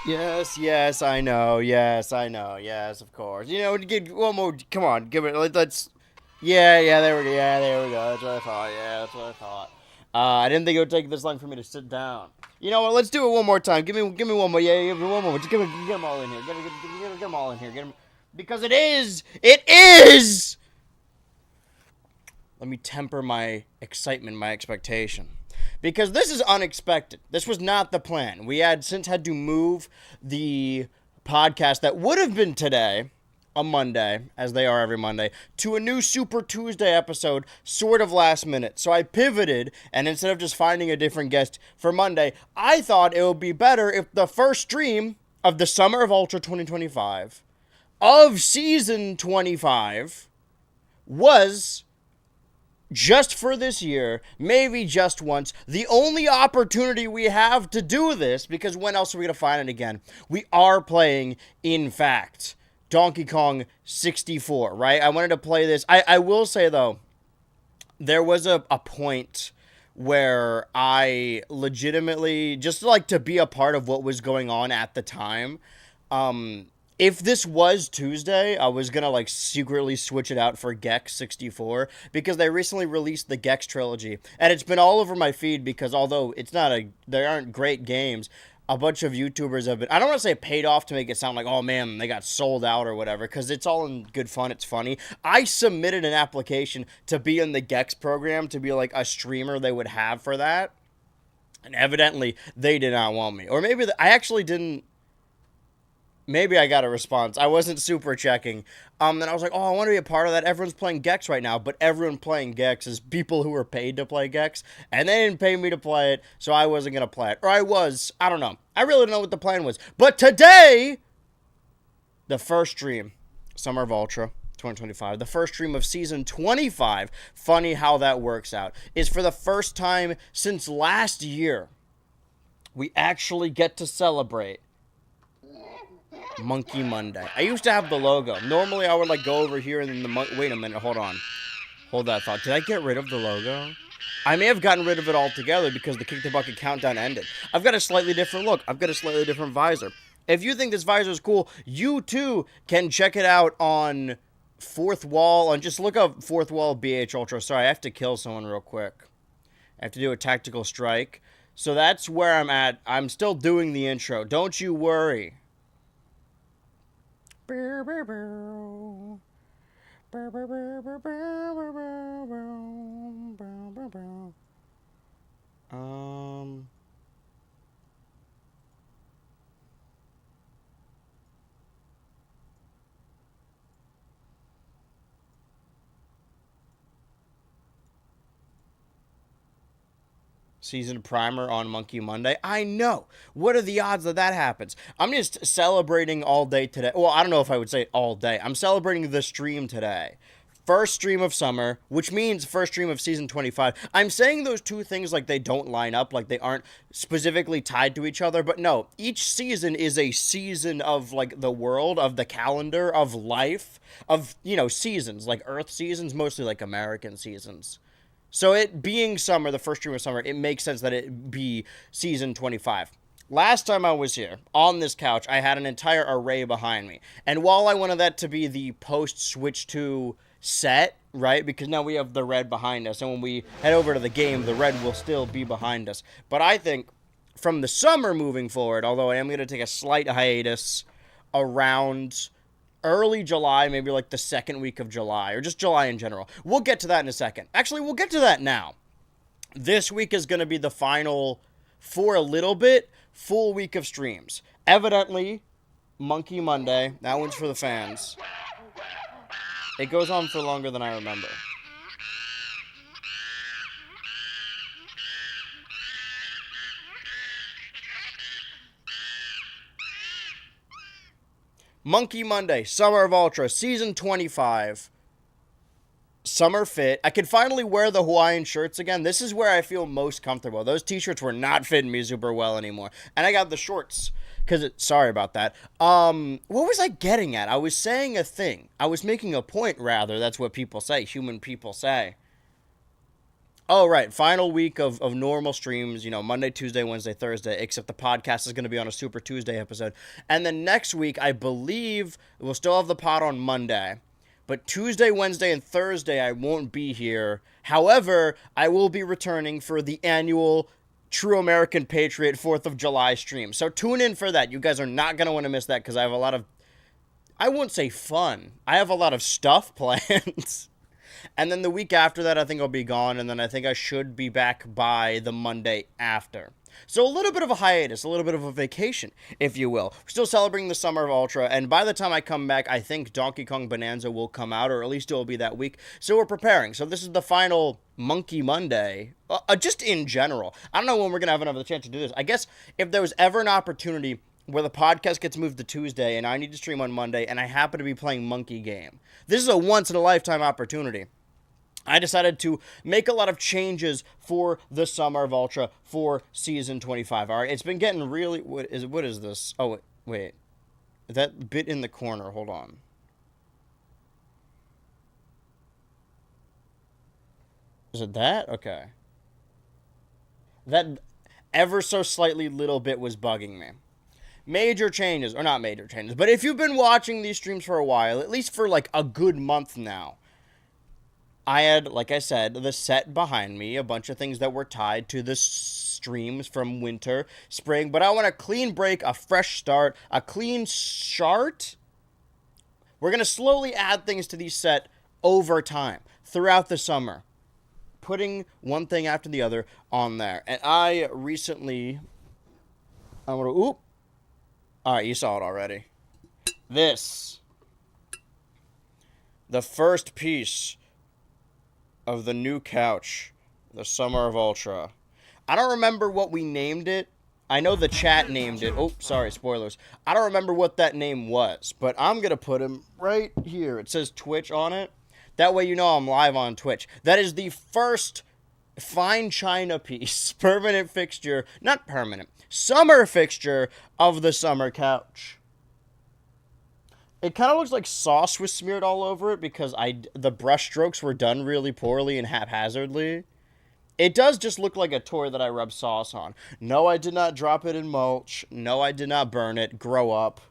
Yes, I know. Yes, I know. Yes, of course. Get one more. Come on, give it. Let's. Yeah, there we go. Yeah, there we go. That's what I thought. Yeah, that's what I thought. I didn't think it would take this long for me to sit down. You know what? Let's do it one more time. Give me one more. Yeah, give me one more. Just get them all in here. Get them all in here. Get them because it is. Let me temper my excitement, my expectation. Because this is unexpected. This was not the plan. We had since had to move the podcast that would have been today, a Monday, as they are every Monday, to a new Super Tuesday episode, sort of last minute. So I pivoted, and instead of just finding a different guest for Monday, I thought it would be better if the first stream of the Summer of Ultra 2025 of season 25 was just for this year, maybe just once, the only opportunity we have to do this, because when else are we going to find it again? We are playing, in fact, Donkey Kong 64, right? I wanted to play this. I will say, though, there was a point where I legitimately, just like to be a part of what was going on at the time, if this was Tuesday, I was gonna like secretly switch it out for Gex 64 because they recently released the Gex trilogy, and it's been all over my feed because although they aren't great games, a bunch of YouTubers have been. I don't want to say paid off to make it sound like oh man they got sold out or whatever because it's all in good fun. It's funny. I submitted an application to be in the Gex program to be like a streamer they would have for that, and evidently they did not want me, or maybe I actually didn't. Maybe I got a response. I wasn't super checking. And I was like, oh, I want to be a part of that. Everyone's playing Gex right now, but everyone playing Gex is people who are paid to play Gex, and they didn't pay me to play it, so I wasn't going to play it. Or I was. I don't know. I really don't know what the plan was. But today, the first stream, Summer of Ultra 2025, the first stream of season 25, funny how that works out, is for the first time since last year, we actually get to celebrate Monkey Monday. I used to have the logo. Normally, I would like go over here and then wait a minute. Hold on. Hold that thought. Did I get rid of the logo? I may have gotten rid of it altogether because the Kick the Bucket countdown ended. I've got a slightly different look. I've got a slightly different visor. If you think this visor is cool, you too can check it out on Fourth Wall. And just look up Fourth Wall BH Ultra. Sorry, I have to kill someone real quick. I have to do a tactical strike. So that's where I'm at. I'm still doing the intro. Don't you worry. Um Season primer on Monkey Monday. I know. What are the odds that that happens? I'm just celebrating all day today. Well, I don't know if I would say all day. I'm celebrating the stream today. First stream of summer, which means first stream of season 25. I'm saying those two things like they don't line up, like they aren't specifically tied to each other, but no, each season is a season of like the world, of the calendar, of life, of, seasons, like Earth seasons, mostly like American seasons. So it being summer, the first stream of summer, it makes sense that it be season 25. Last time I was here, on this couch, I had an entire array behind me. And while I wanted that to be the post-switch to set, right, because now we have the red behind us, and when we head over to the game, the red will still be behind us. But I think from the summer moving forward, although I am going to take a slight hiatus around early July, maybe like the second week of July, or just July in general. We'll get to that in a second. Actually, we'll get to that now. This week is going to be the final, for a little bit, full week of streams. Evidently, Monkey Monday, that one's for the fans. It goes on for longer than I remember. Monkey Monday, Summer of Ultra, Season 25. Summer fit. I can finally wear the Hawaiian shirts again. This is where I feel most comfortable. Those t-shirts were not fitting me super well anymore. And I got the shorts. Sorry about that. What was I getting at? I was saying a thing. I was making a point, rather. That's what people say. Human people say. Oh, right. Final week of normal streams, Monday, Tuesday, Wednesday, Thursday, except the podcast is going to be on a Super Tuesday episode. And then next week, I believe we'll still have the pod on Monday. But Tuesday, Wednesday, and Thursday, I won't be here. However, I will be returning for the annual True American Patriot 4th of July stream. So tune in for that. You guys are not going to want to miss that because I have a lot of, I won't say fun. I have a lot of stuff planned. And then the week after that, I think I'll be gone. And then I think I should be back by the Monday after. So a little bit of a hiatus, a little bit of a vacation, if you will. We're still celebrating the Summer of Ultra. And by the time I come back, I think Donkey Kong Bonanza will come out, or at least it will be that week. So we're preparing. So this is the final Monkey Monday, just in general. I don't know when we're going to have another chance to do this. I guess if there was ever an opportunity where the podcast gets moved to Tuesday and I need to stream on Monday and I happen to be playing Monkey Game, this is a once-in-a-lifetime opportunity. I decided to make a lot of changes for the Summer of Ultra for Season 25. All right, it's been getting really... What is this? Oh, wait. That bit in the corner, hold on. Is it that? Okay. That ever so slightly little bit was bugging me. Major changes, or not major changes, but if you've been watching these streams for a while, at least for like a good month now, I had, like I said, the set behind me, a bunch of things that were tied to the streams from winter, spring, but I want a clean break, a fresh start, a clean start. We're going to slowly add things to these set over time, throughout the summer, putting one thing after the other on there. And I recently, all right, you saw it already. This, the first piece of the new couch, the Summer of Ultra. I don't remember what we named it. I know the chat named it. Oh, sorry, spoilers. I don't remember what that name was, but I'm going to put him right here. It says Twitch on it. That way you know I'm live on Twitch. That is the first fine china piece, permanent fixture, not permanent, summer fixture of the summer couch. It kind of looks like sauce was smeared all over it because the brush strokes were done really poorly and haphazardly. It does just look like a toy that I rubbed sauce on. No, I did not drop it in mulch. No, I did not burn it. Grow up.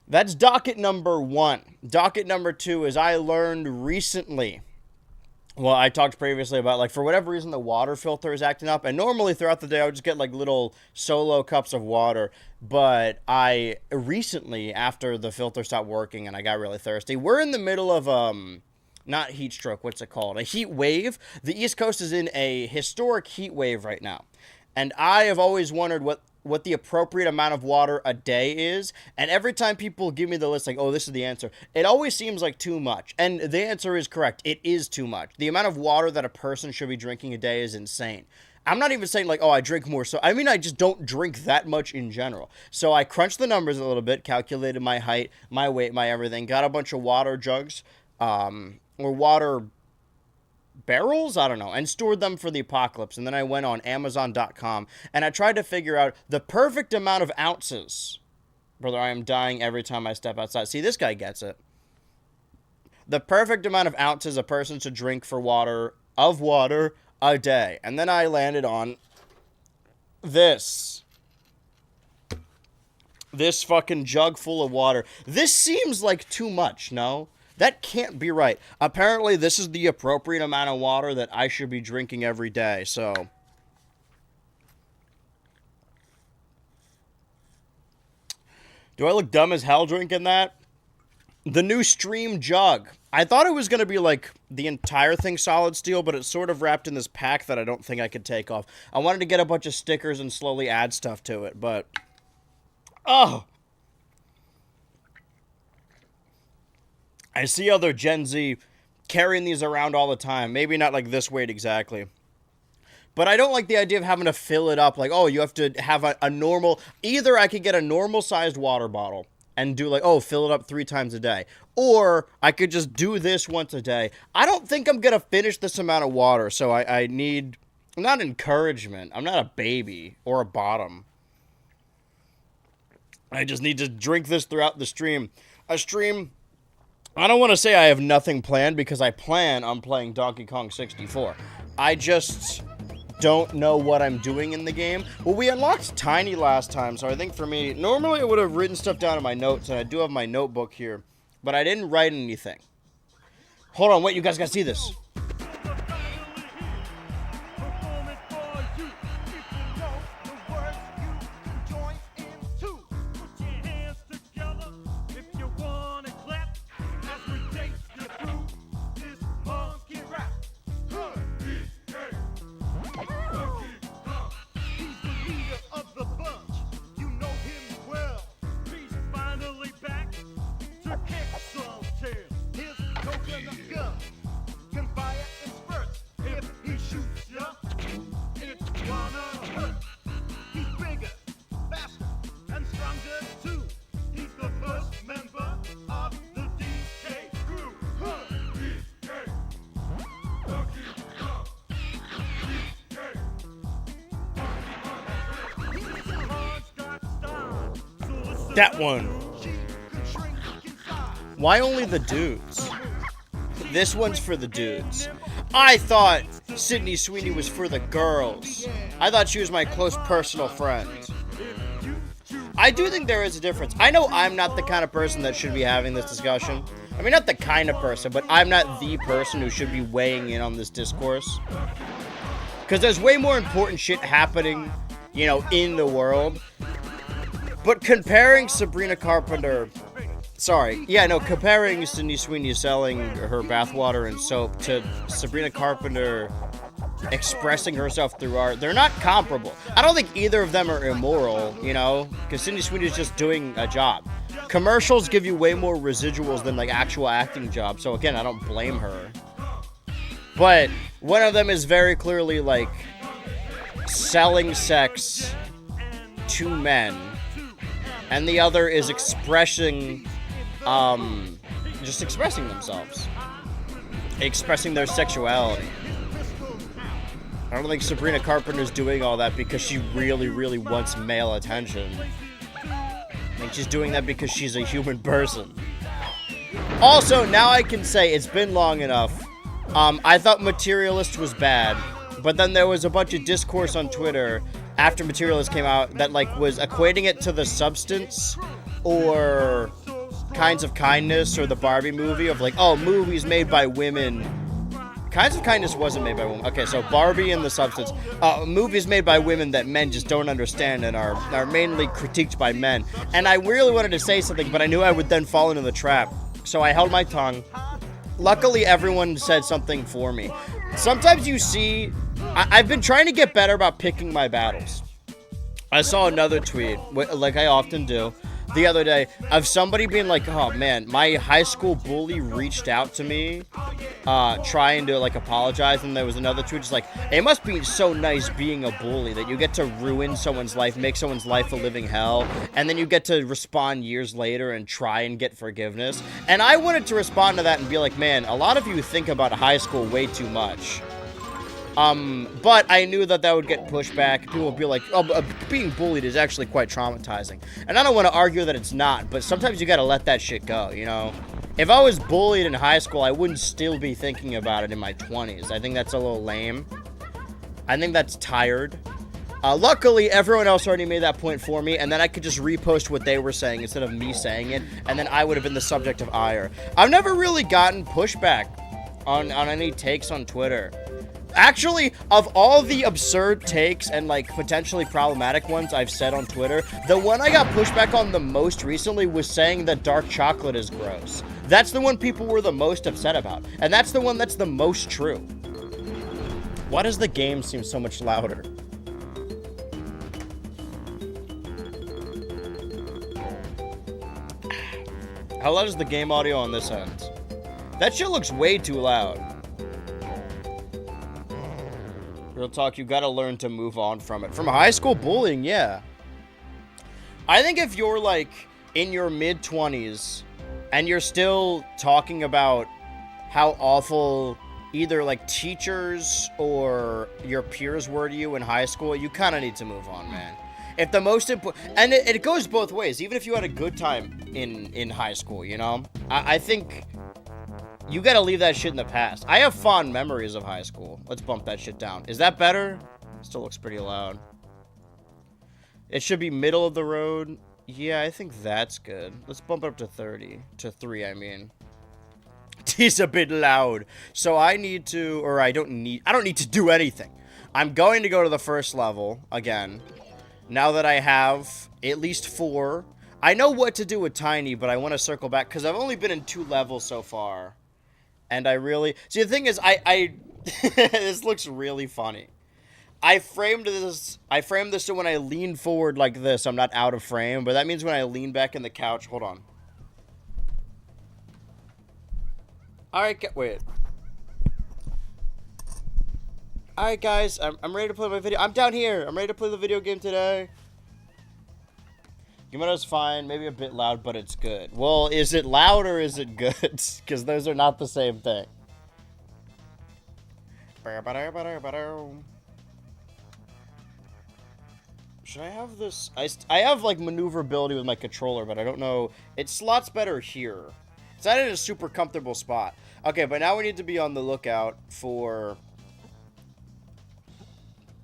That's docket number 1. Docket number 2 is I learned recently. Well, I talked previously about, like, for whatever reason, the water filter is acting up. And normally throughout the day, I would just get, like, little solo cups of water. But I recently, after the filter stopped working and I got really thirsty, we're in the middle of, not heat stroke, what's it called? A heat wave. The East Coast is in a historic heat wave right now. And I have always wondered what the appropriate amount of water a day is. And every time people give me the list, like, oh, this is the answer, it always seems like too much. And the answer is correct. It is too much. The amount of water that a person should be drinking a day is insane. I'm not even saying, like, oh, I drink more. So, I mean, I just don't drink that much in general. So I crunched the numbers a little bit, calculated my height, my weight, my everything, got a bunch of water jugs, or water barrels, I don't know, and stored them for the apocalypse. And then I went on Amazon.com and I tried to figure out the perfect amount of ounces. Brother, I am dying every time I step outside. See, this guy gets it. The perfect amount of ounces a person should drink for water a day. And then I landed on this fucking jug full of water. This seems like too much, no? That can't be right. Apparently, this is the appropriate amount of water that I should be drinking every day, so. Do I look dumb as hell drinking that? The new Stream jug. I thought it was going to be like the entire thing solid steel, but it's sort of wrapped in this pack that I don't think I could take off. I wanted to get a bunch of stickers and slowly add stuff to it, but. Oh! I see other Gen Z carrying these around all the time. Maybe not like this weight exactly. But I don't like the idea of having to fill it up. Like, oh, you have to have a normal... Either I could get a normal-sized water bottle and do like, oh, fill it up 3 times a day. Or I could just do this once a day. I don't think I'm going to finish this amount of water. So I need... Not encouragement. I'm not a baby or a bottom. I just need to drink this throughout the stream. A stream... I don't want to say I have nothing planned because I plan on playing Donkey Kong 64. I just don't know what I'm doing in the game. Well, we unlocked Tiny last time, so I think for me, normally I would have written stuff down in my notes, and I do have my notebook here, but I didn't write anything. Hold on, wait, you guys gotta see this. That one. Why only the dudes? This one's for the dudes. I thought Sydney Sweeney was for the girls. I thought she was my close personal friend. I do think there is a difference. I know I'm not the kind of person that should be having this discussion. I mean, not the kind of person, but I'm not the person who should be weighing in on this discourse. Because there's way more important shit happening, you know, in the world. But comparing Sabrina Carpenter... comparing Sydney Sweeney selling her bathwater and soap to Sabrina Carpenter expressing herself through art, they're not comparable. I don't think either of them are immoral, you know, because Sydney Sweeney is just doing a job. Commercials give you way more residuals than, like, actual acting jobs, so again, I don't blame her. But one of them is very clearly, like, selling sex to men, and the other is expressing themselves. Expressing their sexuality. I don't think Sabrina Carpenter's doing all that because she really, really wants male attention. I think she's doing that because she's a human person. Also, now I can say it's been long enough. I thought Materialist was bad, but then there was a bunch of discourse on Twitter after Materialist came out that, like, was equating it to The Substance or Kinds of Kindness or the Barbie movie of, like, oh, movies made by women. Kinds of Kindness wasn't made by women. Okay, so Barbie and The Substance. Movies made by women that men just don't understand and are mainly critiqued by men. And I really wanted to say something, but I knew I would then fall into the trap. So I held my tongue. Luckily, everyone said something for me. Sometimes you see... I've been trying to get better about picking my battles. I saw another tweet, like I often do, the other day, of somebody being like, oh man, my high school bully reached out to me, trying to, like, apologize, and there was another tweet just like, it must be so nice being a bully that you get to ruin someone's life, make someone's life a living hell, and then you get to respond years later and try and get forgiveness. And I wanted to respond to that and be like, man, a lot of you think about high school way too much. But I knew that would get pushback. People would be like, oh, being bullied is actually quite traumatizing. And I don't want to argue that it's not, but sometimes you gotta let that shit go, you know? If I was bullied in high school, I wouldn't still be thinking about it in my 20s. I think that's a little lame. I think that's tired. Luckily, everyone else already made that point for me, and then I could just repost what they were saying instead of me saying it, and then I would have been the subject of ire. I've never really gotten pushback on any takes on Twitter. Actually, of all the absurd takes and, like, potentially problematic ones I've said on Twitter, the one I got pushback on the most recently was saying that dark chocolate is gross. That's the one people were the most upset about. And that's the one that's the most true. Why does the game seem so much louder? How loud is the game audio on this end? That shit looks way too loud. Real talk, you gotta learn to move on from it. From high school bullying, yeah. I think if you're, like, in your mid-20s and you're still talking about how awful either, like, teachers or your peers were to you in high school, you kind of need to move on, man. If the most important... And it goes both ways. Even if you had a good time in high school, you know? I think You gotta leave that shit in the past. I have fond memories of high school. Let's bump that shit down. Is that better? Still looks pretty loud. It should be middle of the road. Yeah, I think that's good. Let's bump it up to 30. To 3, I mean. He's a bit loud. So I need to, or I don't need to do anything. I'm going to go to the first level again. Now that I have at least 4. I know what to do with Tiny, but I want to circle back because I've only been in 2 levels so far. And I really... See, the thing is, this looks really funny. I framed this so when I lean forward like this, I'm not out of frame. But that means when I lean back in the couch... Hold on. Alright, wait. Alright, guys. I'm ready to play my video. I'm down here. I'm ready to play the video game today. Yumeno's fine, maybe a bit loud, but it's good. Well, is it loud or is it good? Because those are not the same thing. Should I have this? I have, like, maneuverability with my controller, but I don't know. It slots better here. It's not in a super comfortable spot. Okay, but now we need to be on the lookout for...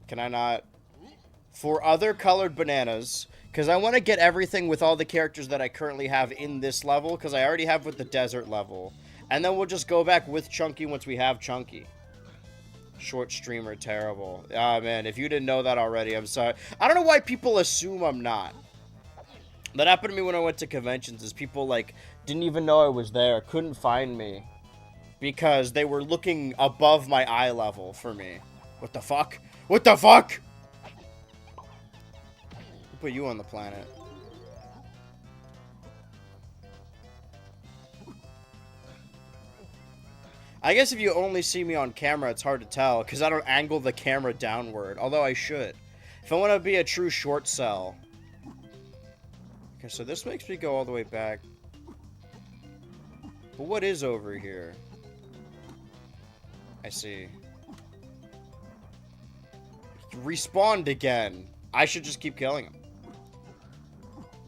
Can I not? For other colored bananas... Because I want to get everything with all the characters that I currently have in this level. Because I already have with the desert level. And then we'll just go back with Chunky once we have Chunky. Short streamer, terrible. Ah, man, if you didn't know that already, I'm sorry. I don't know why people assume I'm not. That happened to me when I went to conventions. Is people, like, didn't even know I was there. Couldn't find me. Because they were looking above my eye level for me. What the fuck? What the fuck? Put you on the planet. I guess if you only see me on camera, it's hard to tell, because I don't angle the camera downward, although I should. If I want to be a true short cell. Okay, so this makes me go all the way back. But what is over here? I see. Respawned again. I should just keep killing him.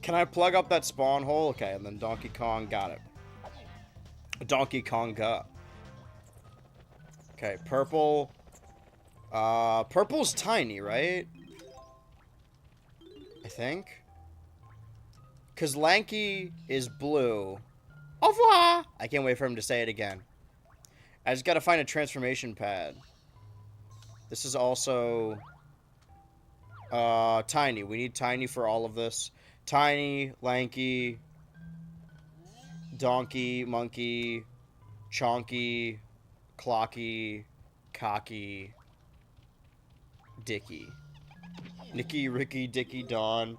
Can I plug up that spawn hole? Okay, and then Donkey Kong got it. Donkey Konga. Okay, purple. Purple's tiny, right? I think. Because Lanky is blue. Au revoir! I can't wait for him to say it again. I just gotta find a transformation pad. This is also... Tiny. We need Tiny for all of this. Tiny, Lanky, Donkey, Monkey, Chonky, Clocky, Cocky, Dicky. Nicky, Ricky, Dicky, Don.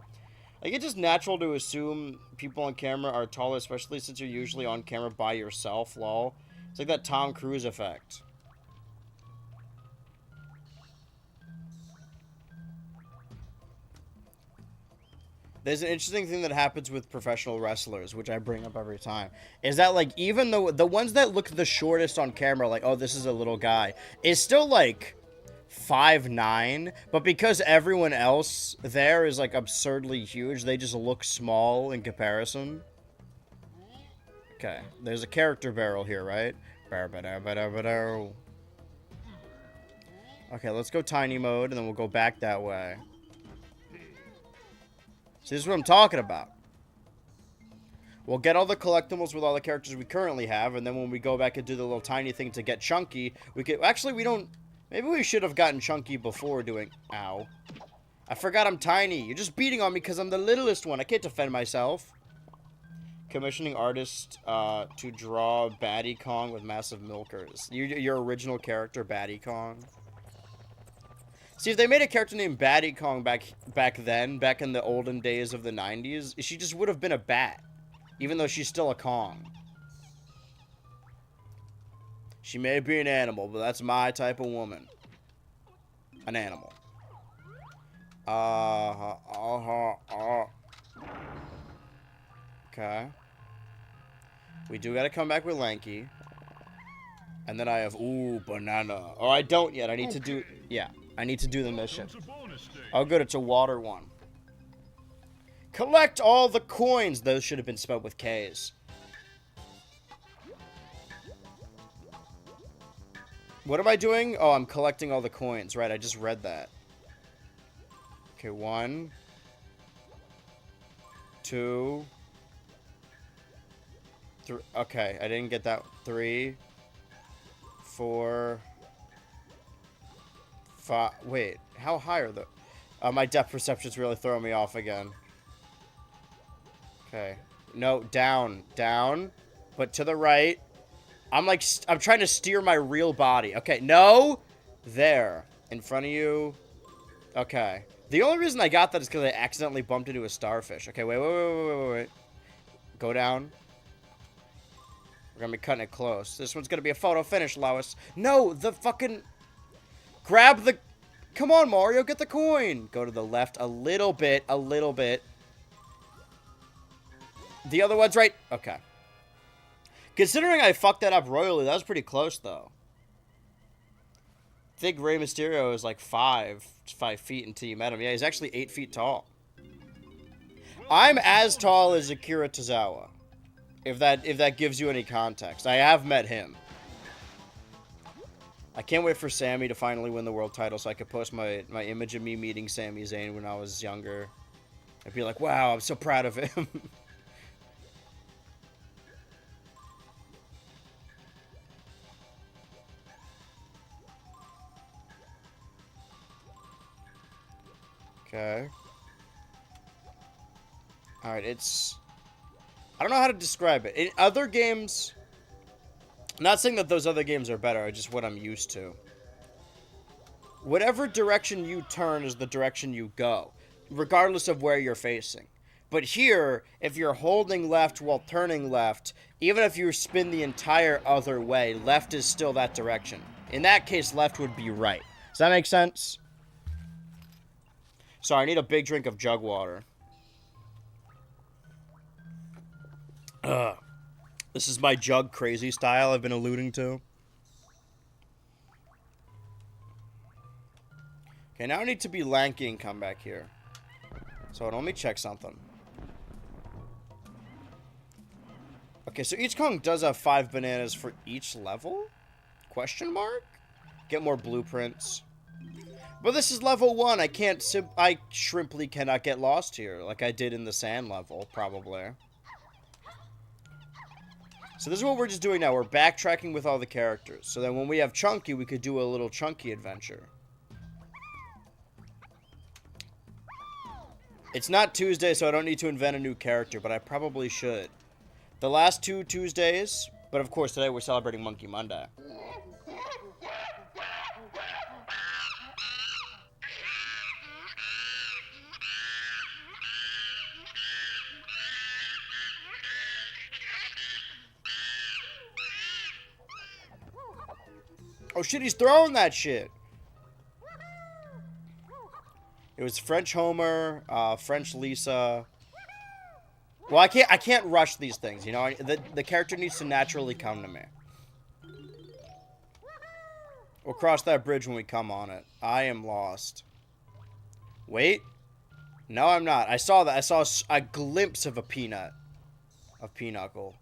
Like, it's just natural to assume people on camera are taller, especially since you're usually on camera by yourself, lol. It's like that Tom Cruise effect. There's an interesting thing that happens with professional wrestlers, which I bring up every time, is that, like, even though the ones that look the shortest on camera, like, oh, this is a little guy, is still, like, 5'9", but because everyone else there is, like, absurdly huge, they just look small in comparison. Okay, there's a character barrel here, right? Okay, let's go tiny mode, and then we'll go back that way. See, this is what I'm talking about. We'll get all the collectibles with all the characters we currently have, and then when we go back and do the little tiny thing to get Chunky, we could... Actually, we don't... Maybe we should have gotten Chunky before doing... Ow. I forgot I'm tiny. You're just beating on me because I'm the littlest one. I can't defend myself. Commissioning artist to draw Baddie Kong with massive milkers. Your original character, Baddie Kong. See, if they made a character named Baddie Kong back in the olden days of the 90s, she just would have been a bat. Even though she's still a Kong. She may be an animal, but that's my type of woman. An animal. Okay. We do gotta come back with Lanky. And then I have, ooh, banana. Oh, I don't yet. I need to do, yeah. I need to do the mission. Oh, good. It's a water one. Collect all the coins. Those should have been spelled with K's. What am I doing? Oh, I'm collecting all the coins. Right, I just read that. Okay, 1, 2, 3. Okay, I didn't get that. 3, 4, 5. Wait, how high are the... my depth perception's really throwing me off again. Okay. No, down. Down. But to the right. I'm like... I'm trying to steer my real body. Okay, no! There. In front of you. Okay. The only reason I got that is because I accidentally bumped into a starfish. Okay, wait. Go down. We're gonna be cutting it close. This one's gonna be a photo finish, Lois. No, the fucking... Grab the... Come on, Mario, get the coin. Go to the left a little bit. The other one's right. Okay. Considering I fucked that up royally, that was pretty close, though. I think Rey Mysterio is like 5 feet until you met him. Yeah, he's actually 8 feet tall. I'm as tall as Akira Tozawa. If that gives you any context. I have met him. I can't wait for Sammy to finally win the world title so I could post my image of me meeting Sami Zayn when I was younger. I'd be like, wow, I'm so proud of him. Okay. Alright, it's... I don't know how to describe it. In other games... I'm not saying that those other games are better, it's just what I'm used to. Whatever direction you turn is the direction you go, regardless of where you're facing. But here, if you're holding left while turning left, even if you spin the entire other way, left is still that direction. In that case, left would be right. Does that make sense? Sorry, I need a big drink of jug water. Ugh. This is my jug crazy style I've been alluding to. Okay, now I need to be lanky and come back here. So let me check something. Okay, so each Kong does have 5 bananas for each level? Question mark? Get more blueprints. But this is level 1. I shrimply cannot get lost here like I did in the sand level, probably. So this is what we're just doing now. We're backtracking with all the characters. So then when we have Chunky, we could do a little Chunky adventure. It's not Tuesday, so I don't need to invent a new character, but I probably should. The last 2 Tuesdays, but of course today we're celebrating Monkey Monday. Oh shit, he's throwing that shit. It was French Homer, French Lisa. Well, I can't rush these things, you know. The character needs to naturally come to me. We'll cross that bridge when we come on it. I am lost. Wait. No, I'm not. I saw that. I saw a glimpse of a peanut. Of Pinochle.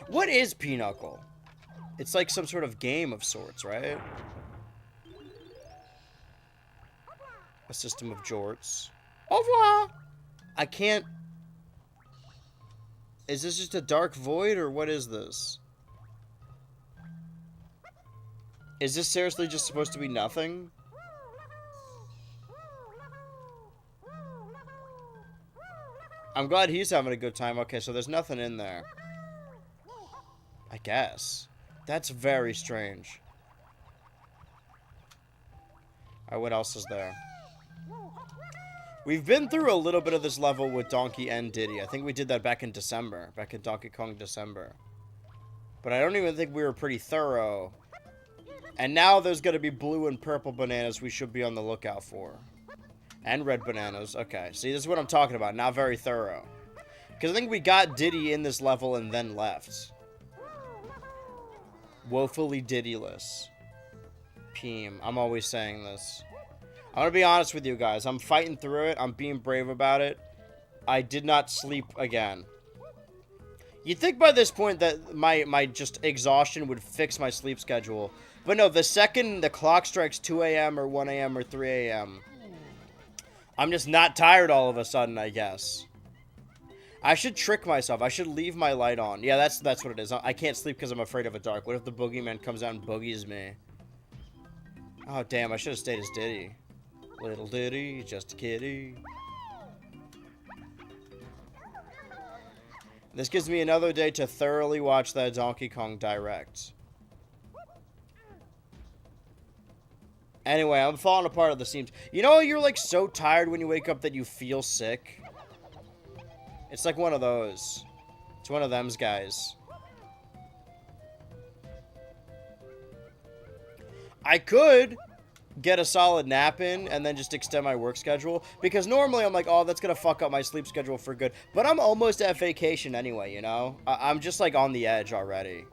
What is Pinochle? It's like some sort of game of sorts, right? A system of jorts. Au revoir! I can't... Is this just a dark void, or what is this? Is this seriously just supposed to be nothing? I'm glad he's having a good time. Okay, so there's nothing in there. I guess. That's very strange. Alright, what else is there? We've been through a little bit of this level with Donkey and Diddy. I think we did that back in December. Back in Donkey Kong December. But I don't even think we were pretty thorough. And now there's going to be blue and purple bananas we should be on the lookout for. And red bananas. Okay, see, this is what I'm talking about. Not very thorough. Because I think we got Diddy in this level and then left. Woefully Diddy-less. Peem. I'm always saying this. I'm gonna be honest with you guys. I'm fighting through it. I'm being brave about it. I did not sleep again. You'd think by this point that my just exhaustion would fix my sleep schedule. But no, the second the clock strikes 2 a.m. or 1 a.m. or 3 a.m., I'm just not tired all of a sudden, I guess. I should trick myself. I should leave my light on. Yeah, that's what it is. I can't sleep because I'm afraid of the dark. What if the boogeyman comes out and boogies me? Oh, damn. I should have stayed as Diddy. Little Diddy, just a kitty. This gives me another day to thoroughly watch that Donkey Kong Direct. Anyway, I'm falling apart at the seams. You know, you're like so tired when you wake up that you feel sick. It's like one of those. It's one of them's guys. I could get a solid nap in and then just extend my work schedule. Because normally I'm like, oh, that's going to fuck up my sleep schedule for good. But I'm almost at vacation anyway, you know? I'm just like on the edge already.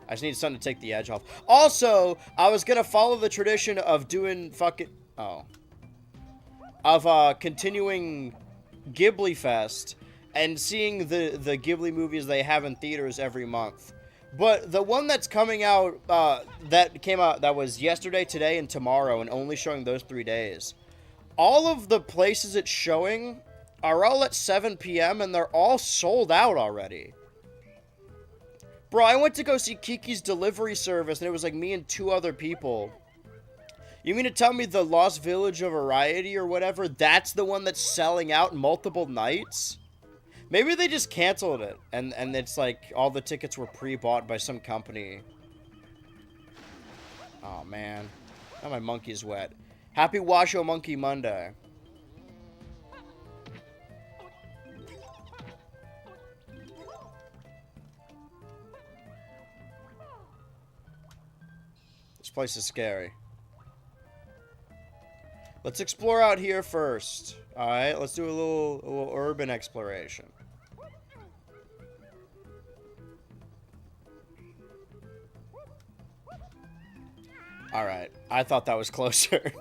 I just need something to take the edge off. Also, I was going to follow the tradition of doing fucking... Oh. Of continuing Ghibli Fest and seeing the Ghibli movies they have in theaters every month. But the one that's coming out, that was yesterday, today, and tomorrow, and only showing those 3 days. All of the places it's showing are all at 7 p.m., and they're all sold out already. Bro, I went to go see Kiki's Delivery Service, and it was like me and 2 other people. You mean to tell me the Lost Village of Variety or whatever, that's the one that's selling out multiple nights? Maybe they just canceled it, and it's like all the tickets were pre-bought by some company. Oh, man. Now my monkey's wet. Happy Washo Monkey Monday. This place is scary. Let's explore out here first. Alright, let's do a little urban exploration. Alright, I thought that was closer.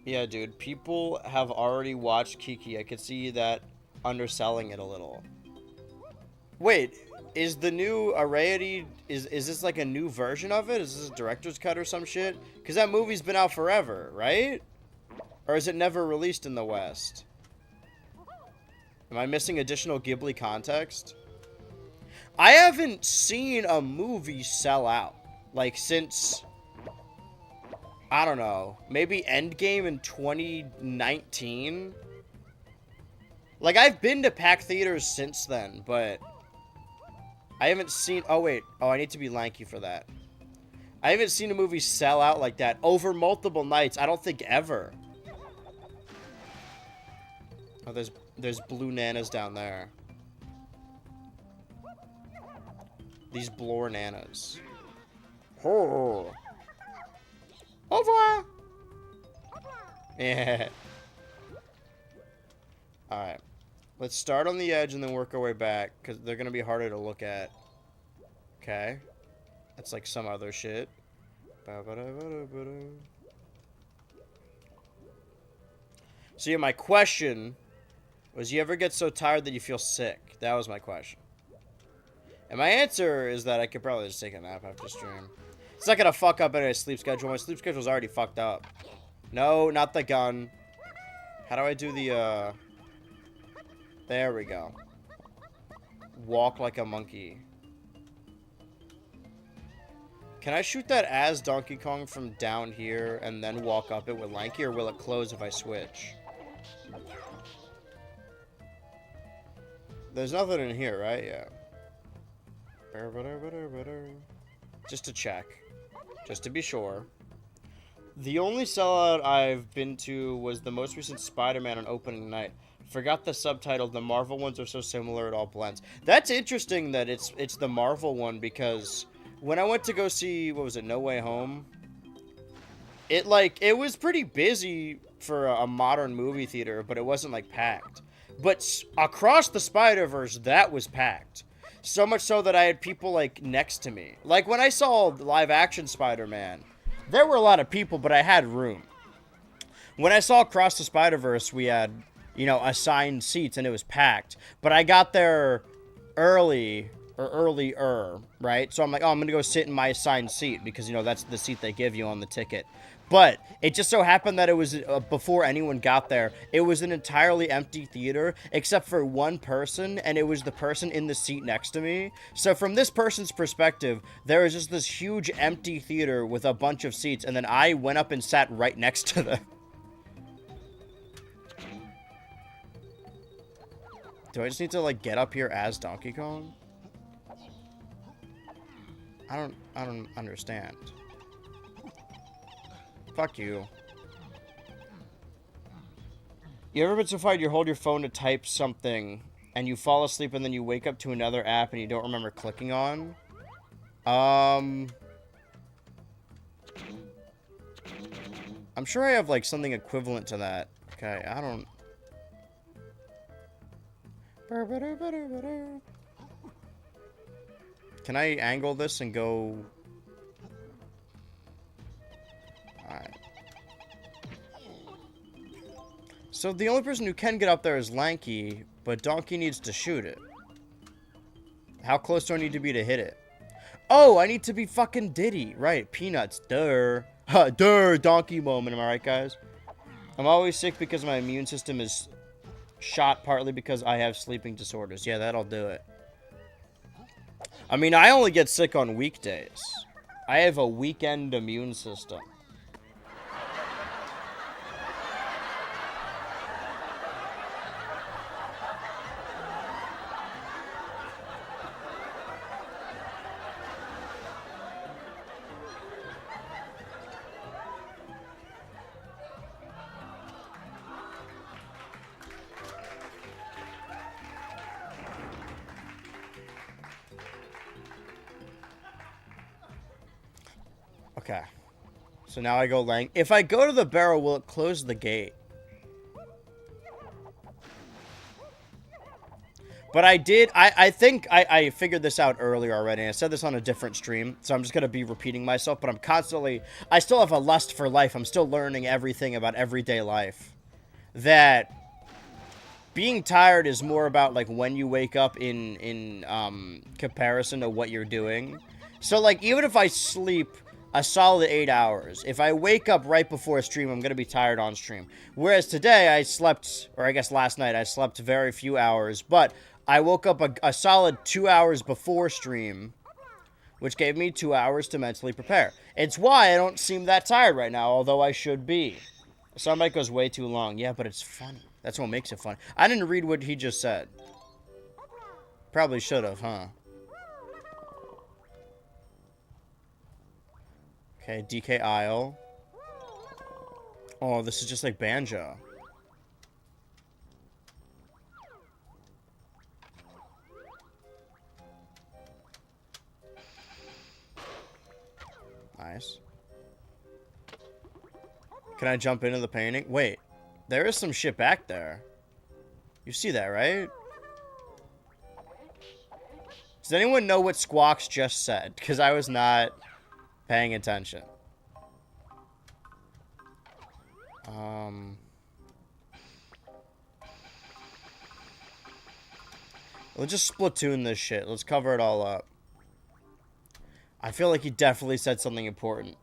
Yeah, dude, people have already watched Kiki. I could see that underselling it a little. Wait, is the new Arrayety, is this like a new version of it? Is this a director's cut or some shit? Because that movie's been out forever, right? Or is it never released in the West? Am I missing additional Ghibli context? I haven't seen a movie sell out. Like, since... I don't know. Maybe Endgame in 2019? Like, I've been to packed theaters since then, but... I haven't seen... Oh, wait. Oh, I need to be lanky for that. I haven't seen a movie sell out like that over multiple nights. I don't think ever. Oh, there's blue nanas down there. These blore nanas. Oh. Au revoir. Yeah. Alright. Let's start on the edge and then work our way back, because they're going to be harder to look at. Okay. That's like some other shit. So yeah, my question was, you ever get so tired that you feel sick? That was my question. And my answer is that I could probably just take a nap after stream. It's not going to fuck up any sleep schedule. My sleep schedule's already fucked up. No, not the gun. How do I do the, There we go. Walk like a monkey. Can I shoot that as Donkey Kong from down here and then walk up it with Lanky, or will it close if I switch? There's nothing in here, right? Yeah. Just to check. Just to be sure. The only sellout I've been to was the most recent Spider-Man on opening night. Forgot the subtitle. The Marvel ones are so similar it all blends. That's interesting that it's the Marvel one, because when I went to go see, what was it, No Way Home? It was pretty busy for a modern movie theater, but it wasn't like packed. But Across the Spider-Verse, that was packed. So much so that I had people, like, next to me. Like, when I saw live-action Spider-Man, there were a lot of people, but I had room. When I saw Across the Spider-Verse, we had, you know, assigned seats, and it was packed. But I got there early, or earlier, right? So I'm like, oh, I'm going to go sit in my assigned seat because, you know, that's the seat they give you on the ticket. But it just so happened that it was before anyone got there, it was an entirely empty theater except for one person, and it was the person in the seat next to me. So from this person's perspective, there was just this huge empty theater with a bunch of seats, and then I went up and sat right next to them. Do I just need to, like, get up here as Donkey Kong? I don't understand. Fuck you. You ever been so fired you hold your phone to type something and you fall asleep and then you wake up to another app and you don't remember clicking on? I'm sure I have, like, something equivalent to that. Okay, I don't... Can I angle this and go... Alright. So the only person who can get up there is Lanky, but Donkey needs to shoot it. How close do I need to be to hit it? Oh, I need to be fucking Diddy. Right, Peanuts. Duh. Duh, Donkey moment. Am I right, guys? I'm always sick because my immune system is shot, partly because I have sleeping disorders. Yeah, that'll do it. I mean, I only get sick on weekdays. I have a weekend immune system. Okay. So now I go Lang. If I go to the barrel, will it close the gate? But I did, I think I figured this out earlier already. I said this on a different stream, so I'm just going to be repeating myself. But I'm constantly, I still have a lust for life. I'm still learning everything about everyday life. That being tired is more about, like, when you wake up in comparison to what you're doing. So, like, even if I sleep a solid 8 hours, if I wake up right before a stream, I'm going to be tired on stream. Whereas today, I slept, or I guess last night, I slept very few hours, but I woke up a solid 2 hours before stream, which gave me 2 hours to mentally prepare. It's why I don't seem that tired right now, although I should be. Somebody goes way too long. Yeah, but it's funny. That's what makes it fun. I didn't read what he just said. Probably should have, huh? Okay, DK Isle. Oh, this is just like Banjo. Nice. Can I jump into the painting? Wait, there is some shit back there. You see that, right? Does anyone know what Squawks just said? Because I was not paying attention. Let's just Splatoon this shit. Let's cover it all up. I feel like he definitely said something important.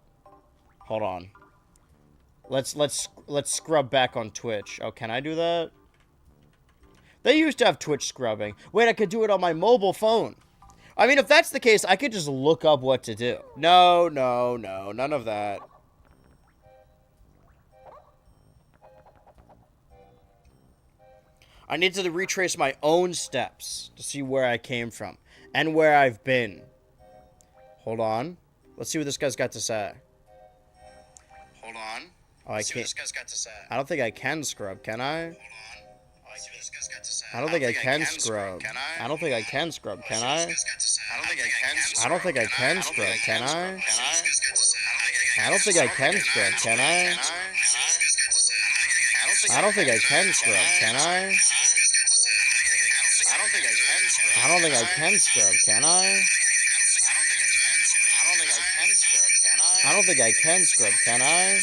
Hold on. Let's scrub back on Twitch. Oh, can I do that? They used to have Twitch scrubbing. Wait, I could do it on my mobile phone. I mean, if that's the case, I could just look up what to do. No, no, no, none of that. I need to retrace my own steps to see where I came from and where I've been. Hold on. Let's see what this guy's got to say. Hold on. Oh, I can't. See what this guy's got to say. I don't think I can scrub, can I? Hold on. See what this guy's got to say. I don't think I can scrub. I don't think I can scrub, can I? I don't think I can scrub, can I? I don't think I can scrub, can I? I don't think I can scrub, can I? I don't think I can scrub, can I? I don't think I can scrub, can I?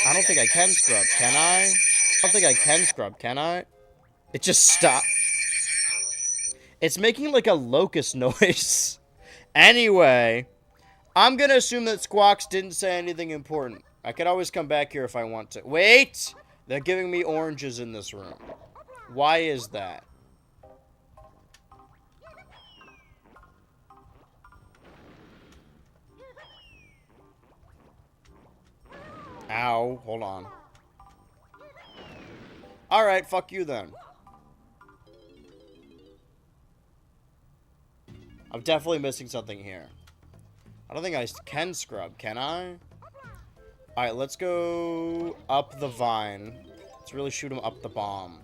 I don't think I can scrub, can I? I don't think I can scrub, can I? It just stopped. It's making like a locust noise. Anyway, I'm going to assume that Squawks didn't say anything important. I could always come back here if I want to. Wait! They're giving me oranges in this room. Why is that? Ow. Hold on. Alright, fuck you then. I'm definitely missing something here. I don't think I can scrub, can I? Alright, let's go up the vine. Let's really shoot him up the bomb.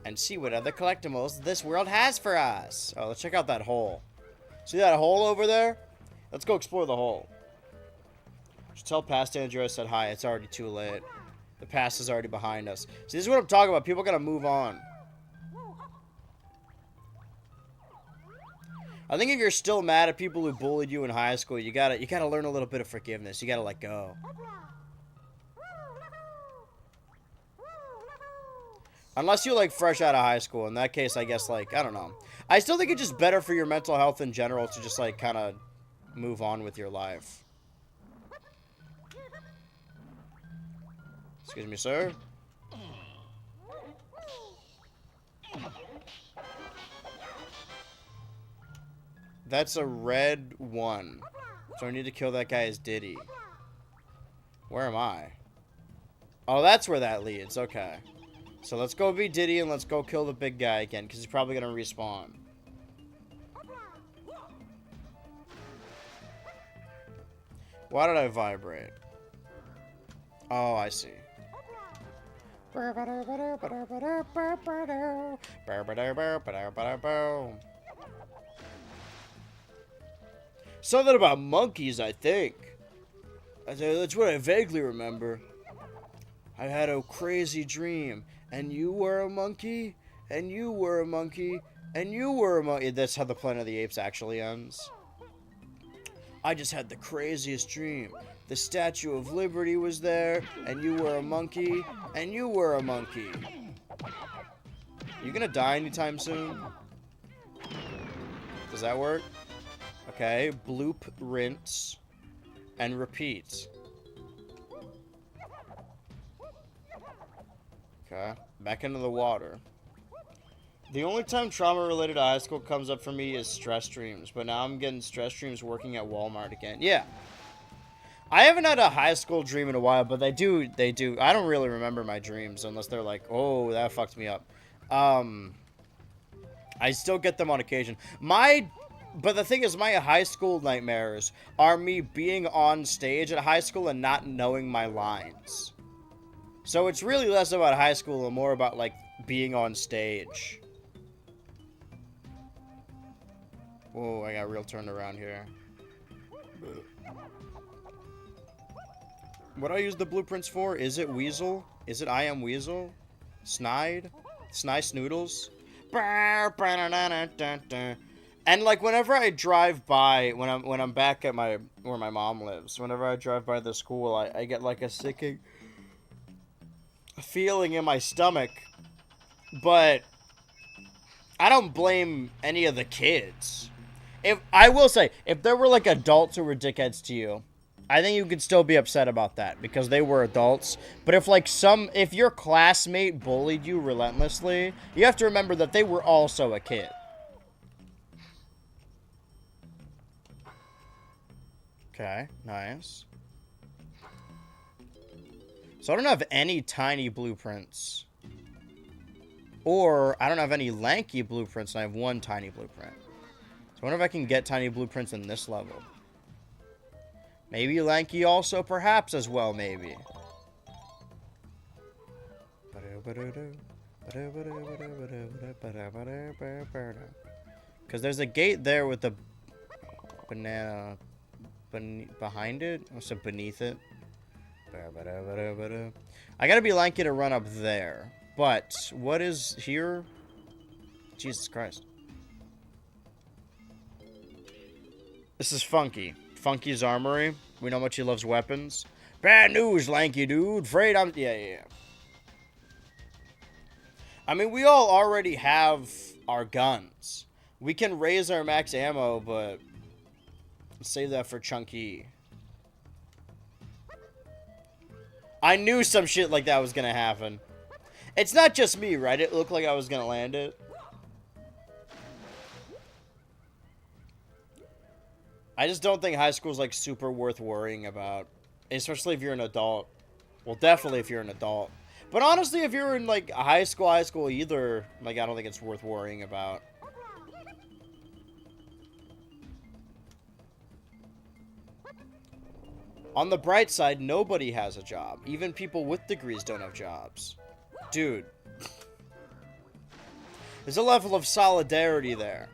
And see what other collectibles this world has for us. Oh, let's check out that hole. See that hole over there? Let's go explore the hole. Just tell past Andrew I said hi. It's already too late. The past is already behind us. See, this is what I'm talking about. People gotta move on. I think if you're still mad at people who bullied you in high school, you gotta learn a little bit of forgiveness. You gotta let go. Unless you're like fresh out of high school. In that case, I guess like, I don't know. I still think it's just better for your mental health in general to just like kind of move on with your life. Excuse me, sir. That's a red one. So I need to kill that guy as Diddy. Where am I? Oh, that's where that leads. Okay. So let's go be Diddy and let's go kill the big guy again, because he's probably going to respawn. Why did I vibrate? Oh, I see. Something about monkeys, I think. That's what I vaguely remember. I had a crazy dream, and you were a monkey, and you were a monkey, and you were a monkey. That's how the Planet of the Apes actually ends. I just had the craziest dream. The Statue of Liberty was there, and you were a monkey, and you were a monkey. You gonna die anytime soon? Does that work? Okay, bloop, rinse, and repeat. Okay, back into the water. The only time trauma related to high school comes up for me is stress dreams, but now I'm getting stress dreams working at Walmart again. Yeah. I haven't had a high school dream in a while, but they do. I don't really remember my dreams unless they're like, oh, that fucked me up. I still get them on occasion. But the thing is, my high school nightmares are me being on stage at high school and not knowing my lines. So it's really less about high school and more about, like, being on stage. Whoa, I got real turned around here. What do I use the blueprints for? Is it Weasel? Is it I Am Weasel? Snide? Snoodles? And like whenever I drive by, when I'm back at where my mom lives, whenever I drive by the school, I get like a sicking feeling in my stomach. But I don't blame any of the kids. I will say, if there were like adults who were dickheads to you, I think you could still be upset about that because they were adults. But if your classmate bullied you relentlessly, you have to remember that they were also a kid. Okay, nice. So I don't have any tiny blueprints. Or I don't have any lanky blueprints and I have one tiny blueprint. So I wonder if I can get tiny blueprints in this level. Maybe lanky also, perhaps as well, maybe. Because there's a gate there with the banana behind it. Also beneath it. I gotta be lanky to run up there. But what is here? Jesus Christ. This is Funky. Funky's Armory. We know how much he loves weapons. Bad news, lanky dude. Afraid I'm... Yeah. I mean, we all already have our guns. We can raise our max ammo, but save that for Chunky. I knew some shit like that was gonna happen. It's not just me, right? It looked like I was gonna land it. I just don't think high school is like super worth worrying about, especially if you're an adult. Well, definitely if you're an adult. But honestly, if you're in like high school either, like I don't think it's worth worrying about. On the bright side, nobody has a job. Even people with degrees don't have jobs. Dude. There's a level of solidarity there.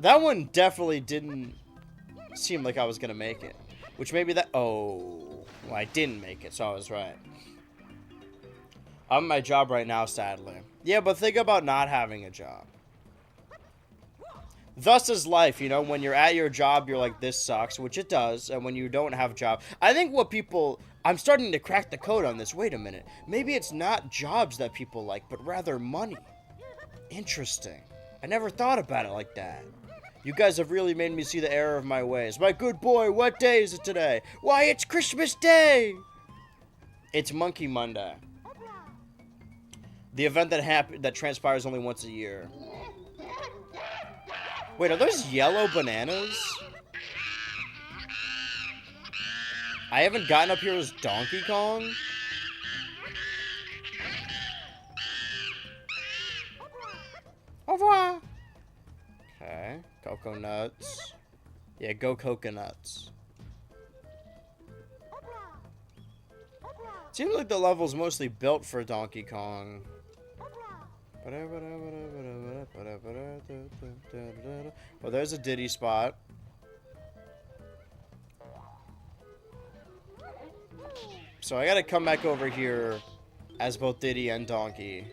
That one definitely didn't seem like I was gonna make it. Which maybe that... Oh. Well, I didn't make it, so I was right. I'm at my job right now, sadly. Yeah, but think about not having a job. Thus is life, you know? When you're at your job, you're like, this sucks, which it does. And when you don't have a job... I think what people... I'm starting to crack the code on this. Wait a minute. Maybe it's not jobs that people like, but rather money. Interesting. I never thought about it like that. You guys have really made me see the error of my ways. My good boy, what day is it today? Why, it's Christmas Day! It's Monkey Monday. The event that transpires only once a year. Wait, are those yellow bananas? I haven't gotten up here as Donkey Kong? Au revoir! Okay, cocoa nuts. Yeah, go coconuts. Seems like the level's mostly built for Donkey Kong. Well, there's a Diddy spot. So I gotta come back over here as both Diddy and Donkey.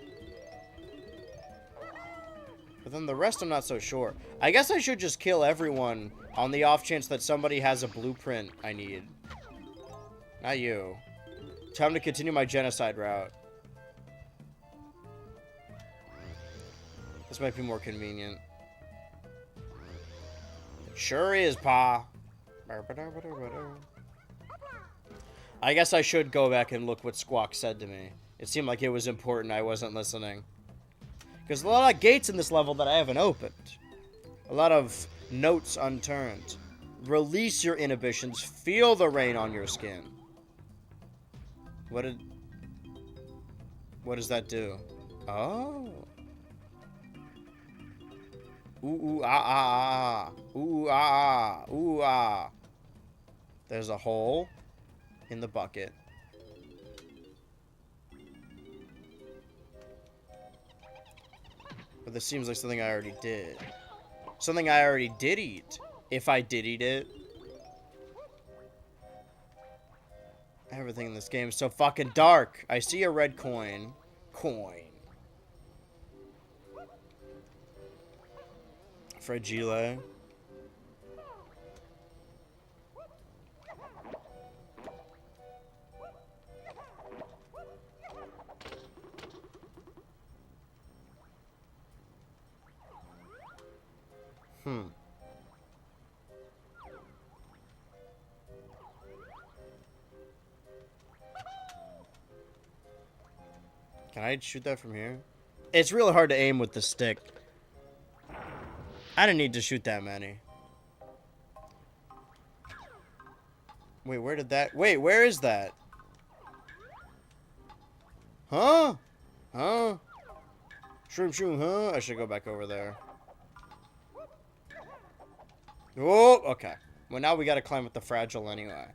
But then the rest I'm not so sure. I guess I should just kill everyone on the off chance that somebody has a blueprint I need. Not you. Time to continue my genocide route. This might be more convenient. Sure is, Pa. I guess I should go back and look what Squawk said to me. It seemed like it was important I wasn't listening. Because a lot of gates in this level that I haven't opened. A lot of notes unturned. Release your inhibitions. Feel the rain on your skin. What does that do? Oh. Ooh, ooh, ah, ah, ah. Ooh, ah, ah. Ooh, ah. There's a hole in the bucket. But this seems like something I already did. Something I already did eat. If I did eat it. Everything in this game is so fucking dark. I see a red coin. Fragile. Can I shoot that from here? It's really hard to aim with the stick. I didn't need to shoot that many. Wait, where did that... Wait, where is that? Huh? Huh? Shroom, huh? I should go back over there. Oh, okay. Well, now we gotta climb up the fragile anyway.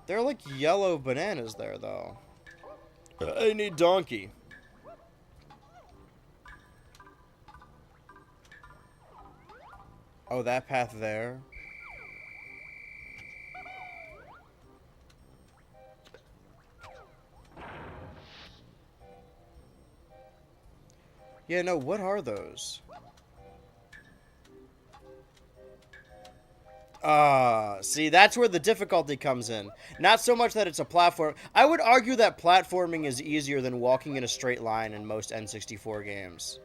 There are like yellow bananas there, though. I need Donkey. Oh, that path there. Yeah, no, what are those? See, that's where the difficulty comes in. Not so much that it's a platform. I would argue that platforming is easier than walking in a straight line in most N64 games.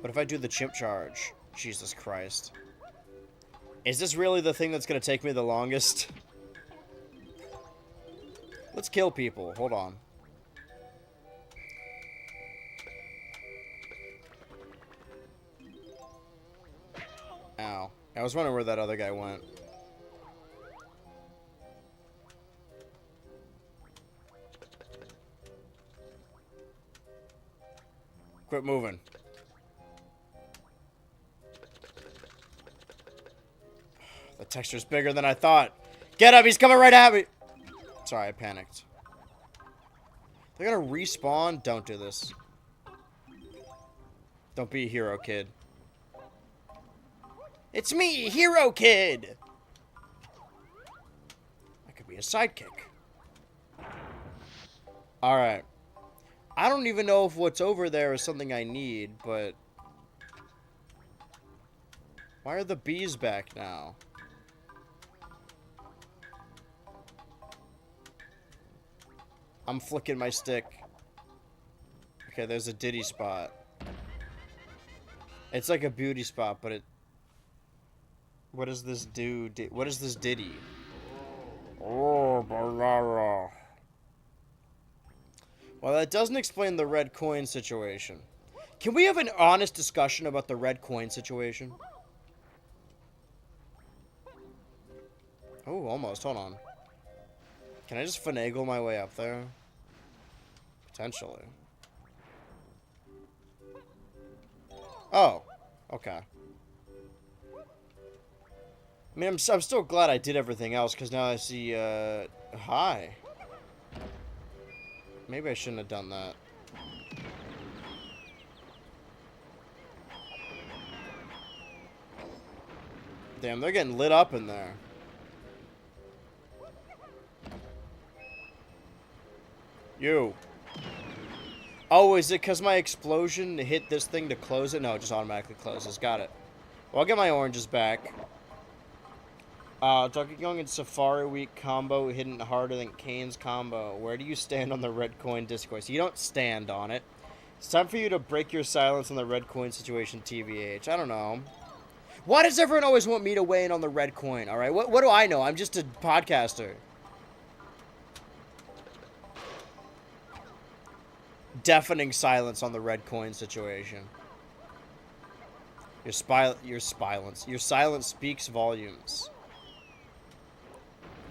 But if I do the chimp charge, Jesus Christ. Is this really the thing that's going to take me the longest? Let's kill people. Hold on. Ow. I was wondering where that other guy went. Quit moving. The texture's bigger than I thought. Get up, he's coming right at me. Sorry, I panicked. They're gonna respawn? Don't do this. Don't be a hero, kid. It's me, Hero Kid! I could be a sidekick. Alright. I don't even know if what's over there is something I need, but... Why are the bees back now? I'm flicking my stick. Okay, there's a Diddy spot. It's like a beauty spot, but it... What does this do? What is this Diddy? Oh, Balara. Well, that doesn't explain the red coin situation. Can we have an honest discussion about the red coin situation? Oh, almost. Hold on. Can I just finagle my way up there? Potentially. Oh. Okay. I mean, I'm still glad I did everything else, because now I see, hi. Maybe I shouldn't have done that. Damn, they're getting lit up in there. You. Oh, is it because my explosion hit this thing to close it? No, it just automatically closes. Got it. Well, I'll get my oranges back. Donkey Kong and Safari Week combo hitting harder than Kane's combo. Where do you stand on the red coin discourse? You don't stand on it. It's time for you to break your silence on the red coin situation, TVH. I don't know. Why does everyone always want me to weigh in on the red coin, alright? What do I know? I'm just a podcaster. Deafening silence on the red coin situation. Your silence speaks volumes.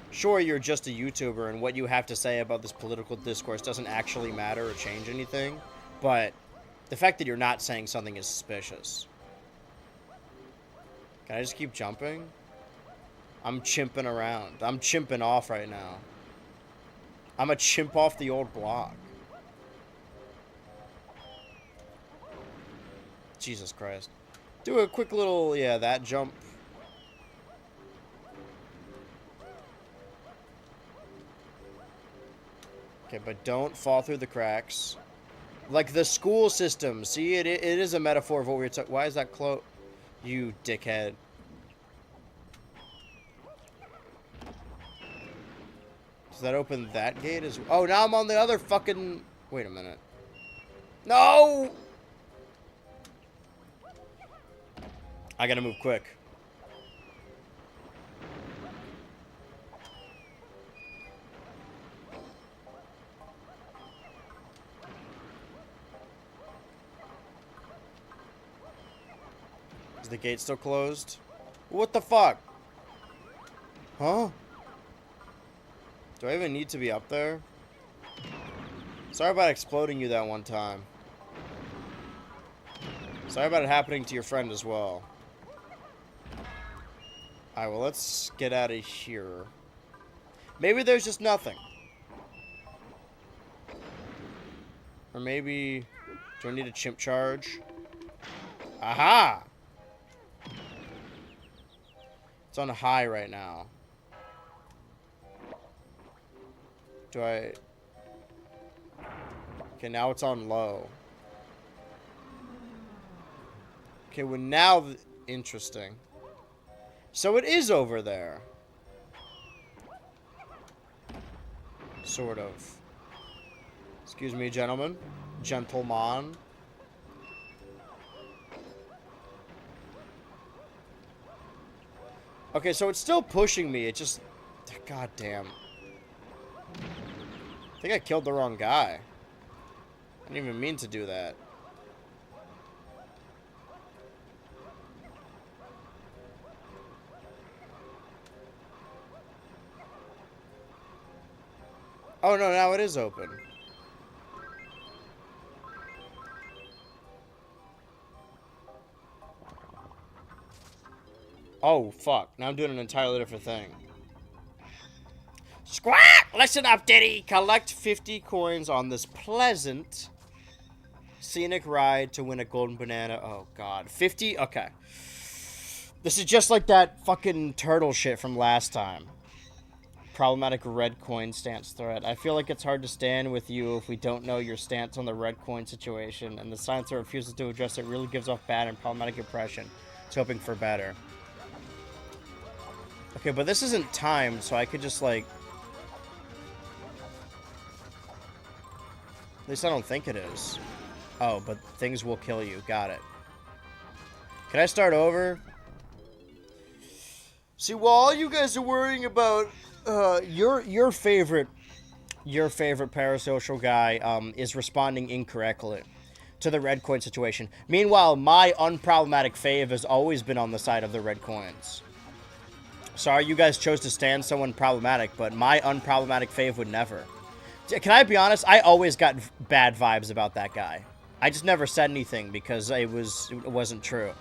Sure, you're just a YouTuber, and what you have to say about this political discourse doesn't actually matter or change anything, but the fact that you're not saying something is suspicious. Can I just keep jumping? I'm chimping around. I'm chimping off right now. I'm a chimp off the old block. Jesus Christ. Do a quick little, yeah, that jump. Okay, but don't fall through the cracks. Like the school system. See, it is a metaphor of what we were talking. Why is that close? You dickhead. Does that open that gate as well? Oh, now I'm on the other fucking... Wait a minute. No! I gotta move quick. Is the gate still closed? What the fuck? Huh? Do I even need to be up there? Sorry about exploding you that one time. Sorry about it happening to your friend as well. Alright, well, let's get out of here. Maybe there's just nothing. Or maybe... Do I need a chimp charge? Aha! It's on high right now. Do I... Okay, now it's on low. Okay, well now... Interesting. So it is over there. Sort of. Excuse me, gentlemen. Gentleman. Okay, so it's still pushing me. It just... God damn. I think I killed the wrong guy. I didn't even mean to do that. Oh no, now it is open. Oh, fuck. Now I'm doing an entirely different thing. Squawk! Listen up, Diddy! Collect 50 coins on this pleasant, scenic ride to win a golden banana. Oh, God. 50? Okay. This is just like that fucking turtle shit from last time. Problematic red coin stance thread. I feel like it's hard to stand with you if we don't know your stance on the red coin situation, and the science that refuses to address it really gives off bad and problematic impression. It's hoping for better. Okay, but this isn't timed, so I could just, like... At least I don't think it is. Oh, but things will kill you. Got it. Can I start over? See, while all you guys are worrying about your favorite parasocial guy is responding incorrectly to the red coin situation. Meanwhile, my unproblematic fave has always been on the side of the red coins. Sorry you guys chose to stand someone problematic, but my unproblematic fave would never. Can I be honest? I always got bad vibes about that guy. I just never said anything because it wasn't true.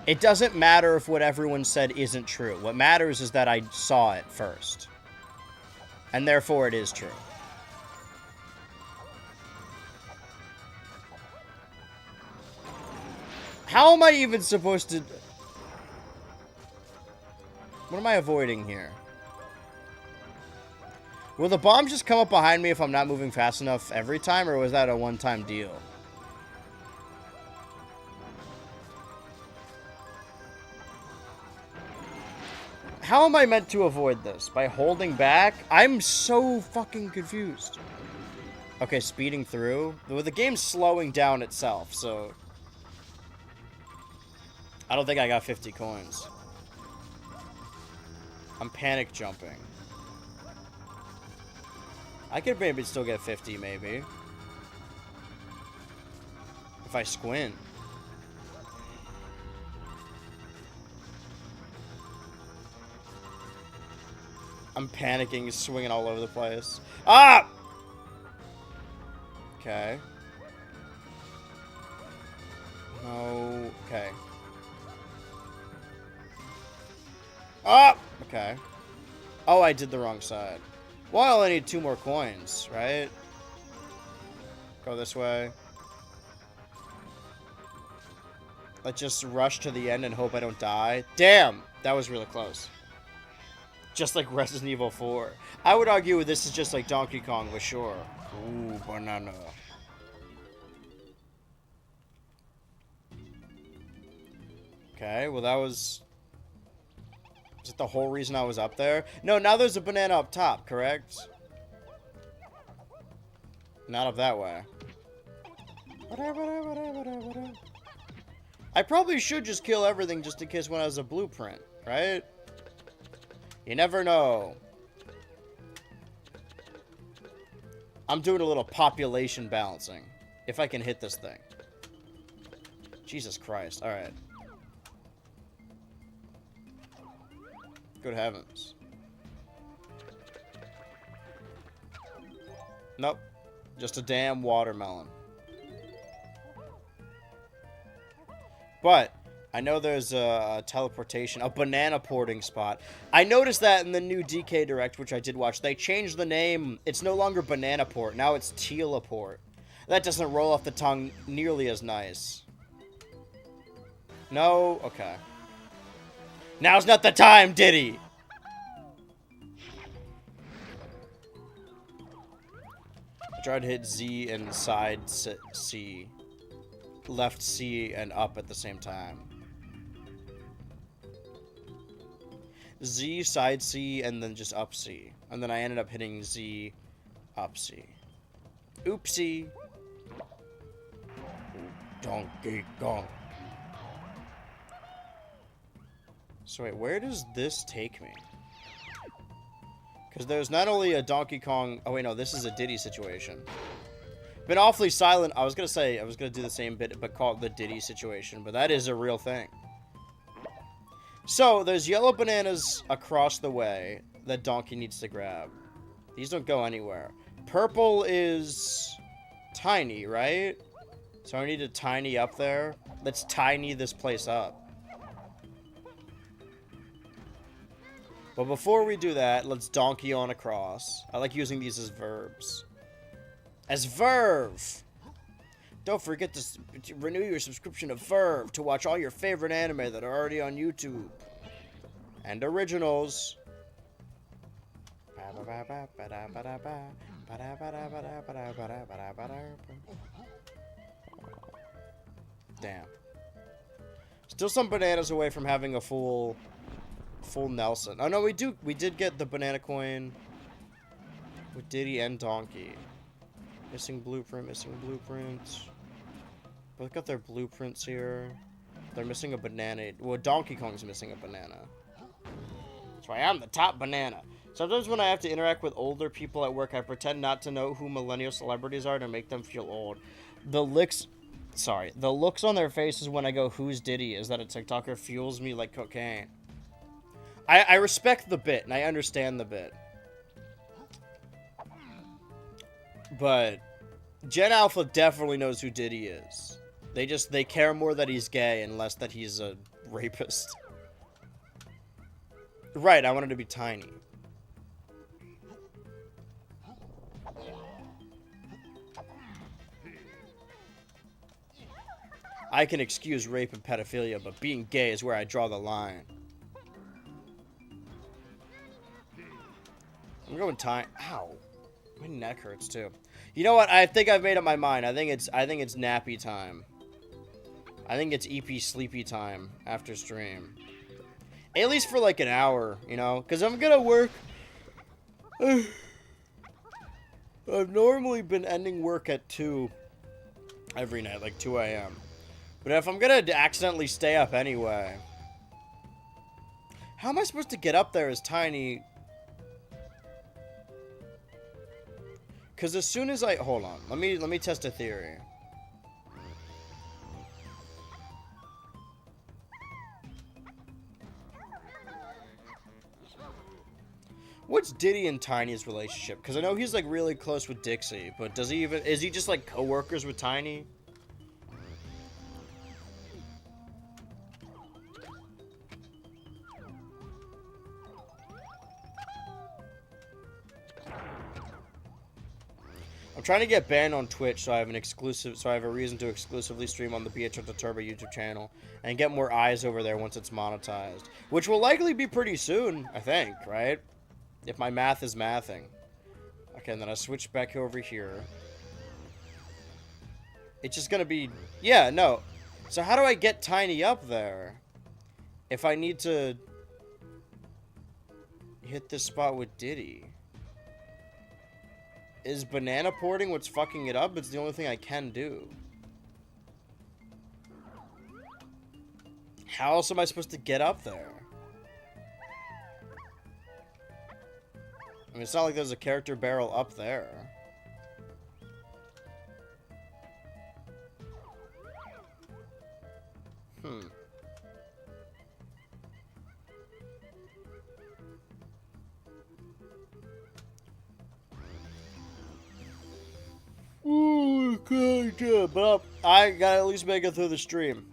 It doesn't matter if what everyone said isn't true. What matters is that I saw it first. And therefore it is true. How am I even supposed to... What am I avoiding here? Will the bomb just come up behind me if I'm not moving fast enough every time, or was that a one-time deal? How am I meant to avoid this? By holding back? I'm so fucking confused. Okay, speeding through. Well, the game's slowing down itself, so... I don't think I got 50 coins. I'm panic jumping. I could maybe still get 50, maybe. If I squint. I'm panicking, swinging all over the place. Ah! Okay. No. Okay. Ah! Okay. Oh, I did the wrong side. Well, I only need 2 more coins, right? Go this way. Let's just rush to the end and hope I don't die. Damn! That was really close. Just like Resident Evil 4. I would argue this is just like Donkey Kong with sure. Ooh, banana. Okay, well that was... Is it the whole reason I was up there? No, now there's a banana up top, correct? Not up that way. I probably should just kill everything just in case one has a blueprint, right? You never know. I'm doing a little population balancing. If I can hit this thing. Jesus Christ. Alright. Good heavens. Nope. Just a damn watermelon. But I know there's a teleportation, a banana porting spot. I noticed that in the new DK Direct, which I did watch, they changed the name. It's no longer Banana Port. Now it's Teleport. That doesn't roll off the tongue nearly as nice. No? Okay. Now's not the time, Diddy! I tried to hit Z and side C. Left C and up at the same time. Z, side C, and then just up C. And then I ended up hitting Z, up C. Oopsie. Donkey Kong. So wait, where does this take me? Because there's not only a Donkey Kong... Oh wait, no, this is a Diddy situation. Been awfully silent. I was gonna do the same bit, but call it the Diddy situation. But that is a real thing. So, there's yellow bananas across the way that Donkey needs to grab. These don't go anywhere. Purple is tiny, right? So I need to tiny up there. Let's tiny this place up. But before we do that, let's donkey on across. I like using these as verbs. As Verve! Don't forget to renew your subscription to Verve to watch all your favorite anime that are already on YouTube. And originals. Damn. Still some bananas away from having a full Nelson. Oh no, we did get the banana coin with Diddy and Donkey. Missing blueprint, missing blueprints. Both got their blueprints here. They're missing a banana. Well, Donkey Kong's missing a banana. That's why I'm the top banana. Sometimes when I have to interact with older people at work, I pretend not to know who millennial celebrities are to make them feel old. The looks on their faces when I go, who's Diddy, is that a TikToker fuels me like cocaine. I respect the bit, and I understand the bit. But Gen Alpha definitely knows who Diddy is. They care more that he's gay and less that he's a rapist. Right, I wanted to be tiny. I can excuse rape and pedophilia, but being gay is where I draw the line. I'm going tiny. Ow. My neck hurts too. You know what? I think I've made up my mind. I think it's nappy time. I think it's EP sleepy time after stream. At least for like an hour, you know? Because I'm gonna work. I've normally been ending work at 2 every night, like 2 a.m. But if I'm gonna accidentally stay up anyway. How am I supposed to get up there as tiny? Because as soon as I... Hold on. Let me test a theory. What's Diddy and Tiny's relationship? Because I know he's, like, really close with Dixie. But does he even... Is he just, like, co-workers with Tiny? I'm trying to get banned on Twitch so I have a reason to exclusively stream on the Pietro the Turbo YouTube channel and get more eyes over there once it's monetized, which will likely be pretty soon, I think, right? If my math is mathing. Okay, and then I switch back over here. It's just gonna be... Yeah, no. So how do I get Tiny up there? If I need to... hit this spot with Diddy. Is banana porting what's fucking it up? It's the only thing I can do. How else am I supposed to get up there? I mean, it's not like there's a character barrel up there. Oh, God, but I gotta at least make it through the stream.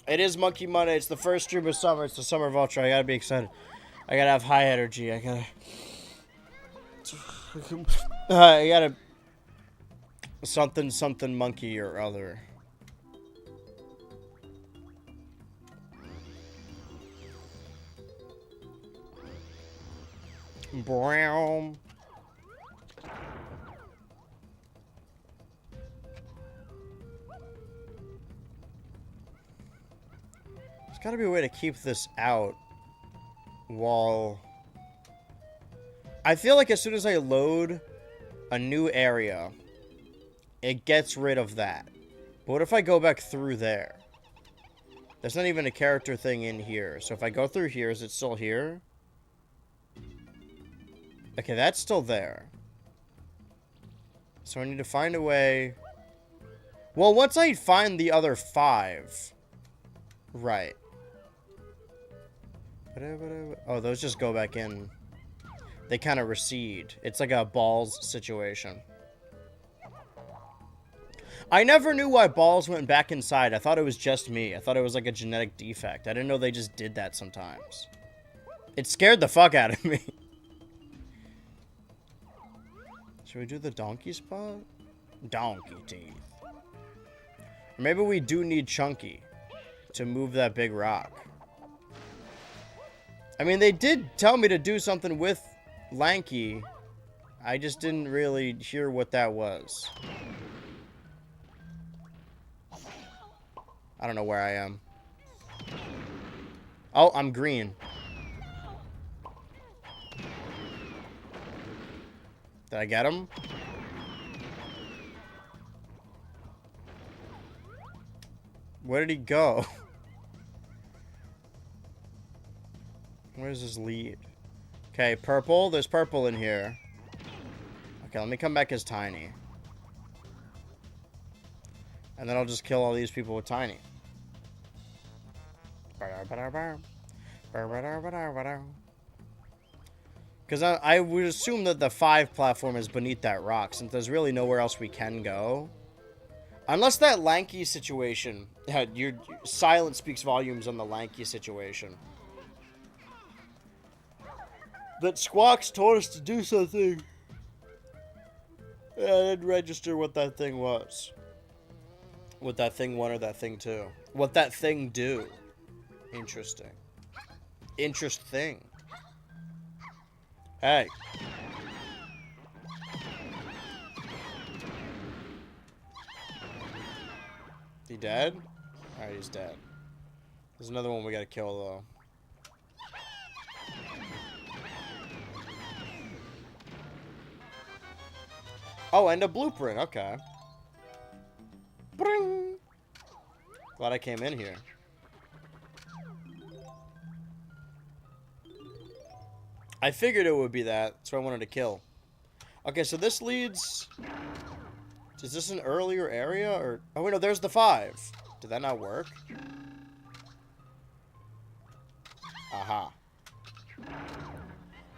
It is Monkey Monday. It's the first stream of summer. It's the summer of Ultra. I gotta be excited. I gotta have high energy. I gotta something monkey or other. Brown. There's gotta be a way to keep this out while... I feel like as soon as I load a new area, it gets rid of that. But what if I go back through there? There's not even a character thing in here. So if I go through here, is it still here? Okay, that's still there. So I need to find a way... Well, once I find the other 5... Right. Oh, those just go back in. They kind of recede. It's like a balls situation. I never knew why balls went back inside. I thought it was just me. I thought it was like a genetic defect. I didn't know they just did that sometimes. It scared the fuck out of me. Should we do the donkey spot? Donkey teeth. Or maybe we do need Chunky to move that big rock. I mean, they did tell me to do something with Lanky. I just didn't really hear what that was. I don't know where I am. Oh, I'm green. Did I get him? Where did he go? Where's his lead? Okay, purple. There's purple in here. Okay, let me come back as Tiny. And then I'll just kill all these people with Tiny. Because I would assume that the 5 platform is beneath that rock, since there's really nowhere else we can go. Unless that Lanky situation... your silence speaks volumes on the Lanky situation. That Squawks told us to do something. I didn't register what that thing was. What that thing 1 or that thing 2. What that thing do. Interesting. Interesting. Hey. He dead? Alright, he's dead. There's another one we gotta kill, though. Oh, and a blueprint. Okay. Bring. Glad I came in here. I figured it would be that. That's what I wanted to kill. Okay, so this leads... Is this an earlier area? Or... Oh, wait, no, there's the 5. Did that not work? Aha.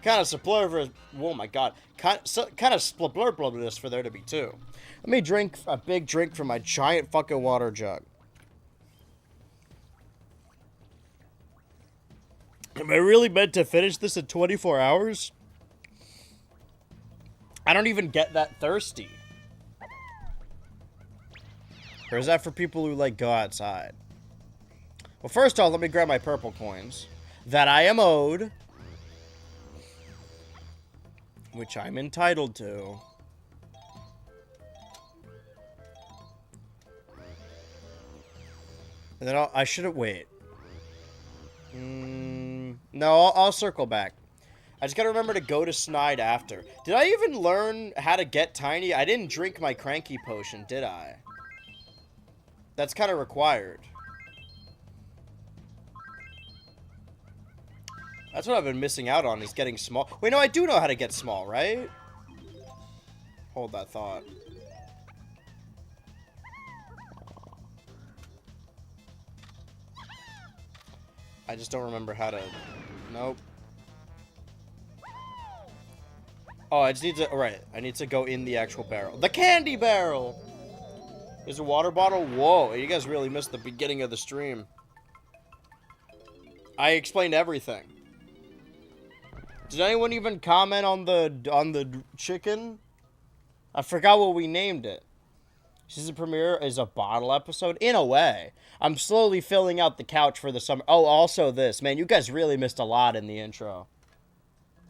Kind of splurvers. Oh my god. Kind of splurblubbless for there to be 2. Let me drink a big drink from my giant fucking water jug. Am I really meant to finish this in 24 hours? I don't even get that thirsty. Or is that for people who, like, go outside? Well, first off, let me grab my purple coins. That I am owed. Which I'm entitled to. And then I shouldn't wait. No, I'll circle back. I just gotta remember to go to Snide after. Did I even learn how to get Tiny? I didn't drink my Cranky Potion, did I? That's kind of required. That's what I've been missing out on, is getting small. Wait, no, I do know how to get small, right? Hold that thought. I just don't remember how to... Nope. Oh, I just need to... Alright, I need to go in the actual barrel. The candy barrel! There's a water bottle? Whoa, you guys really missed the beginning of the stream. I explained everything. Did anyone even comment on the chicken? I forgot what we named it. Season premiere is a bottle episode? In a way. I'm slowly filling out the couch for the summer. Oh, also this. Man, you guys really missed a lot in the intro.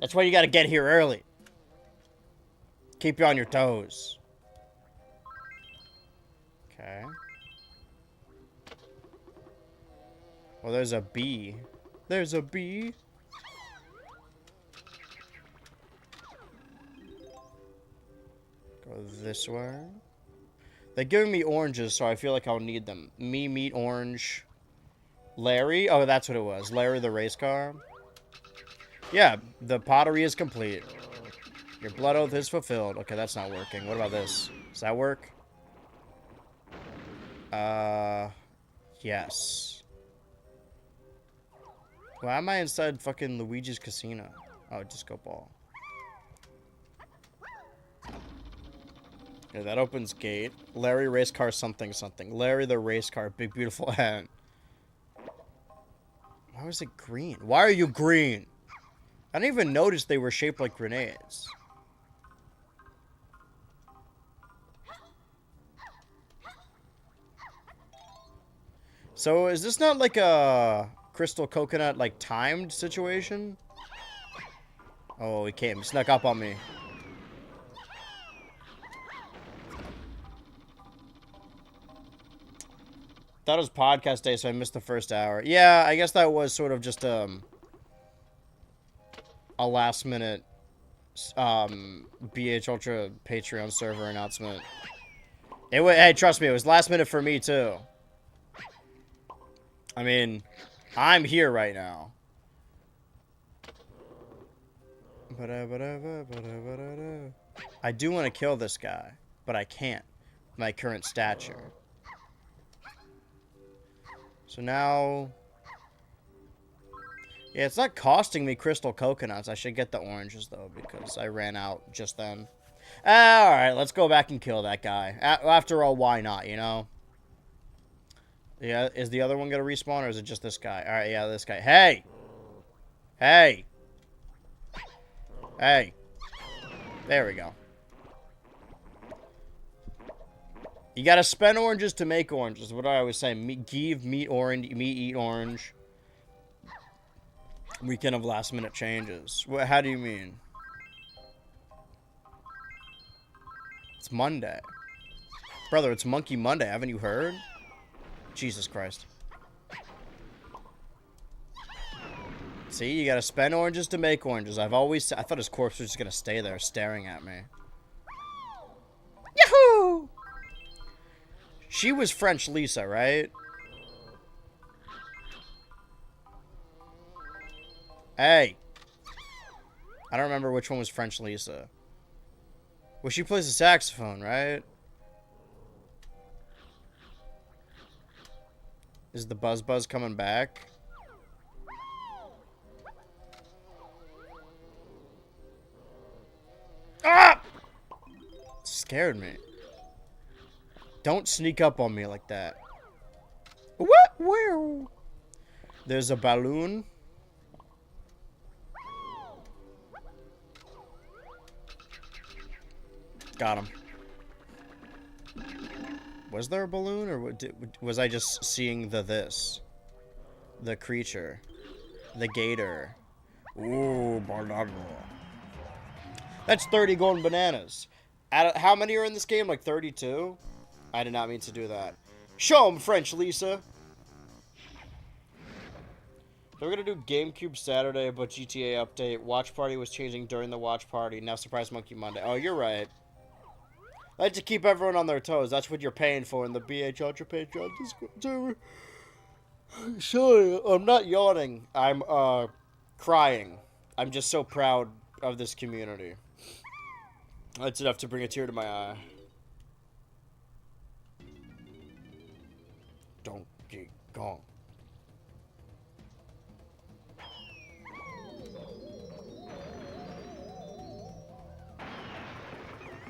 That's why you gotta get here early. Keep you on your toes. Okay. Well, there's a bee. There's a bee. Go this way. They're giving me oranges, so I feel like I'll need them. Me, meat, orange. Larry? Oh, that's what it was. Larry the race car. Yeah, the pottery is complete. Your blood oath is fulfilled. Okay, that's not working. What about this? Does that work? Yes. Why am I inside fucking Luigi's Casino? Oh, disco ball. Yeah, that opens gate. Larry race car something something. Larry the race car, big beautiful hand. Why was it green? Why are you green? I didn't even notice they were shaped like grenades. So is this not like a crystal coconut like timed situation? Oh, he came. He snuck up on me. That was podcast day, so I missed the first hour. Yeah, I guess that was sort of just a last minute BH Ultra Patreon server announcement. Hey, trust me, it was last minute for me too. I mean, I'm here right now. I do want to kill this guy, but I can't. My current stature. So now... Yeah, it's not costing me crystal coconuts. I should get the oranges, though, because I ran out just then. Alright, let's go back and kill that guy. After all, why not, you know? Yeah, is the other one gonna respawn, or is it just this guy? Alright, yeah, this guy. Hey! Hey! Hey! There we go. You gotta spend oranges to make oranges. What do I always say? Give meat orange, meat eat orange. Weekend of last minute changes. What? How do you mean? It's Monday. Brother, it's Monkey Monday. Haven't you heard? Jesus Christ. See, you gotta spend oranges to make oranges. I thought his corpse was just gonna stay there staring at me. Yahoo! She was French Lisa, right? Hey. I don't remember which one was French Lisa. Well, she plays the saxophone, right? Is the Buzz Buzz coming back? Ah! Scared me. Don't sneak up on me like that. What? Where? There's a balloon. Got him. Was there a balloon, or was I just seeing this? The creature. The gator. Ooh, banana. That's 30 golden bananas. How many are in this game? Like 32? I did not mean to do that. Show 'em, French Lisa. They were going to do GameCube Saturday, but GTA update. Watch Party was changing during the Watch Party. Now Surprise Monkey Monday. Oh, you're right. I like to keep everyone on their toes. That's what you're paying for in the BH Ultra Patreon Discord server. Sorry, I'm not yawning. I'm, crying. I'm just so proud of this community. That's enough to bring a tear to my eye. Donkey Kong.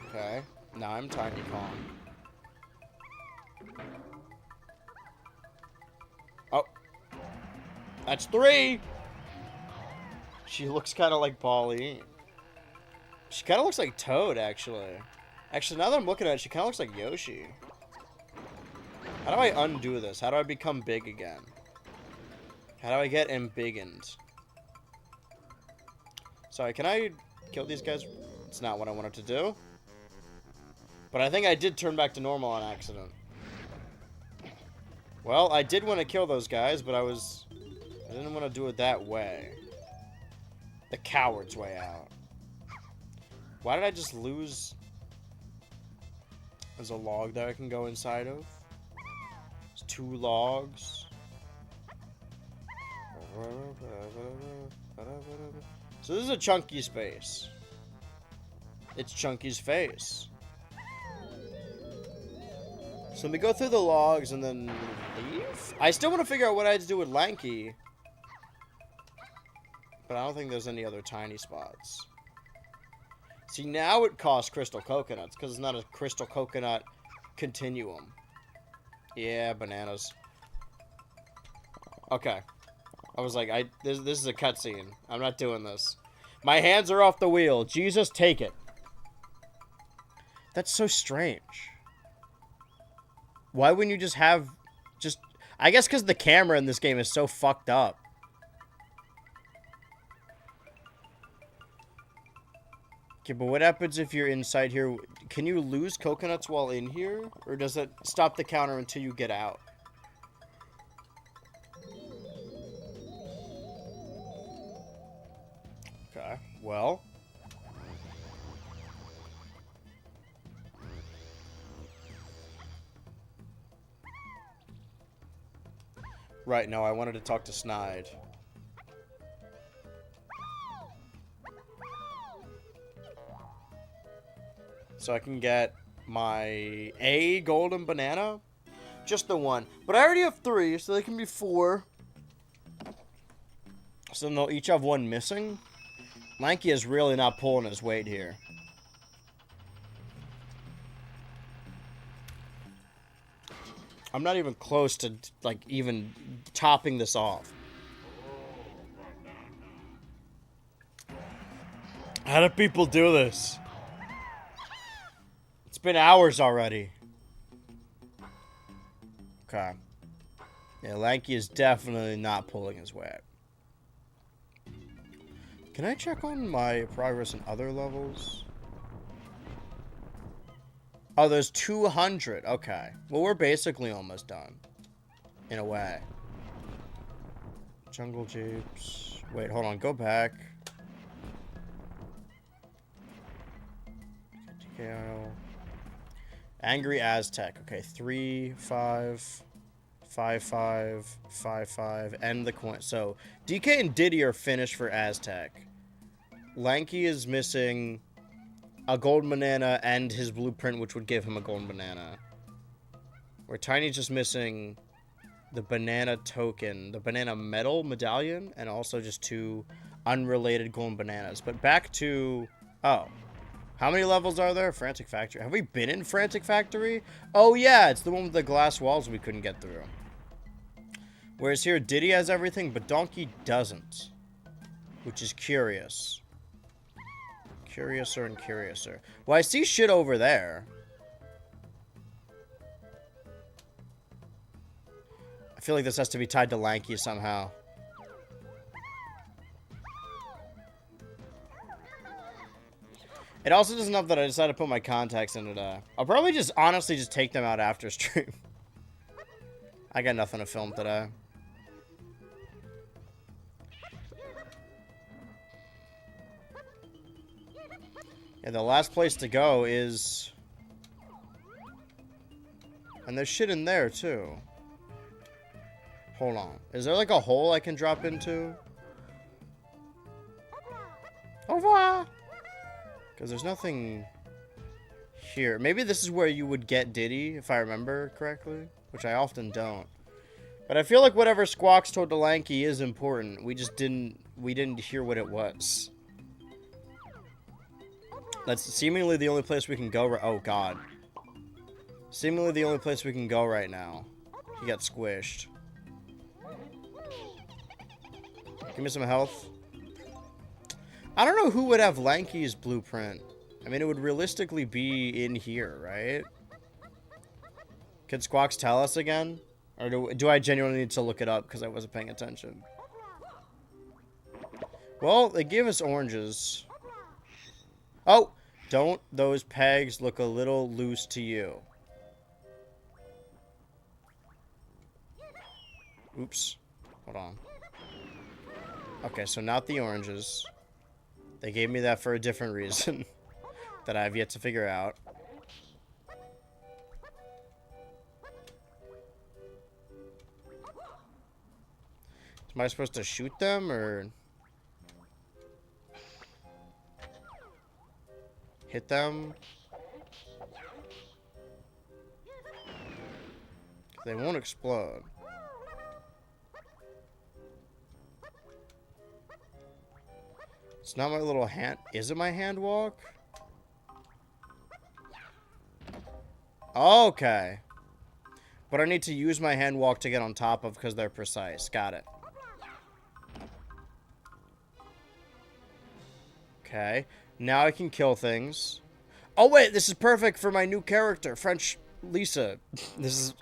Okay. Now I'm Tiny Kong. Oh. That's 3! She looks kind of like Pauline. She kind of looks like Toad, actually. Actually, now that I'm looking at it, she kind of looks like Yoshi. How do I undo this? How do I become big again? How do I get embiggened? Sorry, can I kill these guys? It's not what I wanted to do. But I think I did turn back to normal on accident. Well, I did want to kill those guys, but I didn't want to do it that way. The coward's way out. Why did I just lose? There's a log that I can go inside of. There's 2 logs. So this is a chunky space. It's Chunky's face. So let me go through the logs and then leave. I still want to figure out what I had to do with Lanky. But I don't think there's any other tiny spots. See, now it costs crystal coconuts because it's not a crystal coconut continuum. Yeah, bananas. Okay. I was like, this is a cutscene. I'm not doing this. My hands are off the wheel. Jesus, take it. That's so strange. Why wouldn't you just have... I guess because the camera in this game is so fucked up. Okay, but what happens if you're inside here? Can you lose coconuts while in here? Or does it stop the counter until you get out? Okay, well... Right, no, I wanted to talk to Snide. So I can get my A golden banana? Just the one. But I already have 3, so they can be 4. So then they'll each have 1 missing. Lanky is really not pulling his weight here. I'm not even close to, like, even topping this off. How do people do this? It's been hours already. Okay. Yeah, Lanky is definitely not pulling his weight. Can I check on my progress in other levels? Oh, there's 200. Okay. Well, we're basically almost done. In a way. Jungle Jeeps. Wait, hold on. Go back. TKO. Angry Aztec. Okay, 3, 5, 5, 5, 5, 5. End the coin. So, DK and Diddy are finished for Aztec. Lanky is missing a golden banana and his blueprint, which would give him a golden banana. Where Tiny's just missing the banana token, the banana medal medallion, and also just 2 unrelated golden bananas. But back to... Oh. How many levels are there? Frantic Factory. Have we been in Frantic Factory? Oh, yeah. It's the one with the glass walls we couldn't get through. Whereas here, Diddy has everything, but Donkey doesn't. Which is curious. Curiouser and curiouser. Well, I see shit over there. I feel like this has to be tied to Lanky somehow. It also doesn't help that I decided to put my contacts in today. I'll probably just honestly just take them out after stream. I got nothing to film today. Yeah, the last place to go is... And there's shit in there, too. Hold on. Is there, like, a hole I can drop into? Au revoir! Because there's nothing here. Maybe this is where you would get Diddy, if I remember correctly. Which I often don't. But I feel like whatever Squawks told to Lanky is important. We just didn't... We didn't hear what it was. That's seemingly the only place we can go. Oh, God. Seemingly the only place we can go right now. He got squished. Give me some health. I don't know who would have Lanky's blueprint. I mean, it would realistically be in here, right? Could Squawks tell us again? Or do I genuinely need to look it up because I wasn't paying attention? Well, they gave us oranges. Oh, don't those pegs look a little loose to you? Oops. Hold on. Okay, so not the oranges. They gave me that for a different reason that I have yet to figure out. Am I supposed to shoot them, or hit them? They won't explode. It's not my little hand. Is it my hand walk? Okay. But I need to use my hand walk to get on top of because they're precise. Got it. Okay. Now I can kill things. Oh, wait. This is perfect for my new character, French Lisa. This is...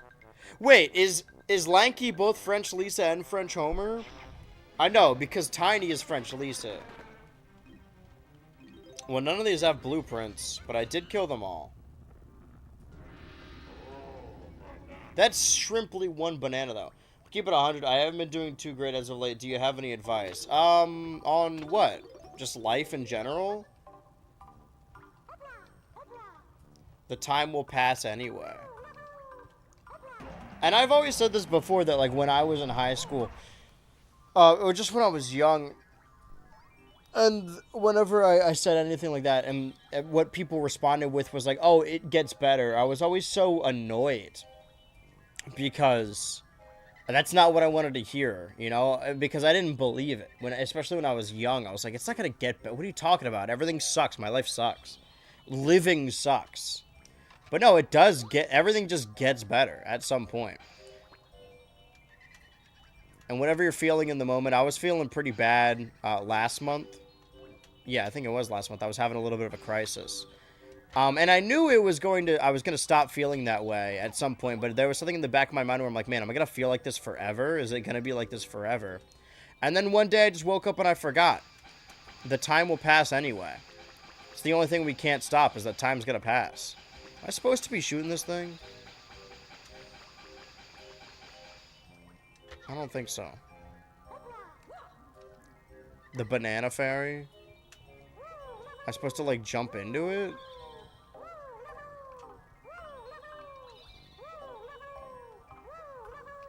Wait, is Lanky both French Lisa and French Homer? I know, because Tiny is French Lisa. Well, none of these have blueprints, but I did kill them all. That's shrimply one banana, though. Keep it 100. I haven't been doing too great as of late. Do you have any advice? On what? Just life in general? The time will pass anyway. And I've always said this before, that, like, when I was in high school, or just when I was young, and whenever I said anything like that, and what people responded with was like, oh, it gets better, I was always so annoyed. Because that's not what I wanted to hear, you know? Because I didn't believe it. Especially when I was young, I was like, it's not going to get better. What are you talking about? Everything sucks. My life sucks. Living sucks. But no, it does get... Everything just gets better at some point. And whatever you're feeling in the moment, I was feeling pretty bad last month. Yeah, I think it was last month. I was having a little bit of a crisis. And I knew I was going to stop feeling that way at some point, but there was something in the back of my mind where I'm like, man, am I going to feel like this forever? Is it going to be like this forever? And then one day I just woke up and I forgot. The time will pass anyway. It's the only thing we can't stop, is that time's going to pass. Am I supposed to be shooting this thing? I don't think so. The banana fairy? Am I supposed to, like, jump into it?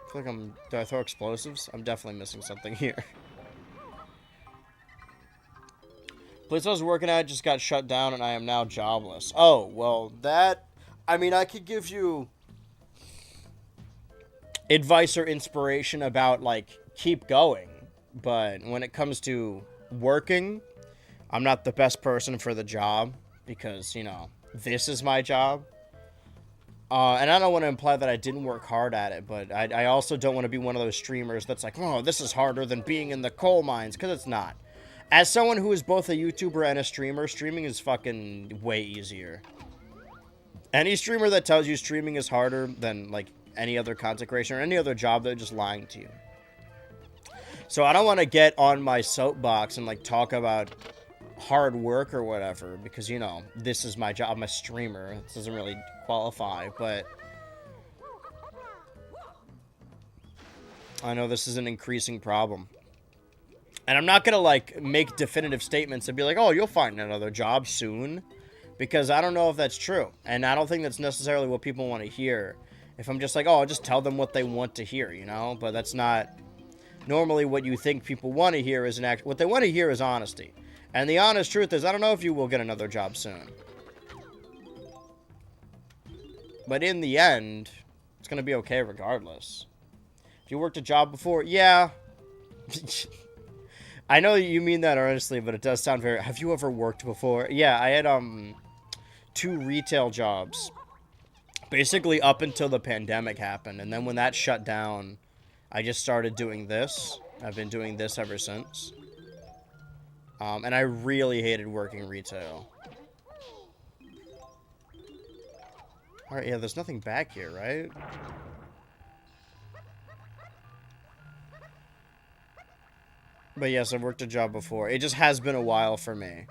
I feel like do I throw explosives? I'm definitely missing something here. Place I was working at just got shut down and I am now jobless. Oh, well, I mean, I could give you advice or inspiration about, like, keep going. But when it comes to working, I'm not the best person for the job because, you know, this is my job. And I don't want to imply that I didn't work hard at it, but I also don't want to be one of those streamers that's like, oh, this is harder than being in the coal mines, because it's not. As someone who is both a YouTuber and a streamer, streaming is fucking way easier. Any streamer that tells you streaming is harder than, like, any other content creation or any other job, they're just lying to you. So I don't want to get on my soapbox and, like, talk about hard work or whatever, because, you know, this is my job. I'm a streamer. This doesn't really qualify, but I know this is an increasing problem. And I'm not gonna, like, make definitive statements and be like, oh, you'll find another job soon, because I don't know if that's true, and I don't think that's necessarily what people want to hear. If I'm just like, oh, I'll just tell them what they want to hear, you know? But that's not normally what you think people want to hear. Is what they want to hear is honesty. And the honest truth is, I don't know if you will get another job soon. But in the end, it's going to be okay regardless. If you worked a job before, yeah. I know you mean that earnestly, but it does sound very... Have you ever worked before? Yeah, I had 2 retail jobs. Basically up until the pandemic happened. And then when that shut down, I just started doing this. I've been doing this ever since. And I really hated working retail. Alright, yeah, there's nothing back here, right? But yes, I've worked a job before. It just has been a while for me.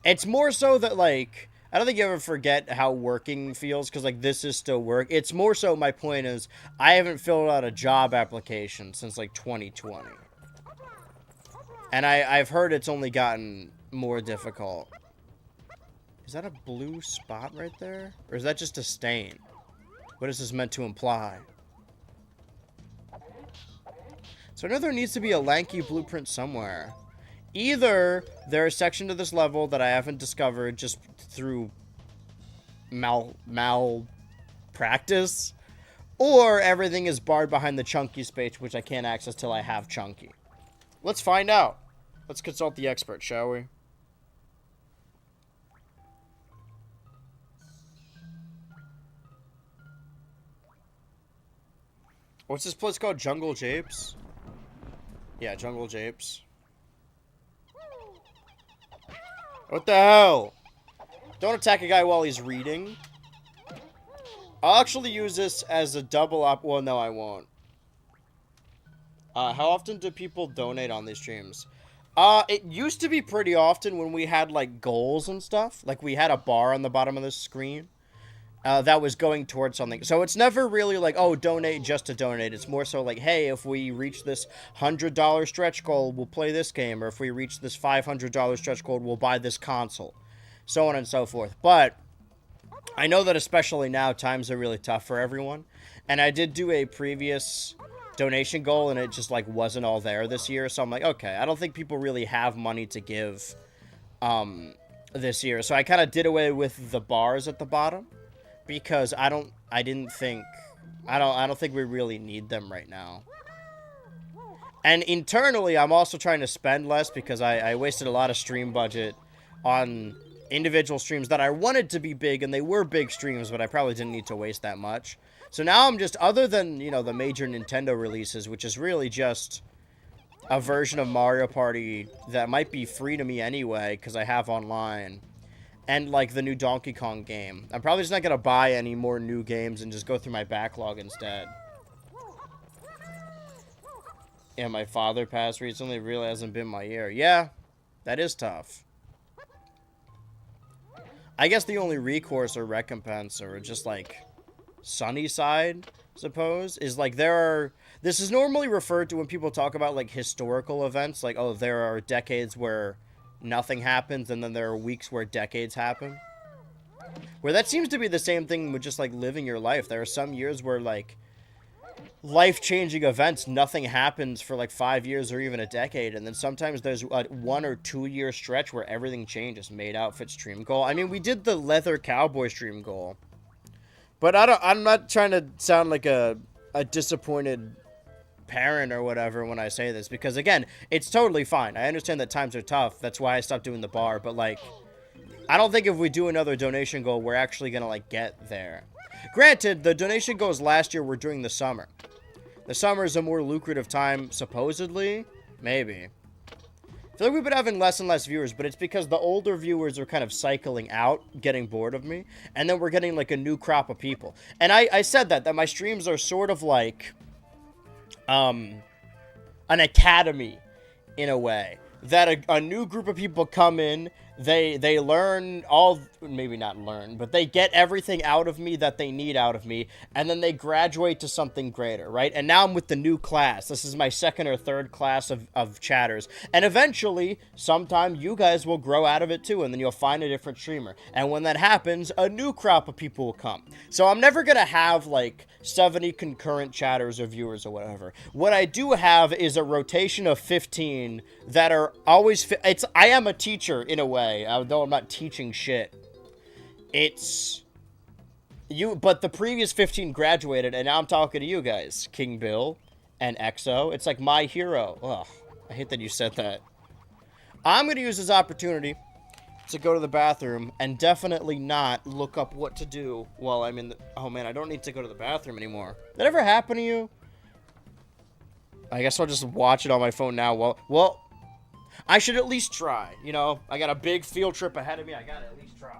It's more so that, like, I don't think you ever forget how working feels, because, like, this is still work. It's more so, my point is, I haven't filled out a job application since, like, 2020. And I've heard it's only gotten more difficult. Is that a blue spot right there? Or is that just a stain? What is this meant to imply? So I know there needs to be a lanky blueprint somewhere. Either there's a section to this level that I haven't discovered just through practice, or everything is barred behind the chunky space, which I can't access till I have chunky. Let's find out. Let's consult the expert, shall we? What's this place called? Jungle Japes? Yeah, Jungle Japes. What the hell? Don't attack a guy while he's reading. I'll actually use this as a double up. Well, no, I won't. How often do people donate on these streams? It used to be pretty often when we had, like, goals and stuff. Like, we had a bar on the bottom of the screen. That was going towards something. So it's never really like, oh, donate just to donate. It's more so like, hey, if we reach this $100 stretch goal, we'll play this game. Or if we reach this $500 stretch goal, we'll buy this console. So on and so forth. But I know that especially now, times are really tough for everyone. And I did do a previous donation goal, and it just, like, wasn't all there this year. So I'm like, okay, I don't think people really have money to give this year. So I kind of did away with the bars at the bottom. Because I don't think we really need them right now. And internally, I'm also trying to spend less because I wasted a lot of stream budget on individual streams that I wanted to be big, and they were big streams, but I probably didn't need to waste that much. So now I'm just, other than, you know, the major Nintendo releases, which is really just a version of Mario Party that might be free to me anyway, because I have online. And, like, the new Donkey Kong game. I'm probably just not going to buy any more new games and just go through my backlog instead. Yeah, my father passed recently. It really hasn't been my year. Yeah, that is tough. I guess the only recourse or recompense or just, like, sunny side, suppose, is, like, this is normally referred to when people talk about, like, historical events. Like, oh, there are decades where nothing happens, and then there are weeks where decades happen. Where that seems to be the same thing with just, like, living your life. There are some years where, like, life-changing events, nothing happens for, like, 5 years or even a decade, and then sometimes there's a 1 or 2 year stretch where everything changes. Made outfit stream goal. I mean, we did the leather cowboy stream goal. But I'm not trying to sound like a disappointed parent or whatever when I say this, because again, it's totally fine. I understand that times are tough. That's why I stopped doing the bar. But, like, I don't think if we do another donation goal, we're actually gonna, like, get there. Granted, the donation goals last year were during the summer. The summer is a more lucrative time, supposedly. Maybe. I feel like we've been having less and less viewers, but it's because the older viewers are kind of cycling out, getting bored of me, and then we're getting, like, a new crop of people. And I said that my streams are sort of like an academy, in a way, that a new group of people come in, they learn all, maybe not learn, but they get everything out of me that they need out of me, and then they graduate to something greater, right? And now I'm with the new class. This is my second or third class of chatters, and eventually, sometime, you guys will grow out of it too, and then you'll find a different streamer, and when that happens, a new crop of people will come. So I'm never gonna have, like, 70 concurrent chatters or viewers or whatever. What I do have is a rotation of 15 that are always, I am a teacher, in a way, although I'm not teaching shit. But the previous 15 graduated, and now I'm talking to you guys. King Bill and EXO. It's like my hero. Ugh, I hate that you said that. I'm going to use this opportunity to go to the bathroom and definitely not look up what to do while I'm in the... Oh, man, I don't need to go to the bathroom anymore. That ever happen to you? I guess I'll just watch it on my phone now. Well, I should at least try, you know? I got a big field trip ahead of me. I gotta at least try.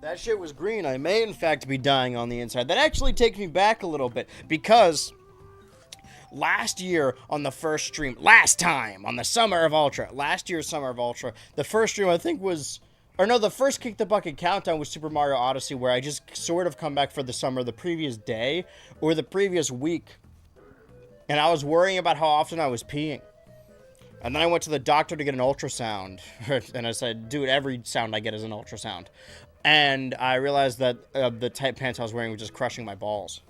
That shit was green. I may, in fact, be dying on the inside. That actually takes me back a little bit, because last year on the first stream, last time on the Summer of Ultra, last year's Summer of Ultra, the first stream I think was, or no, the first Kick the Bucket countdown was Super Mario Odyssey, where I just sort of come back for the summer the previous day or the previous week, and I was worrying about how often I was peeing. And then I went to the doctor to get an ultrasound, and I said, dude, every sound I get is an ultrasound. And I realized that the tight pants I was wearing were just crushing my balls.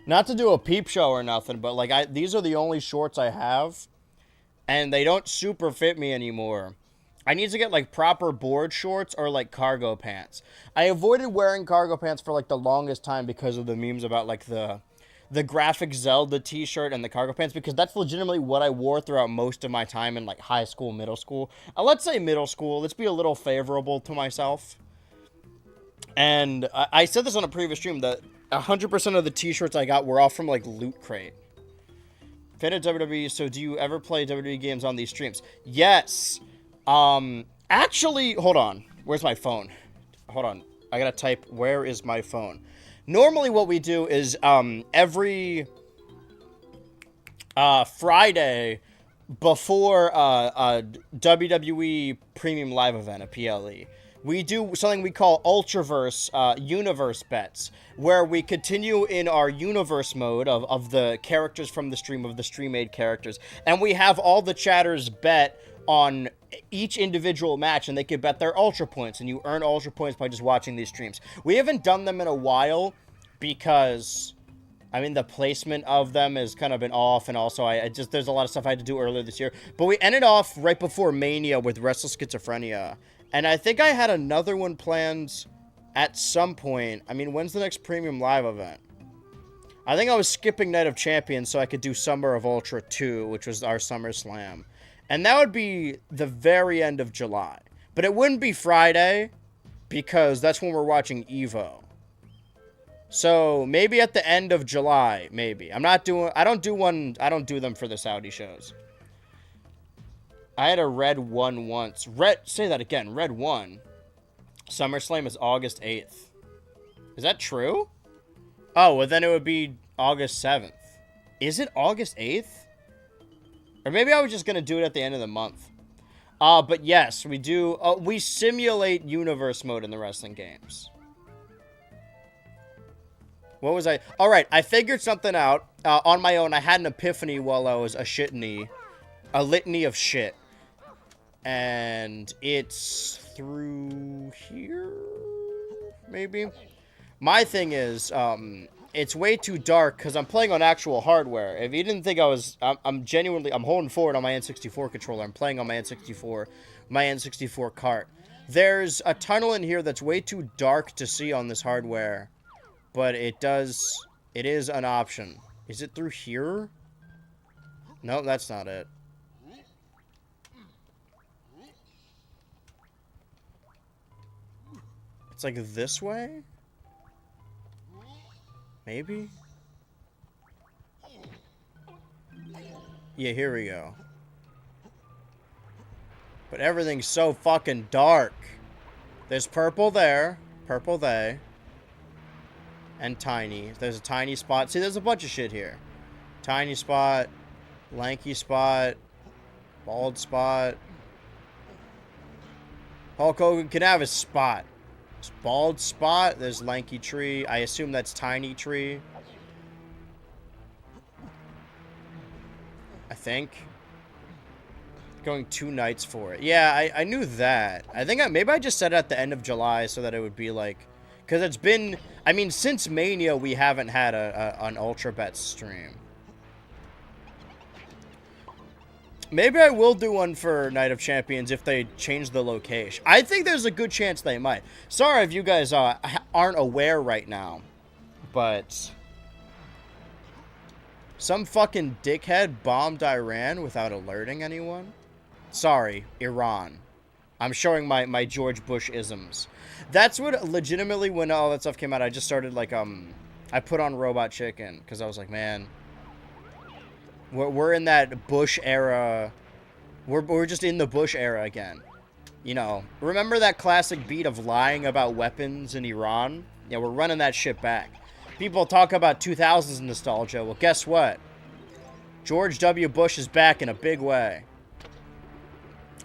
Not to do a peep show or nothing, but like these are the only shorts I have, and they don't super fit me anymore. I need to get like proper board shorts or like cargo pants. I avoided wearing cargo pants for like the longest time because of the memes about like the graphic Zelda t-shirt and the cargo pants, because that's legitimately what I wore throughout most of my time in like high school, middle school. Let's say middle school. Let's be a little favorable to myself. And I said this on a previous stream that 100% of the t-shirts I got were all from like Loot Crate. Fan of WWE, so do you ever play WWE games on these streams? Yes. Actually, hold on. Where's my phone? Hold on. I gotta type, where is my phone? Normally what we do is, every, Friday before, a WWE Premium Live event, a PLE, we do something we call Ultraverse, Universe Bets, where we continue in our Universe mode of the characters from the stream, of the stream-made characters, and we have all the chatters bet on each individual match, and they can bet their Ultra Points, and you earn Ultra Points by just watching these streams. We haven't done them in a while, because, I mean, the placement of them has kind of been off, and also there's a lot of stuff I had to do earlier this year, but we ended off right before Mania with Restless Schizophrenia, and I think I had another one planned at some point. I mean, when's the next Premium Live event? I think I was skipping Night of Champions so I could do Summer of Ultra 2, which was our SummerSlam. And that would be the very end of July. But it wouldn't be Friday, because that's when we're watching EVO. So maybe at the end of July, maybe. I don't do them for the Saudi shows. I had a red one once. Say that again, red one. SummerSlam is August 8th. Is that true? Oh, well then it would be August 7th. Is it August 8th? Or maybe I was just going to do it at the end of the month. But yes, we do. We simulate universe mode in the wrestling games. What was I? All right, I figured something out on my own. I had an epiphany while I was a litany of shit. And it's through here, maybe? My thing is, it's way too dark because I'm playing on actual hardware. If you didn't think I'm holding forward on my N64 controller. I'm playing on my N64 cart. There's a tunnel in here that's way too dark to see on this hardware, but it is an option. Is it through here? No, that's not it. It's like this way? Maybe? Yeah, here we go. But everything's so fucking dark. There's purple there. Purple there. And tiny. There's a tiny spot. See, there's a bunch of shit here. Tiny spot. Lanky spot. Bald spot. Hulk Hogan can have his spot. There's bald spot. There's lanky tree. I assume that's tiny tree. I think. Going 2 nights for it. Yeah, I knew that. I think maybe I just said it at the end of July so that it would be like... Because it's been... I mean, since Mania, we haven't had an Ultra Bet stream. Maybe I will do one for Night of Champions if they change the location. I think there's a good chance they might. Sorry if you guys aren't aware right now. But... some fucking dickhead bombed Iran without alerting anyone. Sorry, Iran. I'm showing my George Bush isms. That's what legitimately, when all that stuff came out, I just started like, I put on Robot Chicken. Because I was like, man... We're in that Bush era We're just in the Bush era again. You know, remember that classic beat of lying about weapons in Iran? Yeah, we're running that shit back. People talk about 2000s nostalgia. Well, guess what? George W. Bush is back in a big way.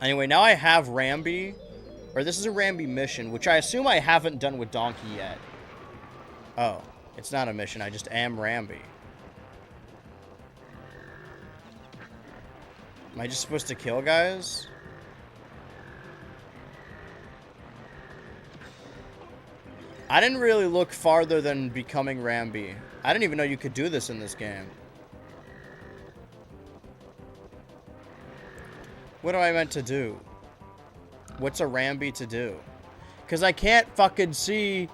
Anyway, now I have Rambi. Or this is a Rambi mission, which I assume I haven't done with Donkey yet. Oh, it's not a mission. I just am Rambi. Am I just supposed to kill guys? I didn't really look farther than becoming Rambi. I didn't even know you could do this in this game. What am I meant to do? What's a Rambi to do? Because I can't fucking see...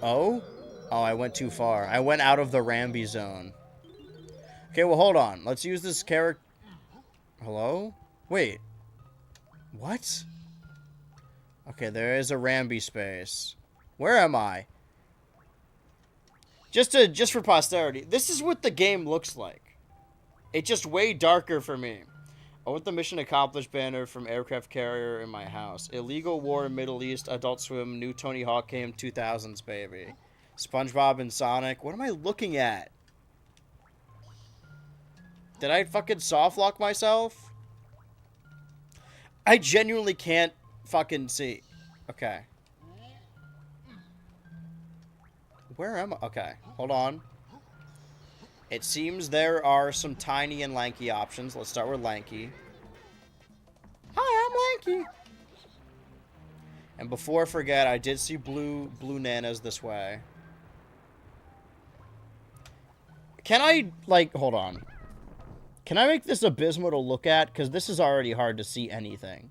Oh? Oh, I went too far. I went out of the Rambi zone. Okay, well, hold on. Let's use this character... Hello? Wait. What? Okay, there is a Rambi space. Where am I? Just for posterity, this is what the game looks like. It's just way darker for me. I want the mission accomplished banner from aircraft carrier in my house. Illegal war in Middle East, Adult Swim, new Tony Hawk game, 2000s, baby. SpongeBob and Sonic. What am I looking at? Did I fucking soft lock myself? I genuinely can't fucking see. Okay. Where am I? Okay, hold on. It seems there are some tiny and lanky options. Let's start with lanky. Hi, I'm lanky. And before I forget, I did see blue nanas this way. Can I, like, hold on. Can I make this abysmal to look at? Because this is already hard to see anything.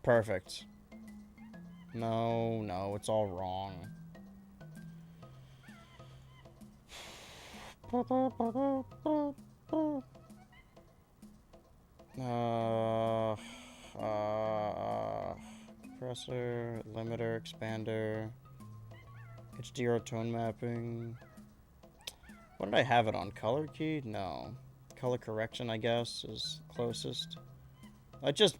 Perfect. No, it's all wrong. Compressor, limiter, expander, HDR tone mapping. What did I have it on? Color key? No. Color correction, I guess, is closest. I just...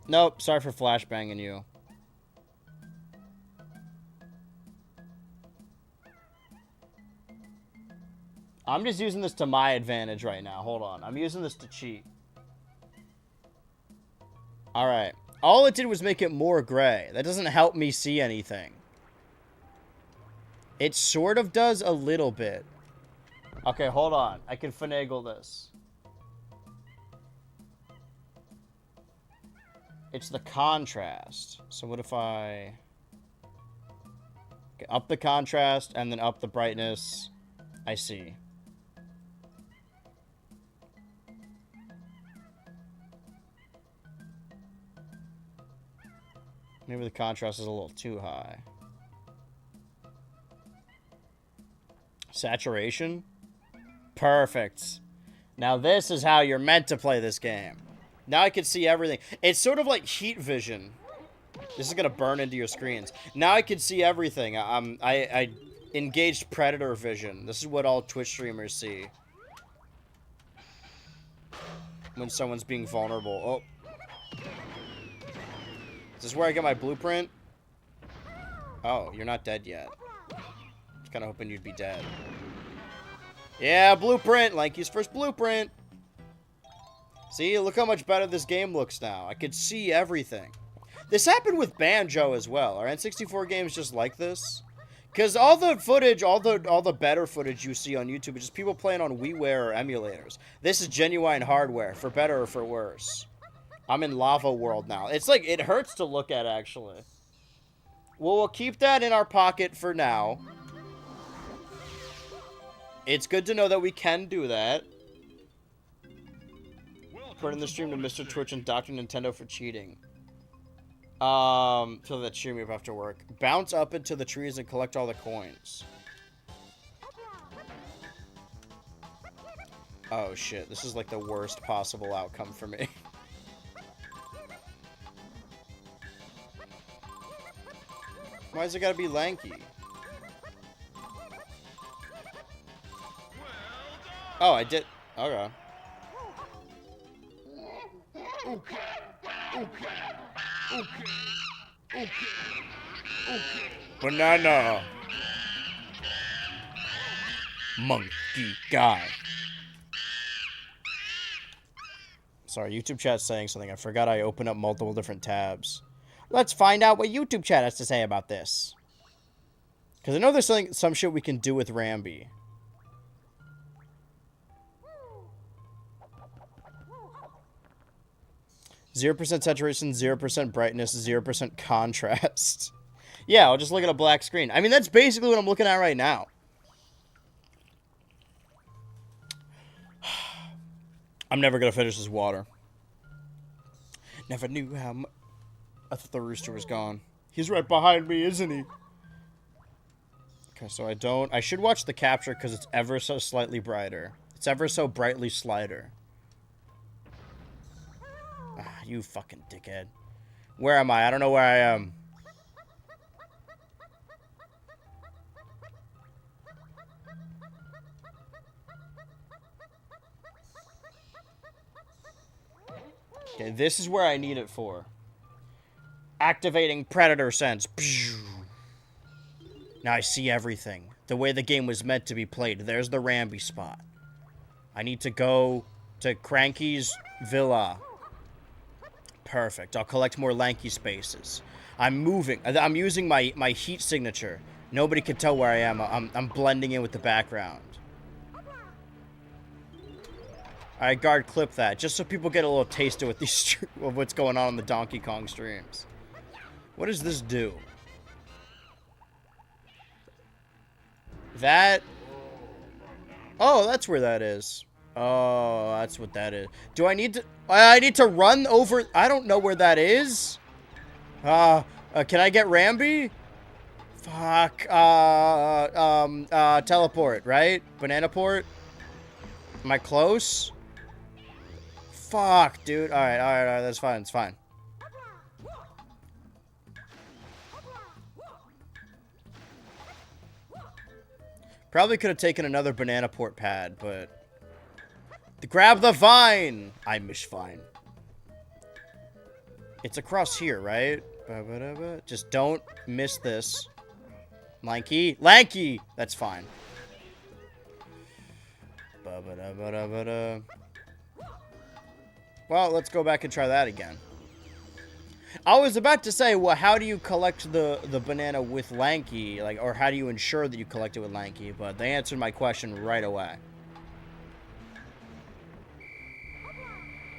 Nope, sorry for flashbanging you. I'm just using this to my advantage right now. Hold on. I'm using this to cheat. Alright. All it did was make it more gray. That doesn't help me see anything. It sort of does a little bit. Okay, hold on. I can finagle this. It's the contrast. So what if I... Okay, up the contrast and then up the brightness. I see. Maybe the contrast is a little too high. Saturation? Perfect. Now this is how you're meant to play this game. Now I can see everything. It's sort of like heat vision. This is going to burn into your screens. Now I can see everything. I engaged predator vision. This is what all Twitch streamers see. When someone's being vulnerable. Oh. Is this where I get my blueprint? Oh, you're not dead yet. I was kind of hoping you'd be dead. Yeah, blueprint. Lanky's first blueprint. See, look how much better this game looks now. I could see everything. This happened with Banjo as well. Are N64 games just like this? Because all the footage, all the better footage you see on YouTube is just people playing on WiiWare or emulators. This is genuine hardware, for better or for worse. I'm in Lava World now. It's like, it hurts to look at, actually. Well, we'll keep that in our pocket for now. It's good to know that we can do that. Put in the stream to Mr. Twitch and Dr. Nintendo for cheating. So that cheer me up after work. Bounce up into the trees and collect all the coins. Oh shit, this is like the worst possible outcome for me. Why's it gotta be lanky? Oh, I did. Okay. Banana. Monkey guy. Sorry, YouTube chat's saying something. I forgot I opened up multiple different tabs. Let's find out what YouTube chat has to say about this. Because I know there's some shit we can do with Rambi. %0% saturation, 0% brightness, 0% contrast. Yeah, I'll just look at a black screen. I mean, that's basically what I'm looking at right now. I'm never going to finish this water. Never knew how much... I thought the rooster was gone. He's right behind me, isn't he? Okay, so I should watch the capture because it's ever so slightly brighter. It's ever so brightly slider. Ah, you fucking dickhead. Where am I? I don't know where I am. Okay, this is where I need it for. Activating predator sense. Now I see everything. The way the game was meant to be played. There's the Rambi spot. I need to go to Cranky's villa. Perfect. I'll collect more lanky spaces. I'm moving. I'm using my heat signature. Nobody can tell where I am. I'm blending in with the background. Alright, guard, clip that. Just so people get a little taste of what's going on the Donkey Kong streams. What does this do? That... Oh, that's where that is. Oh, that's what that is. Do I need to... I need to run over... I don't know where that is. Can I get Rambi? Fuck. Teleport, right? Banana port? Am I close? Fuck, dude. Alright, that's fine, it's fine. Probably could have taken another banana port pad, but... Grab the vine! I miss vine. It's across here, right? Just don't miss this. Lanky? Lanky! That's fine. Well, let's go back and try that again. I was about to say, well, how do you collect the banana with Lanky? Like, or how do you ensure that you collect it with Lanky? But they answered my question right away.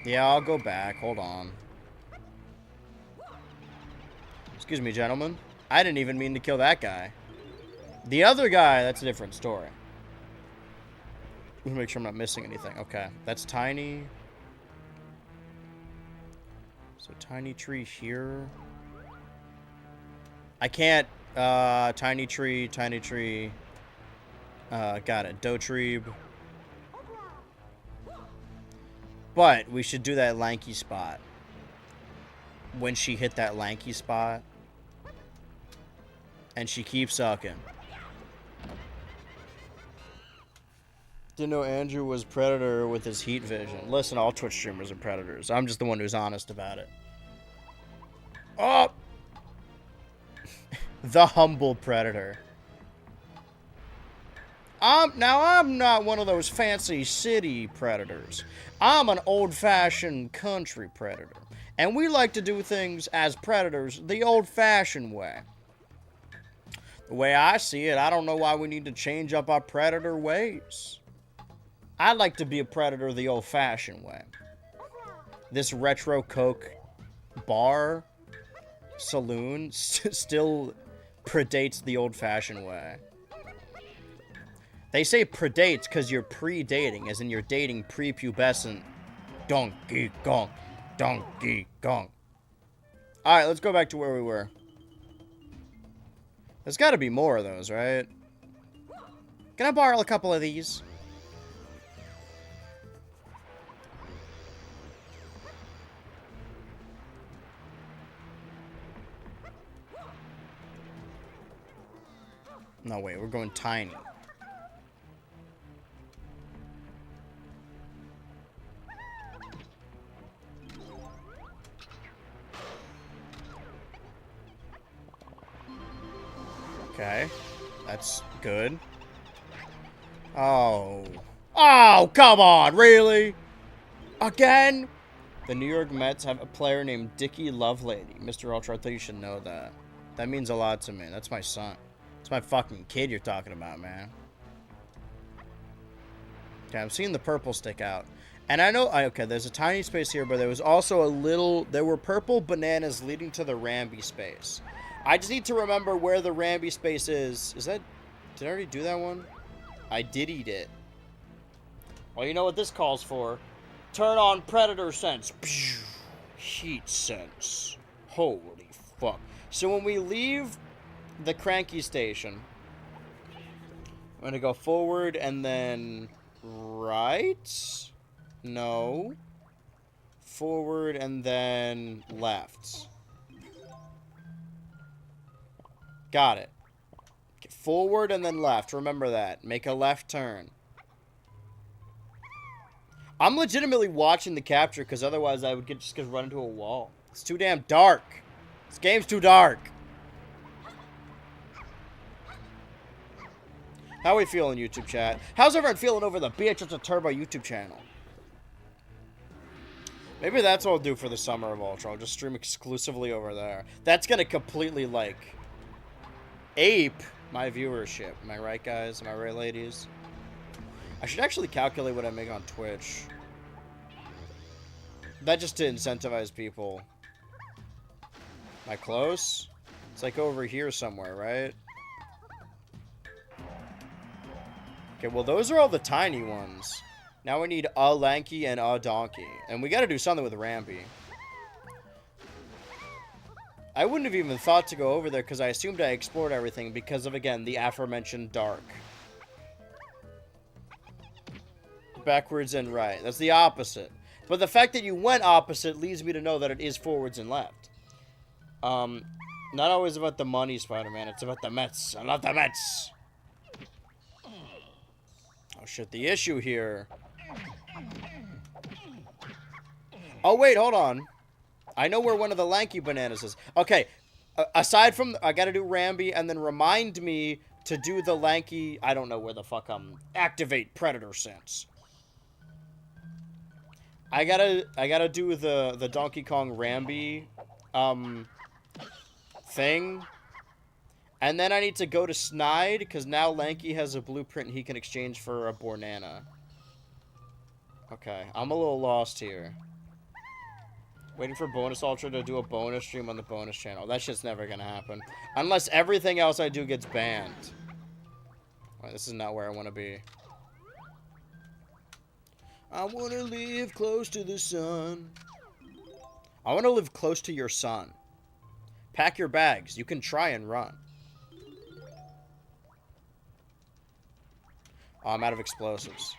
Yeah, I'll go back. Hold on. Excuse me, gentlemen. I didn't even mean to kill that guy. The other guy, that's a different story. Let me make sure I'm not missing anything. Okay, that's Tiny. So Tiny Tree here. I can't. Tiny Tree. Got it. Dotrebe. But we should do that Lanky spot. When she hit that Lanky spot. And she keeps sucking. Didn't know Andrew was Predator with his heat vision. Listen, all Twitch streamers are Predators. I'm just the one who's honest about it. Oh! The humble Predator. Now, I'm not one of those fancy city Predators. I'm an old-fashioned country Predator. And we like to do things as Predators the old-fashioned way. The way I see it, I don't know why we need to change up our Predator ways. I like to be a Predator the old-fashioned way. This retro Coke bar, saloon, still predates the old-fashioned way. They say predates because you're pre-dating, as in you're dating prepubescent Donkey Kong. Donkey Kong. Alright, let's go back to where we were. There's got to be more of those, right? Can I borrow a couple of these? No, wait, we're going tiny. Okay, that's good. Oh. Oh, come on, really? Again? The New York Mets have a player named Dickie Lovelady. Mr. Ultra, I thought you should know that. That means a lot to me. That's my son. It's my fucking kid you're talking about, man. Okay, I'm seeing the purple stick out. And I know, okay, there's a tiny space here, but there was also there were purple bananas leading to the Ramby space. I just need to remember where the Ramby space is. Did I already do that one? I did eat it. Well, you know what this calls for. Turn on Predator Sense. Heat Sense. Holy fuck. So when we leave the Cranky Station, I'm going to go forward and then right? No. Forward and then left. Got it. Forward and then left. Remember that. Make a left turn. I'm legitimately watching the capture because otherwise I would just run into a wall. It's too damn dark. This game's too dark. How we feeling, YouTube chat? How's everyone feeling over the Beatrice Turbo YouTube channel? Maybe that's what I'll do for the Summer of Ultra. I'll just stream exclusively over there. That's gonna completely, like, ape my viewership. Am I right, guys? Am I right, ladies? I should actually calculate what I make on Twitch. That just to incentivize people. Am I close? It's like over here somewhere, right? Okay, well, those are all the tiny ones. Now we need a Lanky and a Donkey. And we gotta do something with Rampy. I wouldn't have even thought to go over there because I assumed I explored everything because of, again, the aforementioned dark. Backwards and right. That's the opposite. But the fact that you went opposite leads me to know that it is forwards and left. Not always about the money, Spider-Man. It's about the Mets. I love the Mets. Oh, shit. The issue here. Oh, wait. Hold on. I know where one of the Lanky bananas is. Okay. Aside from... I gotta do Ramby and then remind me to do the Lanky... I don't know where the fuck activate Predator Sense. I gotta do the Donkey Kong Ramby thing. And then I need to go to Snide, because now Lanky has a blueprint he can exchange for a Bornana. Okay, I'm a little lost here. Waiting for Bonus Ultra to do a bonus stream on the bonus channel. That shit's never gonna happen. Unless everything else I do gets banned. Right, this is not where I want to be. I want to live close to the sun. I want to live close to your son. Pack your bags. You can try and run. Oh, I'm out of explosives.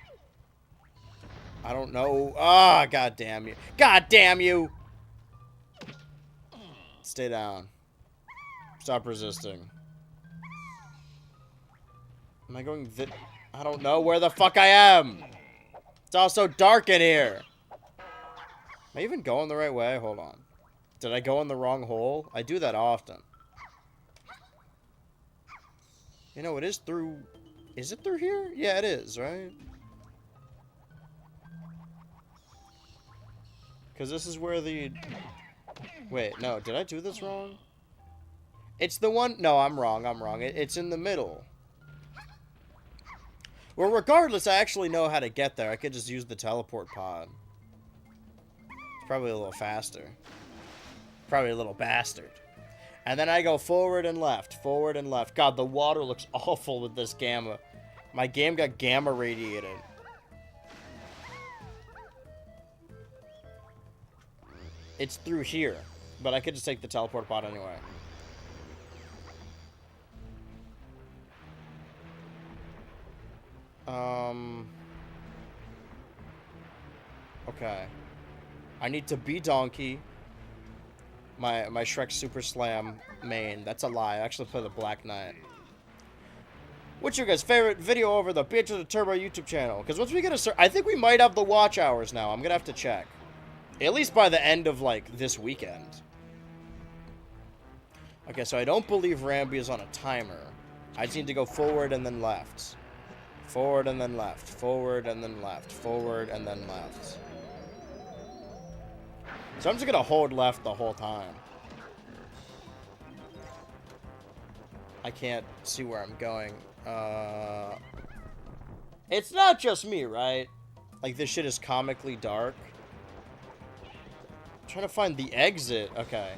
I don't know. Ah, god damn you. God damn you! Stay down. Stop resisting. Am I going I don't know where the fuck I am. It's all so dark in here. Am I even going the right way? Hold on. Did I go in the wrong hole? I do that often. You know, it is through... Is it through here? Yeah, it is, right? Because this is where the... Wait, no. Did I do this wrong? It's the one... No, I'm wrong. I'm wrong. It's in the middle. Well, regardless, I actually know how to get there. I could just use the teleport pod. It's probably a little faster. Probably a little bastard. And then I go forward and left. Forward and left. God, the water looks awful with this gamma. My game got gamma radiated. It's through here. But I could just take the teleport pod anyway. Okay. I need to be Donkey. My Shrek Super Slam main. That's a lie. I actually play the Black Knight. What's your guys' favorite video over the Pietro the Turbo YouTube channel? Because once we get a I think we might have the watch hours now. I'm going to have to check. At least by the end of, like, this weekend. Okay, so I don't believe Rambi is on a timer. I just need to go forward and then left. Forward and then left. Forward and then left. Forward and then left. So I'm just going to hold left the whole time. I can't see where I'm going. It's not just me, right? Like, this shit is comically dark. I'm trying to find the exit. Okay.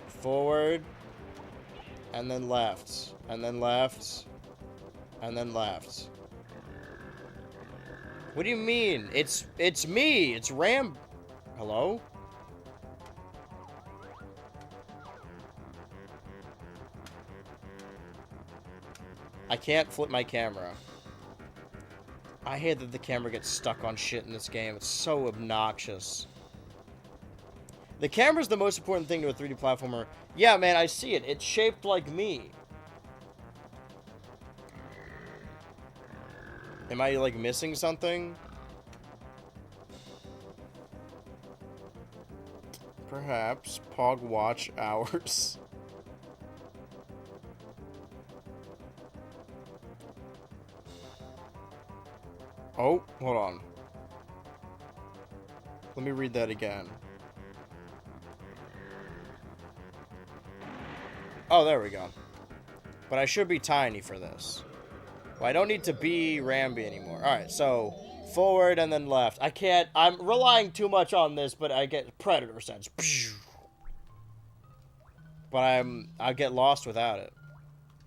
Forward. And then left. And then left. And then left. What do you mean? It's me. It's Ram. Hello? I can't flip my camera. I hate that the camera gets stuck on shit in this game. It's so obnoxious. The camera's the most important thing to a 3D platformer. Yeah, man, I see it. It's shaped like me. Am I, like, missing something? Perhaps. Pog watch hours. Oh, hold on. Let me read that again. Oh, there we go. But I should be tiny for this. Well, I don't need to be Rambi anymore. Alright, so forward and then left. I can't... I'm relying too much on this, but I get Predator sense. But I'll get lost without it.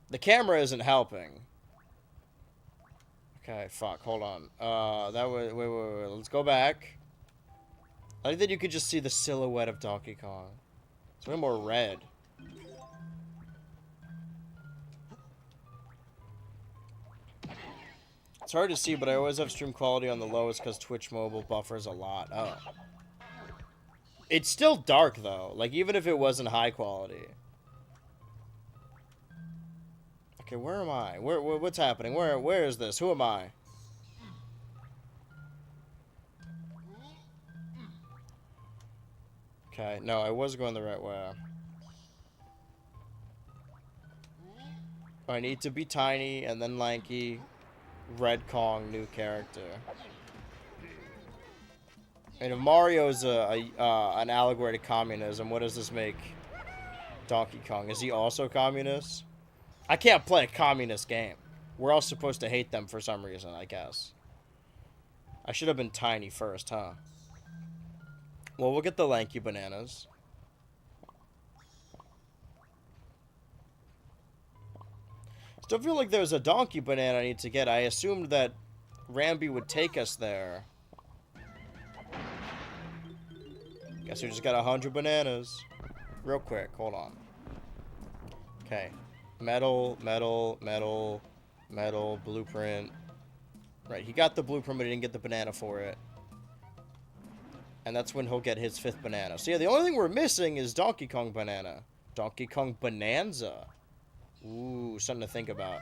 The camera isn't helping. Okay, fuck, hold on. That was... Wait. Let's go back. I think that you could just see the silhouette of Donkey Kong. It's way more red. It's hard to see, but I always have stream quality on the lowest because Twitch mobile buffers a lot. Oh. It's still dark, though. Like, even if it wasn't high quality. Okay, where am I? What's happening? Where is this? Who am I? Okay, no, I was going the right way. I need to be tiny and then lanky. Red Kong, new character. And if Mario's an allegory to communism, what does this make Donkey Kong? Is he also communist? I can't play a communist game. We're all supposed to hate them for some reason, I guess. I should have been tiny first, huh? Well, we'll get the lanky bananas. Still feel like there's a donkey banana I need to get. I assumed that Rambi would take us there. Guess we just got 100 bananas. Real quick, hold on. Okay. Metal, blueprint. Right, he got the blueprint, but he didn't get the banana for it. And that's when he'll get his 5th banana. So yeah, the only thing we're missing is Donkey Kong banana. Donkey Kong Bonanza. Ooh, something to think about.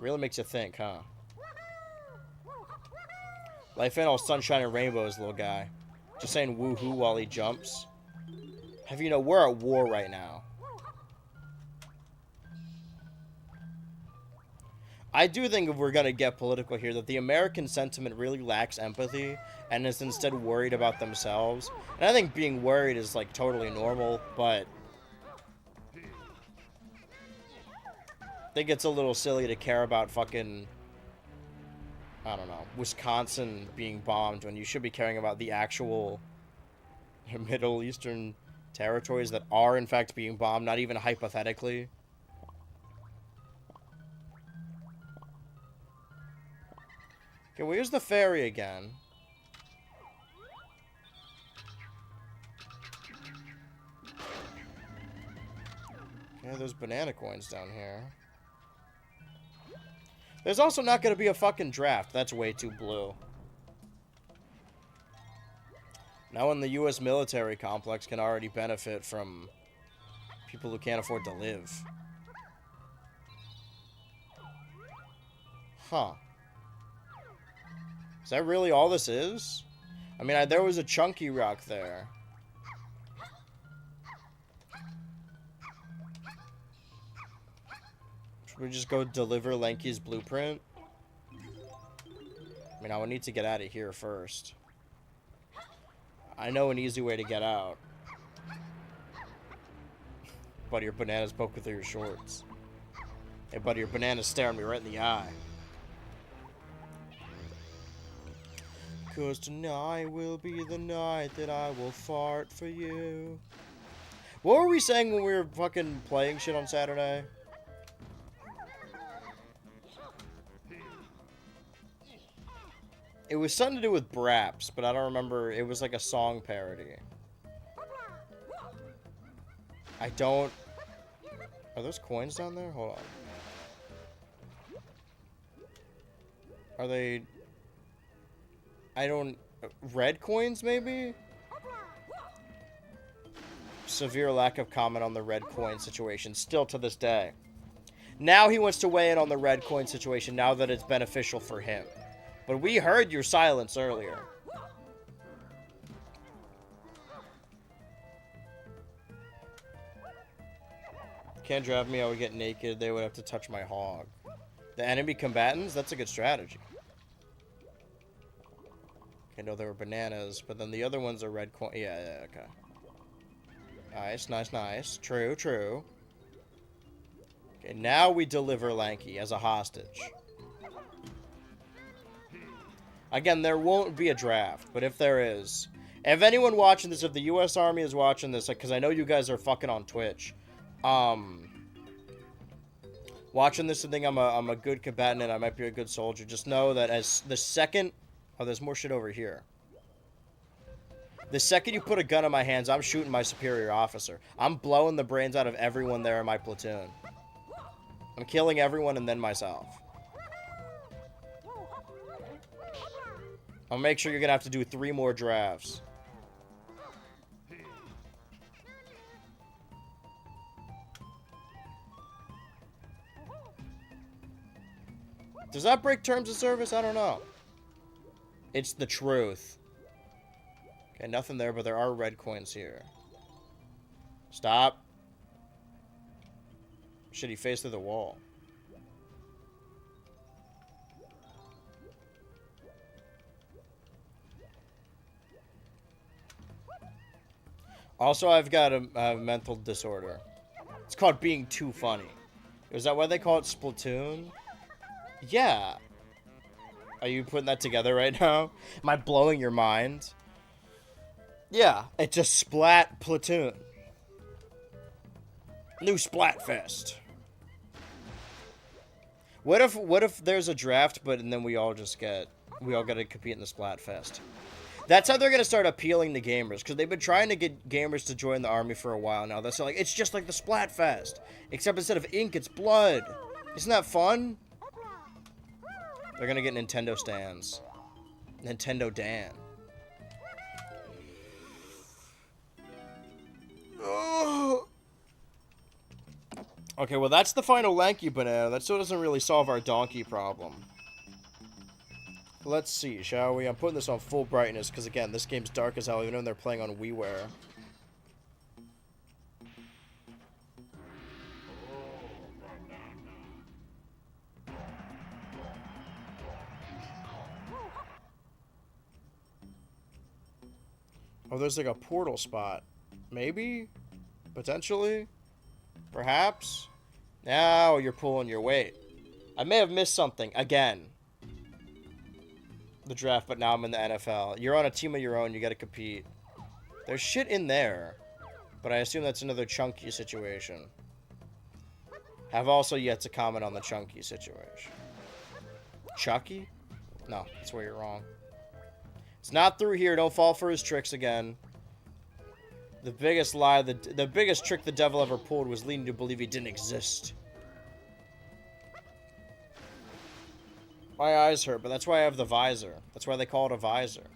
Really makes you think, huh? Life ain't all sunshine and rainbows, little guy. Just saying woohoo while he jumps. Have you know, we're at war right now. I do think if we're going to get political here, that the American sentiment really lacks empathy and is instead worried about themselves. And I think being worried is, like, totally normal, but I think it's a little silly to care about fucking, I don't know, Wisconsin being bombed when you should be caring about the actual Middle Eastern territories that are, in fact, being bombed, not even hypothetically. Okay, where's the ferry again? Okay, there's banana coins down here. There's also not going to be a fucking draft. That's way too blue. Now when the U.S. military complex can already benefit from people who can't afford to live. Huh. Is that really all this is? I mean, there was a chunky rock there. Should we just go deliver Lanky's blueprint? I mean, I would need to get out of here first. I know an easy way to get out. Buddy, your banana's poking through your shorts. Hey, buddy, your banana's staring me right in the eye. 'Cause tonight will be the night that I will fart for you. What were we saying when we were fucking playing shit on Saturday? It was something to do with Braps, but I don't remember. It was like a song parody. I don't... Are those coins down there? Hold on. Are they... I don't... Red coins, maybe? Severe lack of comment on the red coin situation, still to this day. Now he wants to weigh in on the red coin situation, now that it's beneficial for him. But we heard your silence earlier. Can't drive me, I would get naked, they would have to touch my hog. The enemy combatants? That's a good strategy. Okay, no, there were bananas, but then the other ones are red coin. Yeah, okay. Nice, nice, nice. True, true. Okay, now we deliver Lanky as a hostage. Again, there won't be a draft, but if there is... If anyone watching this, if the U.S. Army is watching this, because I know you guys are fucking on Twitch, watching this and think I'm a good combatant and I might be a good soldier, just know that as the second... Oh, there's more shit over here. The second you put a gun in my hands, I'm shooting my superior officer. I'm blowing the brains out of everyone there in my platoon. I'm killing everyone and then myself. I'll make sure you're gonna have to do 3 more drafts. Does that break terms of service? I don't know. It's the truth. Okay, nothing there, but there are red coins here. Stop. Shit, he faced through the wall. Also, I've got a mental disorder. It's called being too funny. Is that why they call it Splatoon? Yeah. Are you putting that together right now? Am I blowing your mind? Yeah, it's a Splat Platoon. New Splatfest. What if there's a draft, but and then we all get to compete in the Splatfest? That's how they're gonna start appealing to gamers, because they've been trying to get gamers to join the army for a while now. That's like, it's just like the Splatfest, except instead of ink, it's blood. Isn't that fun? They're gonna get Nintendo stands. Nintendo Dan. Okay, well that's the final Lanky banana. That still doesn't really solve our donkey problem. Let's see, shall we? I'm putting this on full brightness because, again, this game's dark as hell, even when they're playing on WiiWare. Oh, there's like a portal spot. Maybe? Potentially? Perhaps? Now you're pulling your weight. I may have missed something. Again. The draft, but now I'm in the NFL. You're on a team of your own. You got to compete. There's shit in there. But I assume that's another Chunky situation. Have also yet to comment on the Chunky situation. Chucky? No, that's where you're wrong. It's not through here. Don't fall for his tricks again. The biggest lie, the biggest trick the devil ever pulled was leading you to believe he didn't exist. My eyes hurt, but that's why I have the visor. That's why they call it a visor.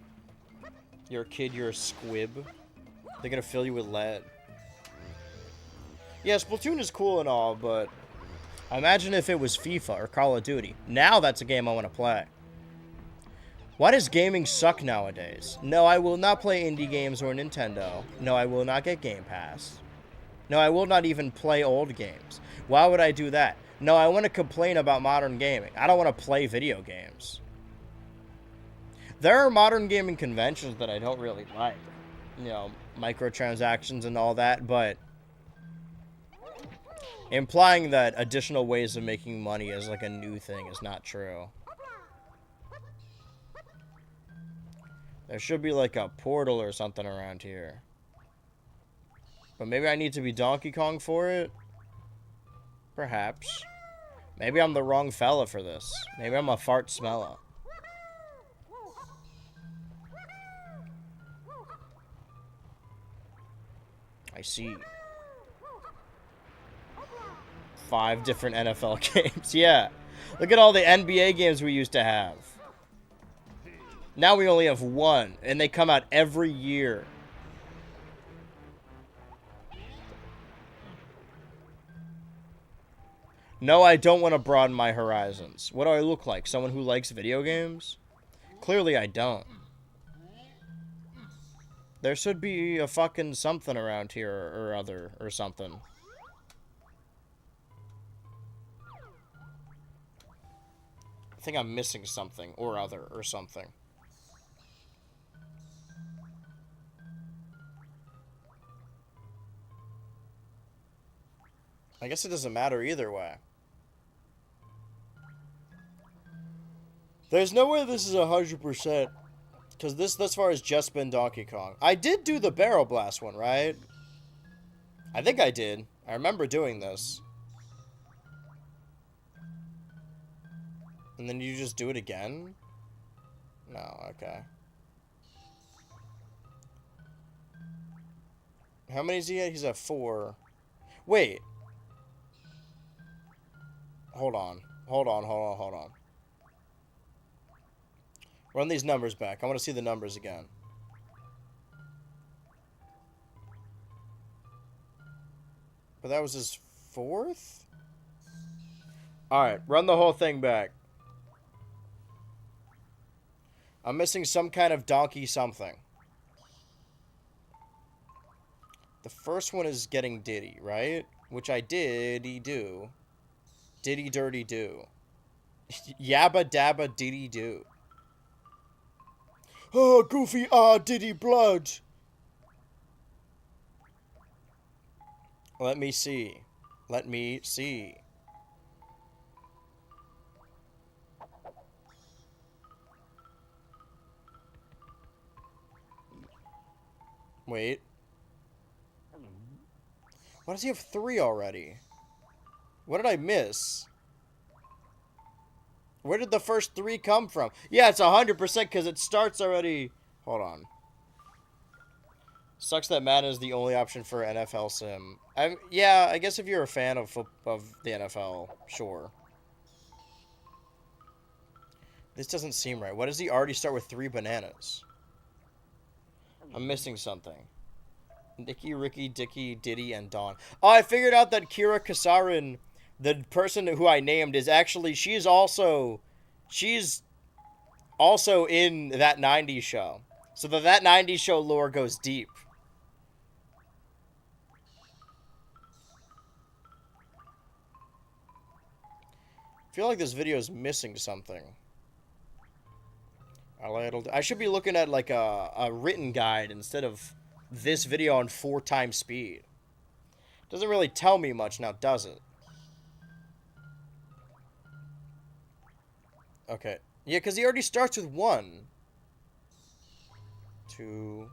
You're a kid, you're a squib. They're gonna fill you with lead. Yeah, Splatoon is cool and all, but Imagine if it was FIFA or Call of Duty. Now that's a game I want to play. Why does gaming suck nowadays? No, I will not play indie games or Nintendo. No, I will not get Game Pass. No, I will not even play old games. Why would I do that? No, I want to complain about modern gaming. I don't want to play video games. There are modern gaming conventions that I don't really like. You know, microtransactions and all that, but implying that additional ways of making money is like a new thing is not true. There should be like a portal or something around here. But maybe I need to be Donkey Kong for it? Perhaps. Maybe I'm the wrong fella for this. Maybe I'm a fart smeller. I see. 5 different NFL games. Yeah. Look at all the NBA games we used to have. Now we only have 1, and they come out every year. No, I don't want to broaden my horizons. What do I look like? Someone who likes video games? Clearly I don't. There should be a fucking something around here or other or something. I think I'm missing something or other or something. I guess it doesn't matter either way. There's no way this is 100%. Because this thus far has just been Donkey Kong. I did do the Barrel Blast one, right? I think I did. I remember doing this. And then you just do it again? No, okay. How many is he at? He's at 4. Wait. Hold on. Hold on. Run these numbers back. I want to see the numbers again. But that was his 4th? Alright, run the whole thing back. I'm missing some kind of donkey something. The first one is getting Diddy, right? Which I did do. Diddy dirty do. Yabba dabba diddy do. Oh, Goofy, Diddy blood. Let me see. Let me see. Wait. Why does he have 3 already? What did I miss? Where did the first 3 come from? Yeah, it's 100% because it starts already. Hold on. Sucks that Madden is the only option for NFL Sim. Yeah, I guess if you're a fan of the NFL, sure. This doesn't seem right. Why does he already start with 3 bananas? I'm missing something. Nicky, Ricky, Dicky, Diddy, and Don. Oh, I figured out that Kira Kasarin, the person who I named, is actually, she's also in that 90s show. So that 90s show lore goes deep. I feel like this video is missing something. I should be looking at like a written guide instead of this video on 4 times speed. Doesn't really tell me much now, does it? Okay. Yeah, because he already starts with 1. 2.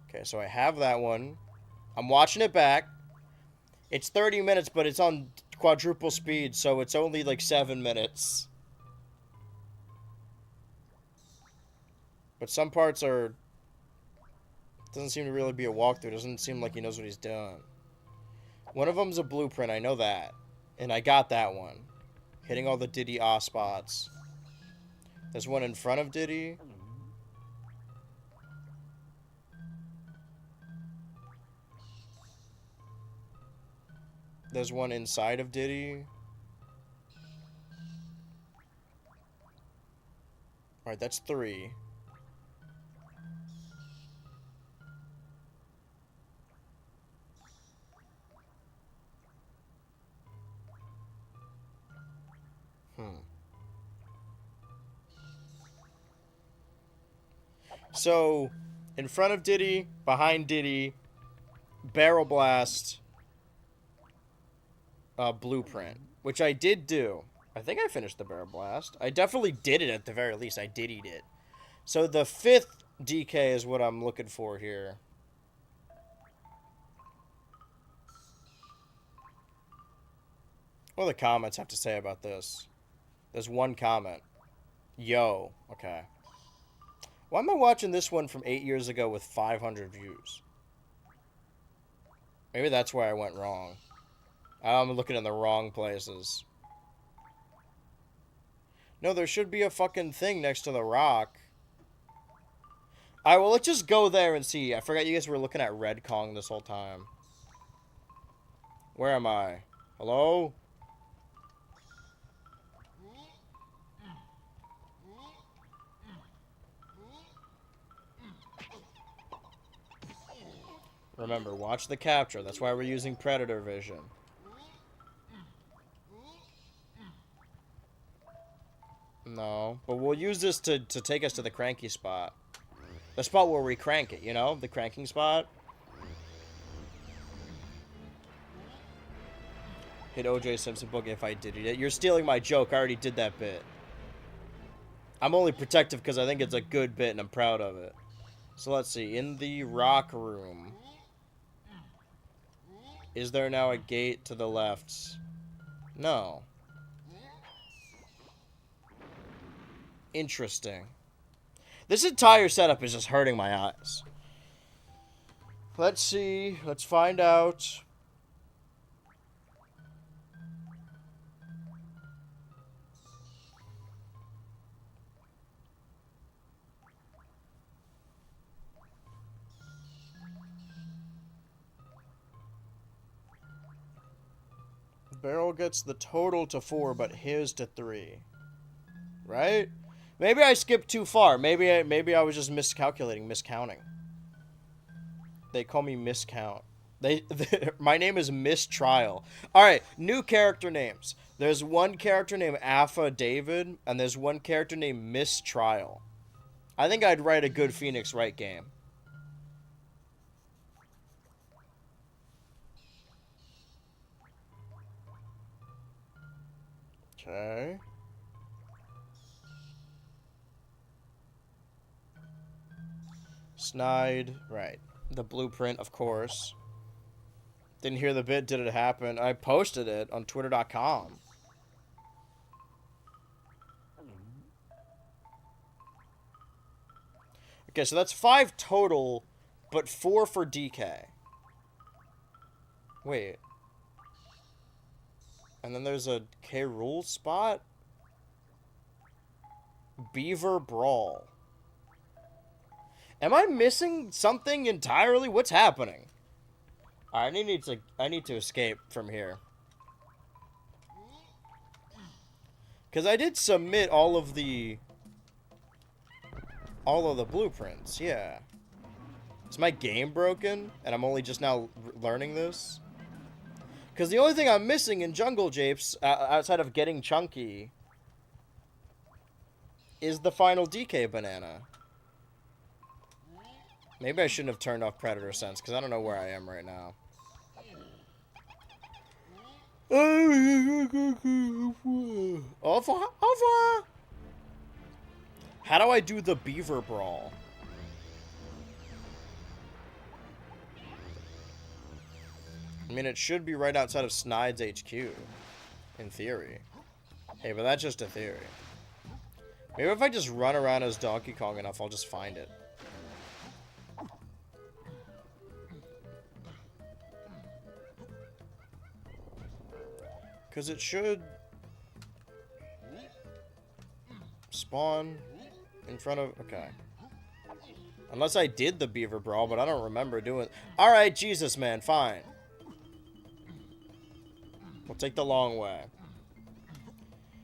Okay, so I have that one. I'm watching it back. It's 30 minutes, but it's on quadruple speed, so it's only like 7 minutes. But some parts are... Doesn't seem to really be a walkthrough. Doesn't seem like he knows what he's doing. One of them's a blueprint, I know that. And I got that one. Hitting all the Diddy spots. There's one in front of Diddy. There's one inside of Diddy. Alright, that's 3. So, in front of Diddy, behind Diddy, Barrel Blast, Blueprint, which I did do. I think I finished the Barrel Blast. I definitely did it at the very least. I did eat it. So the 5th DK is what I'm looking for here. What do the comments have to say about this? There's one comment. Yo. Okay. Why am I watching this one from 8 years ago with 500 views? Maybe that's where I went wrong. I'm looking in the wrong places. No, there should be a fucking thing next to the rock. Alright, well, let's just go there and see. I forgot you guys were looking at Red Kong this whole time. Where am I? Hello? Remember, watch the capture. That's why we're using Predator Vision. No, but we'll use this to take us to the cranky spot. The spot where we crank it, you know? The cranking spot. Hit OJ Simpson book if I did it. You're stealing my joke. I already did that bit. I'm only protective because I think it's a good bit and I'm proud of it. So let's see. In the rock room. Is there now a gate to the left? No. Interesting. This entire setup is just hurting my eyes. Let's see. Let's find out. Barrel gets the total to 4, but his to 3. Right? Maybe I skipped too far. Maybe I was just miscounting. They call me miscount. My name is Mistrial. Alright, new character names. There's one character named Alpha David, and there's one character named Mistrial. I think I'd write a good Phoenix Wright game. Okay. Snide, right. The blueprint, of course. Didn't hear the bit, did it happen? I posted it on twitter.com. Okay, so that's 5 total, but 4 for DK. Wait. And then there's a K. Rool spot? Beaver Brawl. Am I missing something entirely? What's happening? Alright, I need to escape from here. Because I did submit all of the blueprints, yeah. Is my game broken? And I'm only just now learning this? Because the only thing I'm missing in Jungle Japes, outside of getting chunky, is the final DK banana. Maybe I shouldn't have turned off Predator Sense, because I don't know where I am right now. How do I do the Beaver Brawl? I mean, it should be right outside of Snide's HQ, in theory. Hey, but that's just a theory. Maybe if I just run around as Donkey Kong enough, I'll just find it. Because it should spawn in front of... Okay. Unless I did the Beaver Brawl, but I don't remember doing... Alright, Jesus, man, fine. We'll take the long way.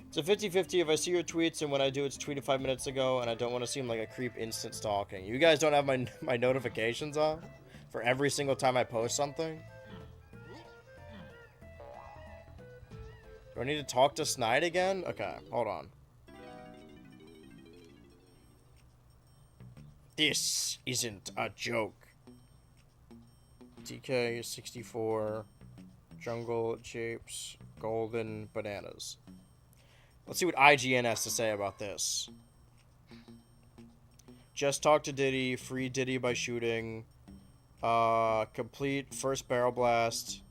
It's a 50-50 if I see your tweets, and when I do, it's tweeted 5 minutes ago, and I don't want to seem like a creep instant stalking. You guys don't have my notifications on for every single time I post something? Do I need to talk to Snide again? Okay, hold on. This isn't a joke. DK64, Jungle Japes, Golden Bananas. Let's see what IGN has to say about this. Just talk to Diddy, free Diddy by shooting, complete first barrel blast,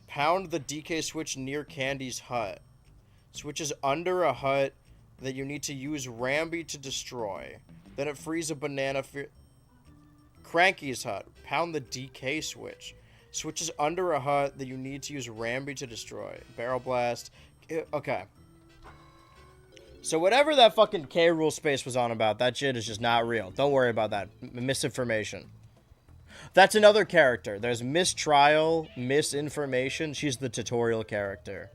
pound the DK switch near Candy's hut. Switches under a hut that you need to use Rambi to destroy. Then it frees a banana Cranky's hut. Pound the DK switch. Switches under a hut that you need to use Rambi to destroy. Barrel blast. Okay. So whatever that fucking K rule space was on about, that shit is just not real. Don't worry about that. Misinformation. That's another character. There's Mistrial, Misinformation. She's the tutorial character.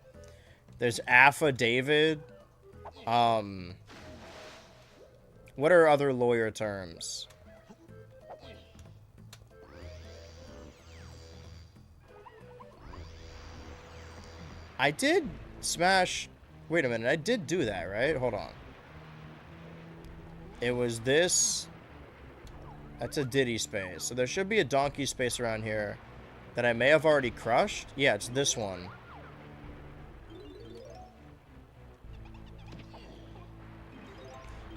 There's Alpha David. What are other lawyer terms? I did smash... Wait a minute, I did do that, right? Hold on. It was this... That's a Diddy space. So there should be a Donkey space around here that I may have already crushed. Yeah, it's this one.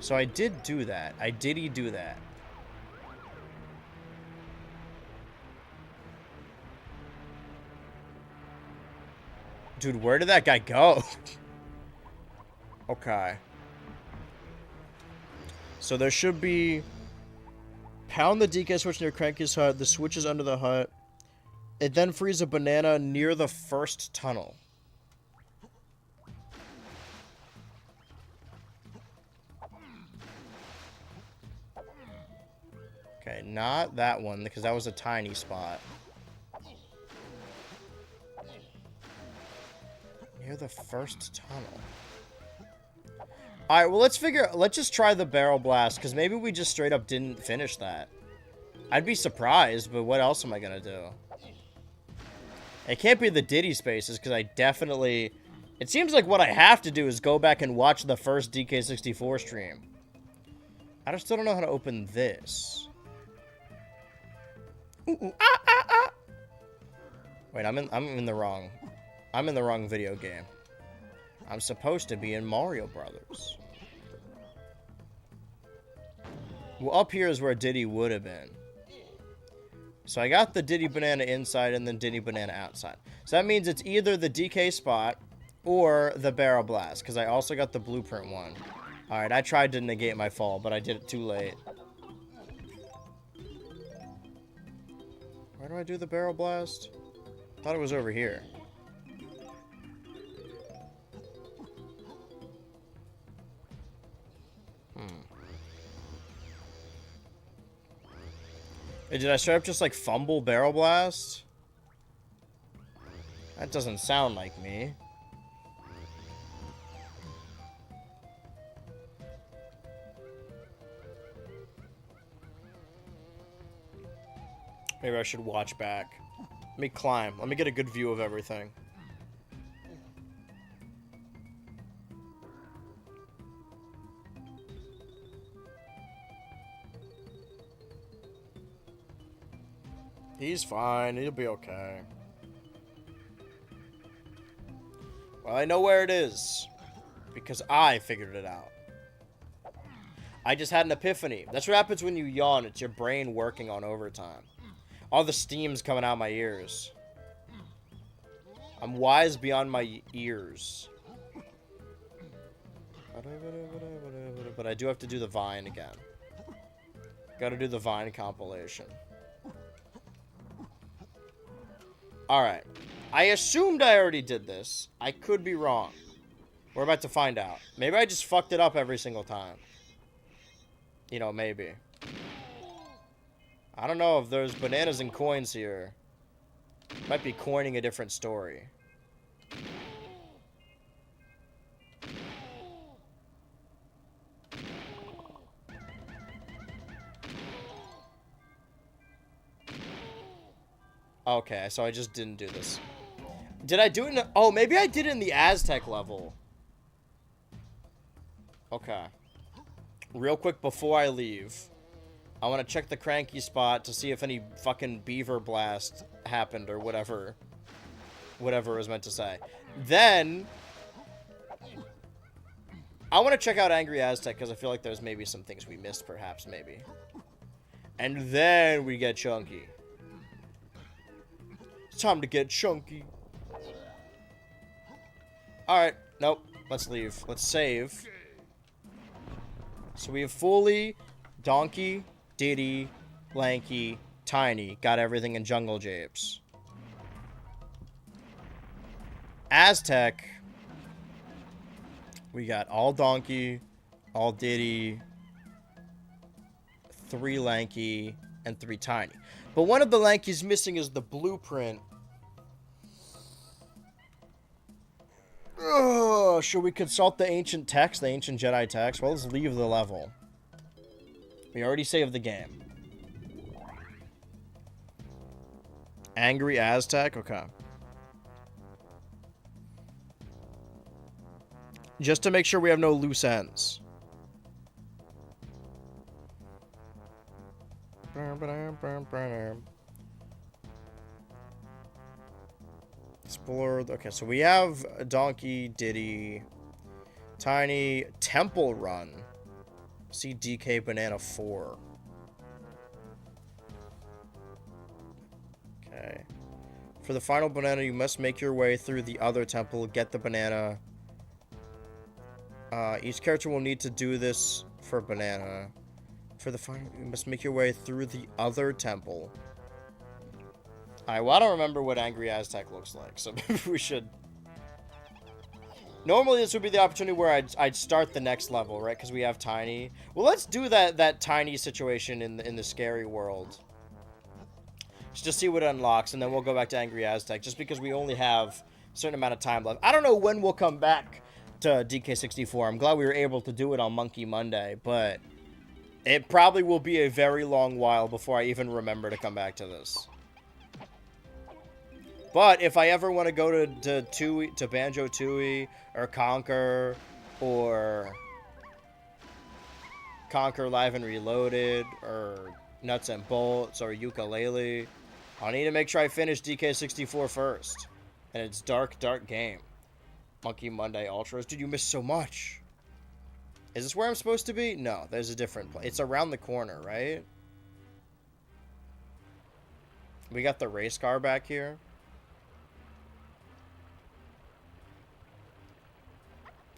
So I did do that. I did do that. Dude, where did that guy go? Okay. So there should be... Pound the DK switch near Cranky's hut. The switch is under the hut. It then frees a banana near the first tunnel. Okay, not that one, because that was a tiny spot. Near the first tunnel. Alright, well, let's just try the barrel blast, because maybe we just straight up didn't finish that. I'd be surprised, but what else am I gonna do? It can't be the Diddy spaces, because I definitely... It seems like what I have to do is go back and watch the first DK64 stream. I just still don't know how to open this. Wait, I'm in the wrong video game. I'm supposed to be in Mario Brothers. Well, up here is where Diddy would have been. So I got the Diddy Banana inside and then Diddy Banana outside. So that means it's either the DK spot or the Barrel Blast, because I also got the blueprint one. Alright, I tried to negate my fall, but I did it too late. Where do I do the Barrel Blast? I thought it was over here. Hey, did I straight up just like fumble Barrel Blast? That doesn't sound like me. Maybe I should watch back. Let me climb. Let me get a good view of everything. He's fine. He'll be okay. Well, I know where it is. Because I figured it out. I just had an epiphany. That's what happens when you yawn. It's your brain working on overtime. All the steam's coming out my ears. I'm wise beyond my ears. But I do have to do the Vine again. Gotta do the Vine compilation. Alright. I assumed I already did this. I could be wrong. We're about to find out. Maybe I just fucked it up every single time. You know, maybe. I don't know if there's bananas and coins here. Might be coining a different story. Okay, so I just didn't do this. Did I do it in the... Oh, maybe I did it in the Aztec level. Okay. Real quick before I leave, I want to check the cranky spot to see if any fucking beaver blast happened or whatever. Whatever it was meant to say. Then... I want to check out Angry Aztec because I feel like there's maybe some things we missed, perhaps, maybe. And then we get chunky. It's time to get chunky. Alright, nope. Let's leave. Let's save. So we have Fully, Donkey, Diddy, Lanky, Tiny. Got everything in Jungle Japes. Aztec. We got all Donkey, all Diddy, 3 Lanky, and 3 Tiny. But one of the Lankies missing is the blueprint. Ugh, should we consult the ancient text, the ancient Jedi text? Well, let's leave the level. We already saved the game. Angry Aztec? Okay. Just to make sure we have no loose ends. Explore. Okay, so we have Donkey, Diddy, Tiny, Temple Run. See DK Banana 4. Okay. For the final banana, you must make your way through the other temple, get the banana. Each character will need to do this for banana. For the final, you must make your way through the other temple. Alright, well, I don't remember what Angry Aztec looks like, so maybe we should... Normally, this would be the opportunity where I'd start the next level, right? Because we have Tiny. Well, let's do that Tiny situation in the scary world. Just see what it unlocks, and then we'll go back to Angry Aztec, just because we only have a certain amount of time left. I don't know when we'll come back to DK64. I'm glad we were able to do it on Monkey Monday, but it probably will be a very long while before I even remember to come back to this. But if I ever want to go to Banjo-Tooie or Conquer or Conquer Live and Reloaded or Nuts and Bolts or Yooka-Laylee, I need to make sure I finish DK64 first. And it's dark game. Monkey Monday Ultras. Dude, you missed so much. Is this where I'm supposed to be? No, there's a different place. It's around the corner, right? We got the race car back here.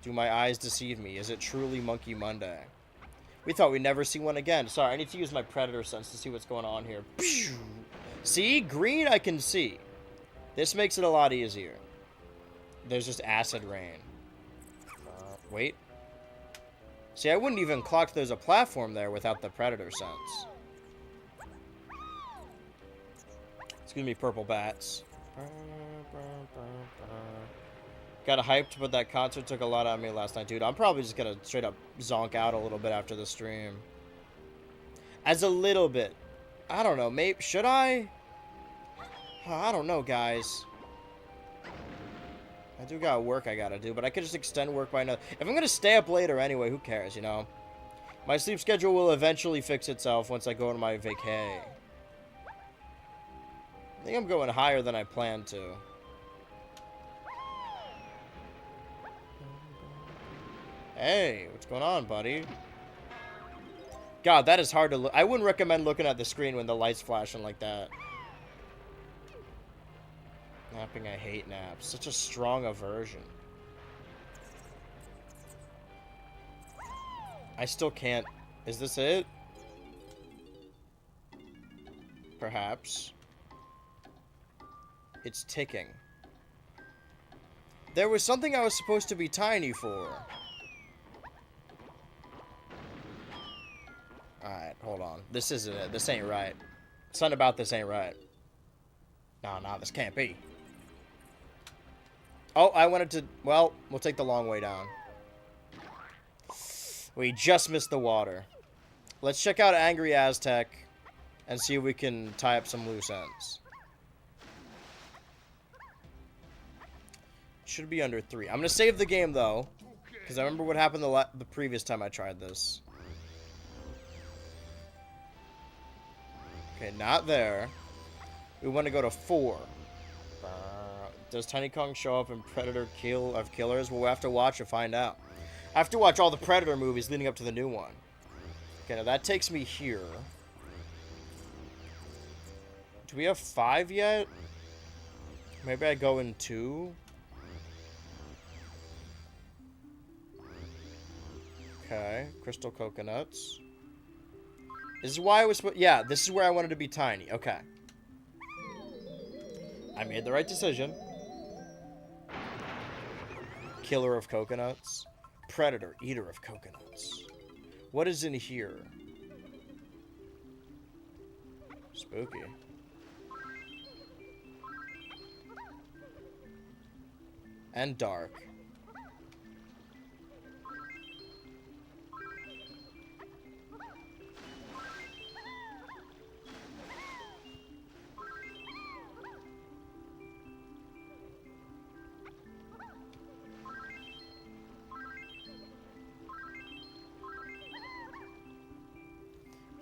Do my eyes deceive me? Is it truly Monkey Monday? We thought we'd never see one again. Sorry, I need to use my Predator sense to see what's going on here. See? Green I can see. This makes it a lot easier. There's just acid rain. Wait. See, I wouldn't even clock there's a platform there without the Predator sense. Excuse me, purple bats. Got hyped, but that concert took a lot out of me last night, dude. I'm probably just gonna straight up zonk out a little bit after the stream. As a little bit. I don't know, maybe, should I? I don't know, guys. I do got work I gotta do, but I could just extend work by another. If I'm gonna stay up later anyway, who cares, you know? My sleep schedule will eventually fix itself once I go on my vacay. I think I'm going higher than I planned to. Hey, what's going on, buddy? God, that is hard to look. I wouldn't recommend looking at the screen when the light's flashing like that. Napping, I hate naps. Such a strong aversion. I still can't. Is this it? Perhaps. It's ticking. There was something I was supposed to be tiny for. Alright, hold on. This isn't it. This ain't right. Something about this ain't right. No, this can't be. Oh, I wanted to... Well, we'll take the long way down. We just missed the water. Let's check out Angry Aztec and see if we can tie up some loose ends. Should be under 3. I'm gonna save the game though, because I remember what happened the previous time I tried this. Okay, not there. We want to go to 4. Does Tiny Kong show up in Predator Kill of Killers? Well, we'll have to watch and find out. I have to watch all the Predator movies leading up to the new one. Okay, now that takes me here. Do we have 5 yet? Maybe I go in 2? Okay, crystal coconuts. This is why I was... Yeah, this is where I wanted to be tiny. Okay. I made the right decision. Killer of coconuts. Predator, eater of coconuts. What is in here? Spooky. And dark.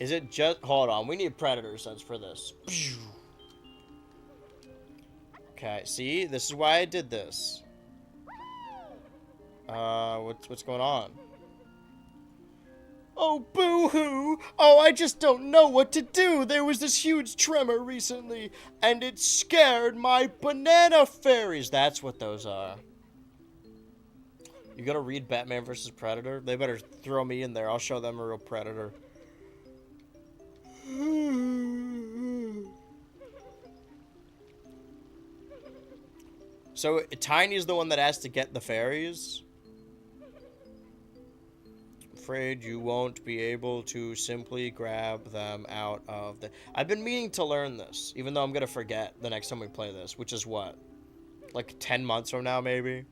Is it just... Hold on. We need predator sense for this. Okay, see? This is why I did this. What's going on? Oh, boo-hoo! Oh, I just don't know what to do! There was this huge tremor recently, and it scared my banana fairies! That's what those are. You gotta read Batman vs. Predator? They better throw me in there. I'll show them a real predator. So, Tiny's the one that has to get the fairies? Afraid you won't be able to simply grab them out of the... I've been meaning to learn this, even though I'm gonna forget the next time we play this, which is what? Like 10 months from now, maybe?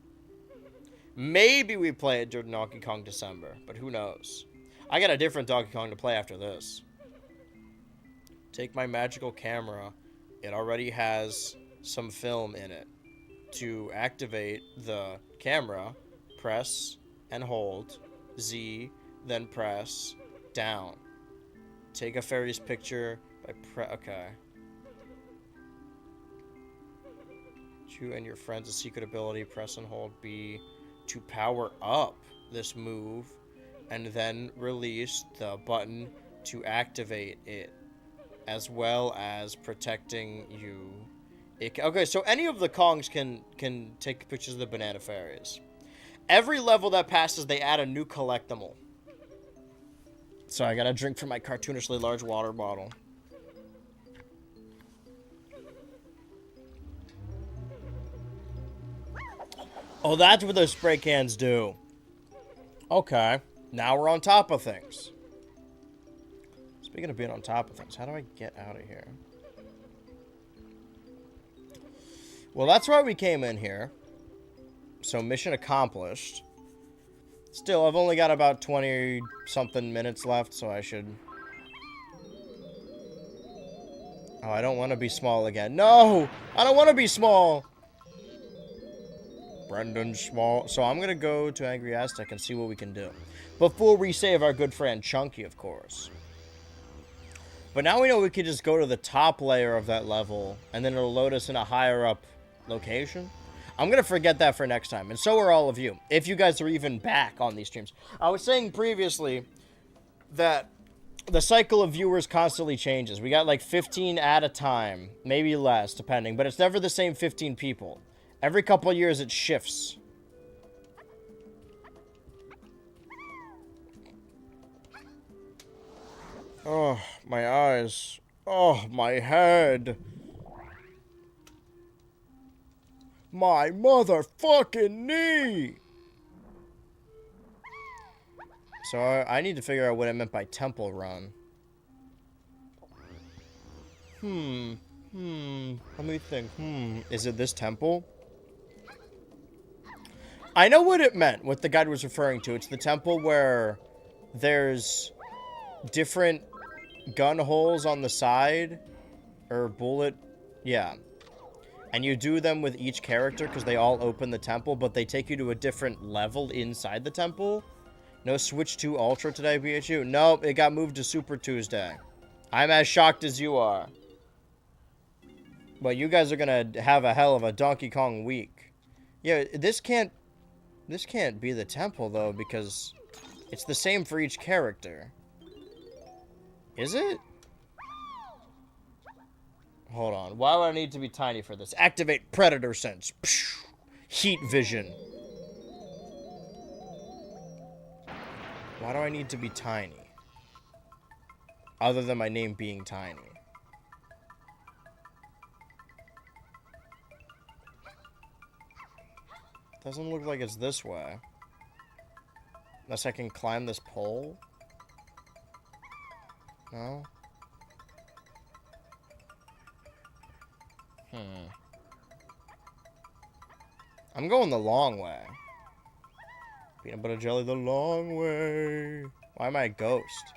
Maybe we play it during Donkey Kong December, but who knows? I got a different Donkey Kong to play after this. Take my magical camera. It already has some film in it. To activate the camera, press and hold Z, then press down. Take a fairy's picture by okay. You and your friends a secret ability, press and hold B to power up this move, and then release the button to activate it, as well as protecting you. Okay, so any of the Kongs can take pictures of the banana fairies. Every level that passes, they add a new collectible. So I gotta drink from my cartoonishly large water bottle. Oh, that's what those spray cans do. Okay, now we're on top of things. Speaking of being on top of things, how do I get out of here? Well, that's why we came in here. So, mission accomplished. Still, I've only got about 20-something minutes left, so I should... Oh, I don't want to be small again. No! I don't want to be small! Brendan Small. So, I'm going to go to Angry Aztec and see what we can do. Before we save our good friend Chunky, of course. But now we know we could just go to the top layer of that level, and then it'll load us in a higher up location. I'm going to forget that for next time, and so are all of you, if you guys are even back on these streams. I was saying previously that the cycle of viewers constantly changes. We got like 15 at a time, maybe less, depending, but it's never the same 15 people. Every couple of years it shifts. Oh, my eyes. Oh, my head. My motherfucking knee! So I need to figure out what I meant by temple run. Let me think. Is it this temple? I know what it meant, what the guide was referring to. It's the temple where there's different gun holes on the side. Or bullet. Yeah. And you do them with each character because they all open the temple, but they take you to a different level inside the temple. No Switch 2 Ultra today, BHU? Nope, it got moved to Super Tuesday. I'm as shocked as you are. But you guys are gonna have a hell of a Donkey Kong week. Yeah, this can't be the temple, though, because it's the same for each character. Is it? Hold on. Why would I need to be tiny for this? Activate Predator Sense. Heat Vision. Why do I need to be tiny? Other than my name being Tiny. Doesn't look like it's this way. Unless I can climb this pole? No? I'm going the long way. Peanut butter jelly the long way. Why am I a ghost?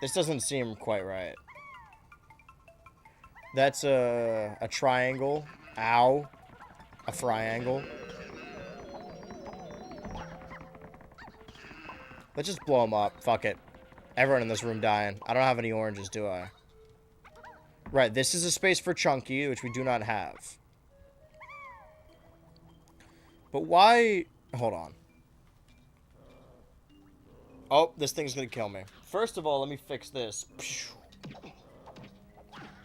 This doesn't seem quite right. That's a triangle. Ow. A triangle. Let's just blow them up. Fuck it. Everyone in this room dying. I don't have any oranges, do I? Right, this is a space for Chunky, which we do not have. But why... Hold on. Oh, this thing's gonna kill me. First of all, let me fix this.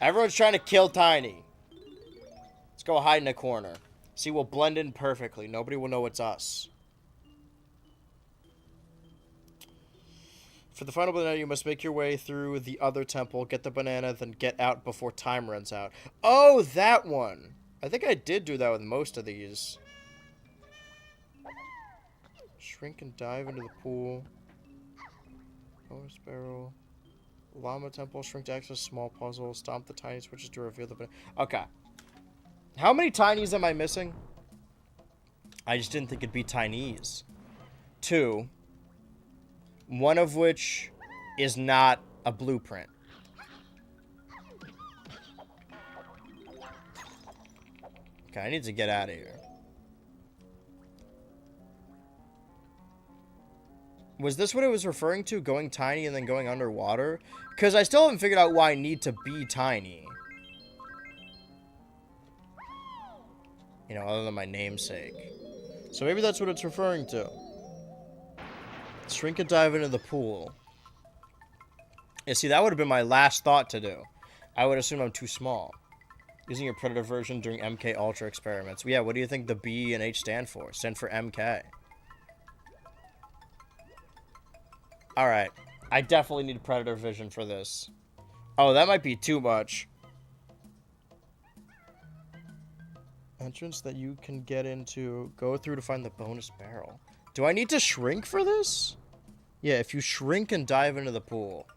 Everyone's trying to kill Tiny. Let's go hide in a corner. See, we'll blend in perfectly. Nobody will know it's us. For the final banana, you must make your way through the other temple, get the banana, then get out before time runs out. Oh, that one! I think I did do that with most of these. Shrink and dive into the pool. Bonus barrel. Llama temple, shrink to access small puzzle. Stomp the tiny switches to reveal the banana. Okay. How many tinies am I missing? I just didn't think it'd be tinies. 2. One of which is not a blueprint. Okay, I need to get out of here. Was this what it was referring to? Going tiny and then going underwater? Because I still haven't figured out why I need to be tiny. You know, other than my namesake. So maybe that's what it's referring to. Shrink and dive into the pool. Yeah, see, that would have been my last thought to do. I would assume I'm too small. Using your Predator version during MK Ultra experiments. Yeah, what do you think the B and H stand for? Stand for MK. Alright. I definitely need Predator vision for this. Oh, that might be too much. Entrance that you can get into. Go through to find the bonus barrel. Do I need to shrink for this? Yeah, if you shrink and dive into the pool.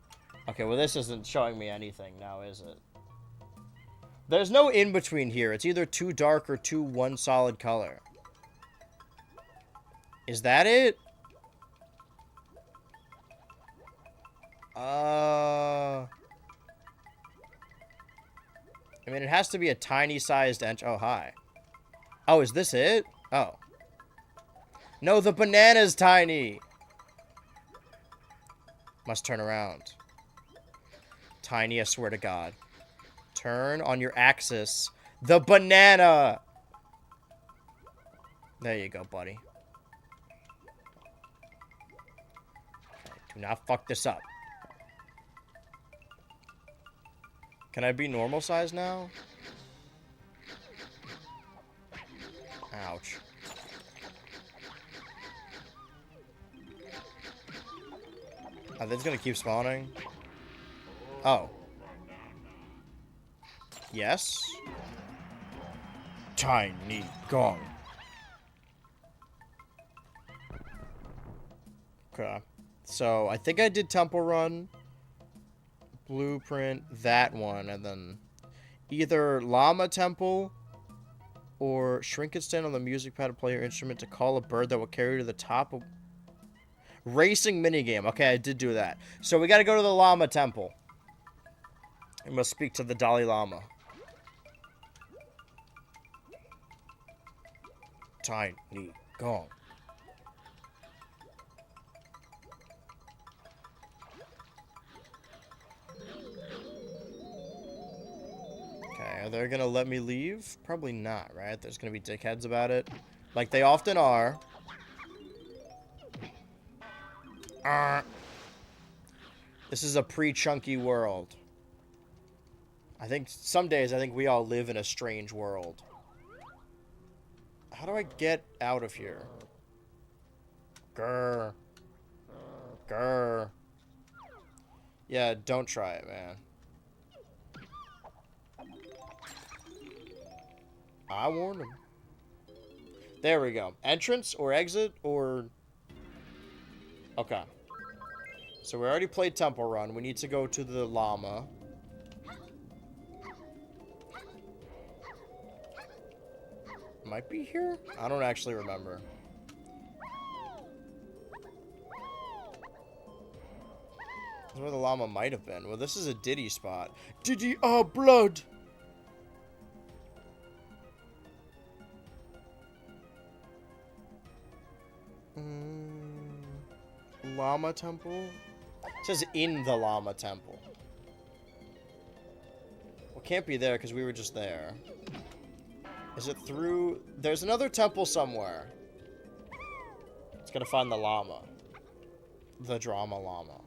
Okay, well this isn't showing me anything now, is it? There's no in-between here. It's either too dark or too one solid color. Is that it? I mean, it has to be a tiny-sized inch. Oh, hi. Oh, is this it? Oh. No, the banana's tiny. Must turn around. Tiny, I swear to God. Turn on your axis. The banana! There you go, buddy. Okay, do not fuck this up. Can I be normal size now? Ouch. Are they just gonna keep spawning? Oh. Yes? Tiny Kong. Okay. So, I think I did Temple Run. Blueprint, that one, and then either Llama Temple or shrink and stand on the music pad to play your instrument to call a bird that will carry you to the top of... Racing minigame. Okay, I did do that. So we gotta go to the Llama Temple. We must speak to the Dalai Lama. Tiny Kong. Okay, are they gonna let me leave? Probably not, right? There's gonna be dickheads about it. Like they often are. This is a pre-chunky world. I think some days we all live in a strange world. How do I get out of here? Grr. Grr. Yeah, don't try it, man. I warned him. There we go. Entrance or exit or... Okay. So we already played Temple Run. We need to go to the llama. Might be here? I don't actually remember. This is where the llama might have been. Well, this is a Diddy spot. Diddy, blood! Llama Temple? It says in the Llama Temple. Well, can't be there because we were just there. Is it through... There's another temple somewhere. It's gonna find the llama. The drama llama.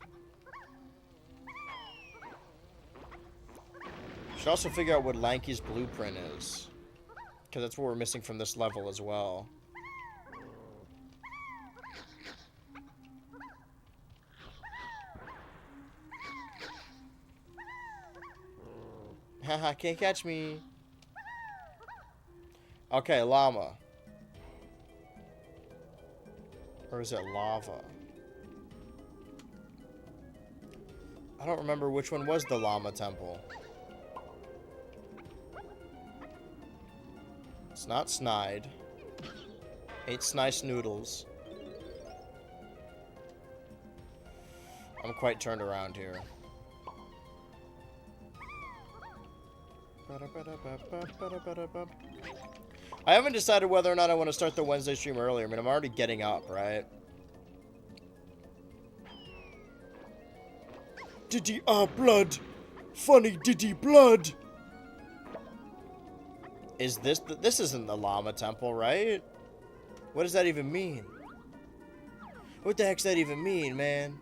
Should also figure out what Lanky's blueprint is. Because that's what we're missing from this level as well. Haha, can't catch me. Okay, llama. Or is it lava? I don't remember which one was the llama temple. It's not Snide. Ate Snice noodles. I'm quite turned around here. I haven't decided whether or not I want to start the Wednesday stream earlier. I mean, I'm already getting up, right? Diddy, blood! Funny Diddy blood! Is this... This isn't the llama temple, right? What does that even mean? What the heck's that even mean, man?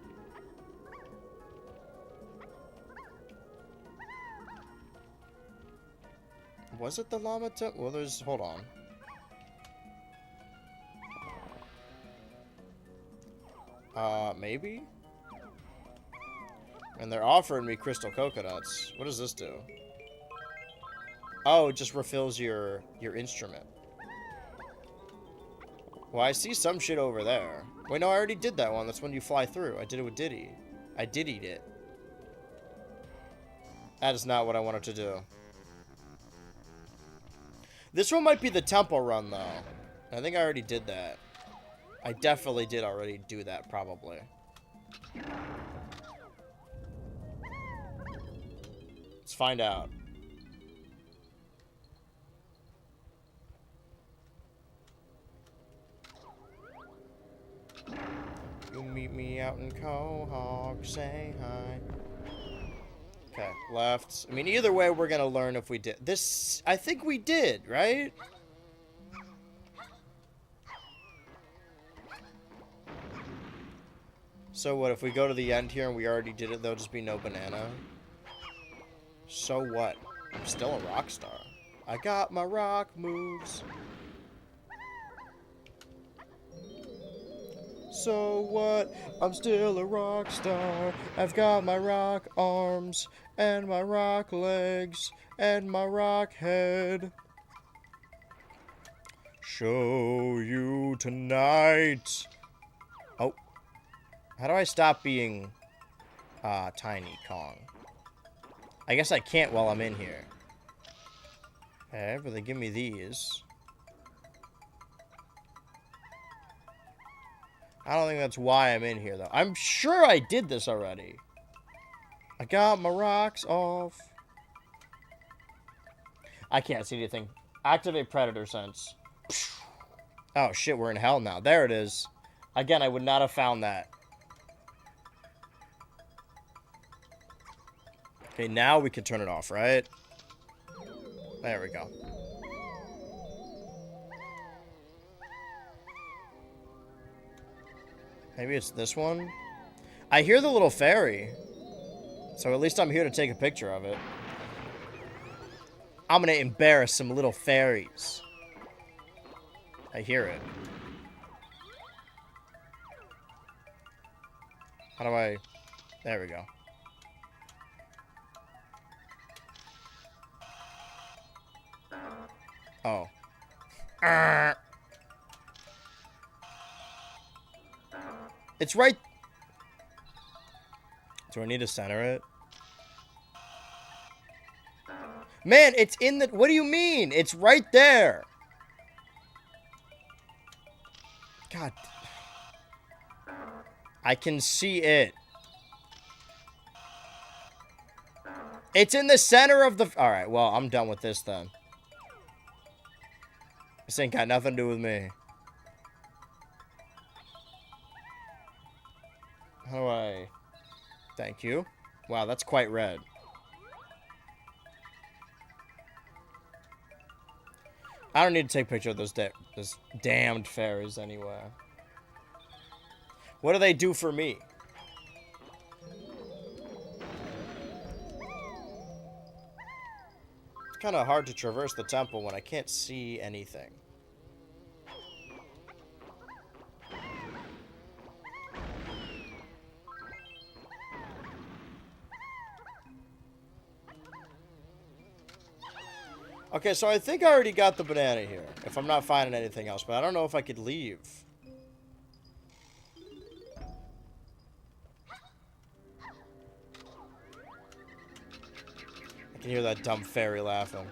Was it the llama temple? Well, there's... Hold on. Maybe? And they're offering me crystal coconuts. What does this do? Oh, it just refills your instrument. Well, I see some shit over there. Wait, no, I already did that one. That's when you fly through. I did it with Diddy. I Diddy'd it. That is not what I wanted to do. This one might be the temple run, though. I think I already did that. I definitely did already do that, probably. Let's find out. You meet me out in Quahog, say hi. Okay, left. I mean, either way, we're gonna learn if we did. This, I think we did, right? So what, if we go to the end here and we already did it, there'll just be no banana? So what? I'm still a rock star. I got my rock moves. So what? I'm still a rock star. I've got my rock arms, and my rock legs, and my rock head. Show you tonight. Oh. How do I stop being Tiny Kong? I guess I can't while I'm in here. Okay, but they give me these. I don't think that's why I'm in here, though. I'm sure I did this already. I got my rocks off. I can't see anything. Activate Predator Sense. Oh, shit, we're in hell now. There it is. Again, I would not have found that. Okay, now we can turn it off, right? There we go. Maybe it's this one? I hear the little fairy. So at least I'm here to take a picture of it. I'm gonna embarrass some little fairies. I hear it. How do I... There we go. Oh. It's right... Do I need to center it? Man, it's in the... What do you mean? It's right there. God. I can see it. It's in the center of the... Alright, well, I'm done with this then. This ain't got nothing to do with me. How do I... Thank you. Wow, that's quite red. I don't need to take a picture of those damned fairies anyway. What do they do for me? It's kind of hard to traverse the temple when I can't see anything. Okay, so I think I already got the banana here, if I'm not finding anything else, but I don't know if I could leave. I can hear that dumb fairy laughing.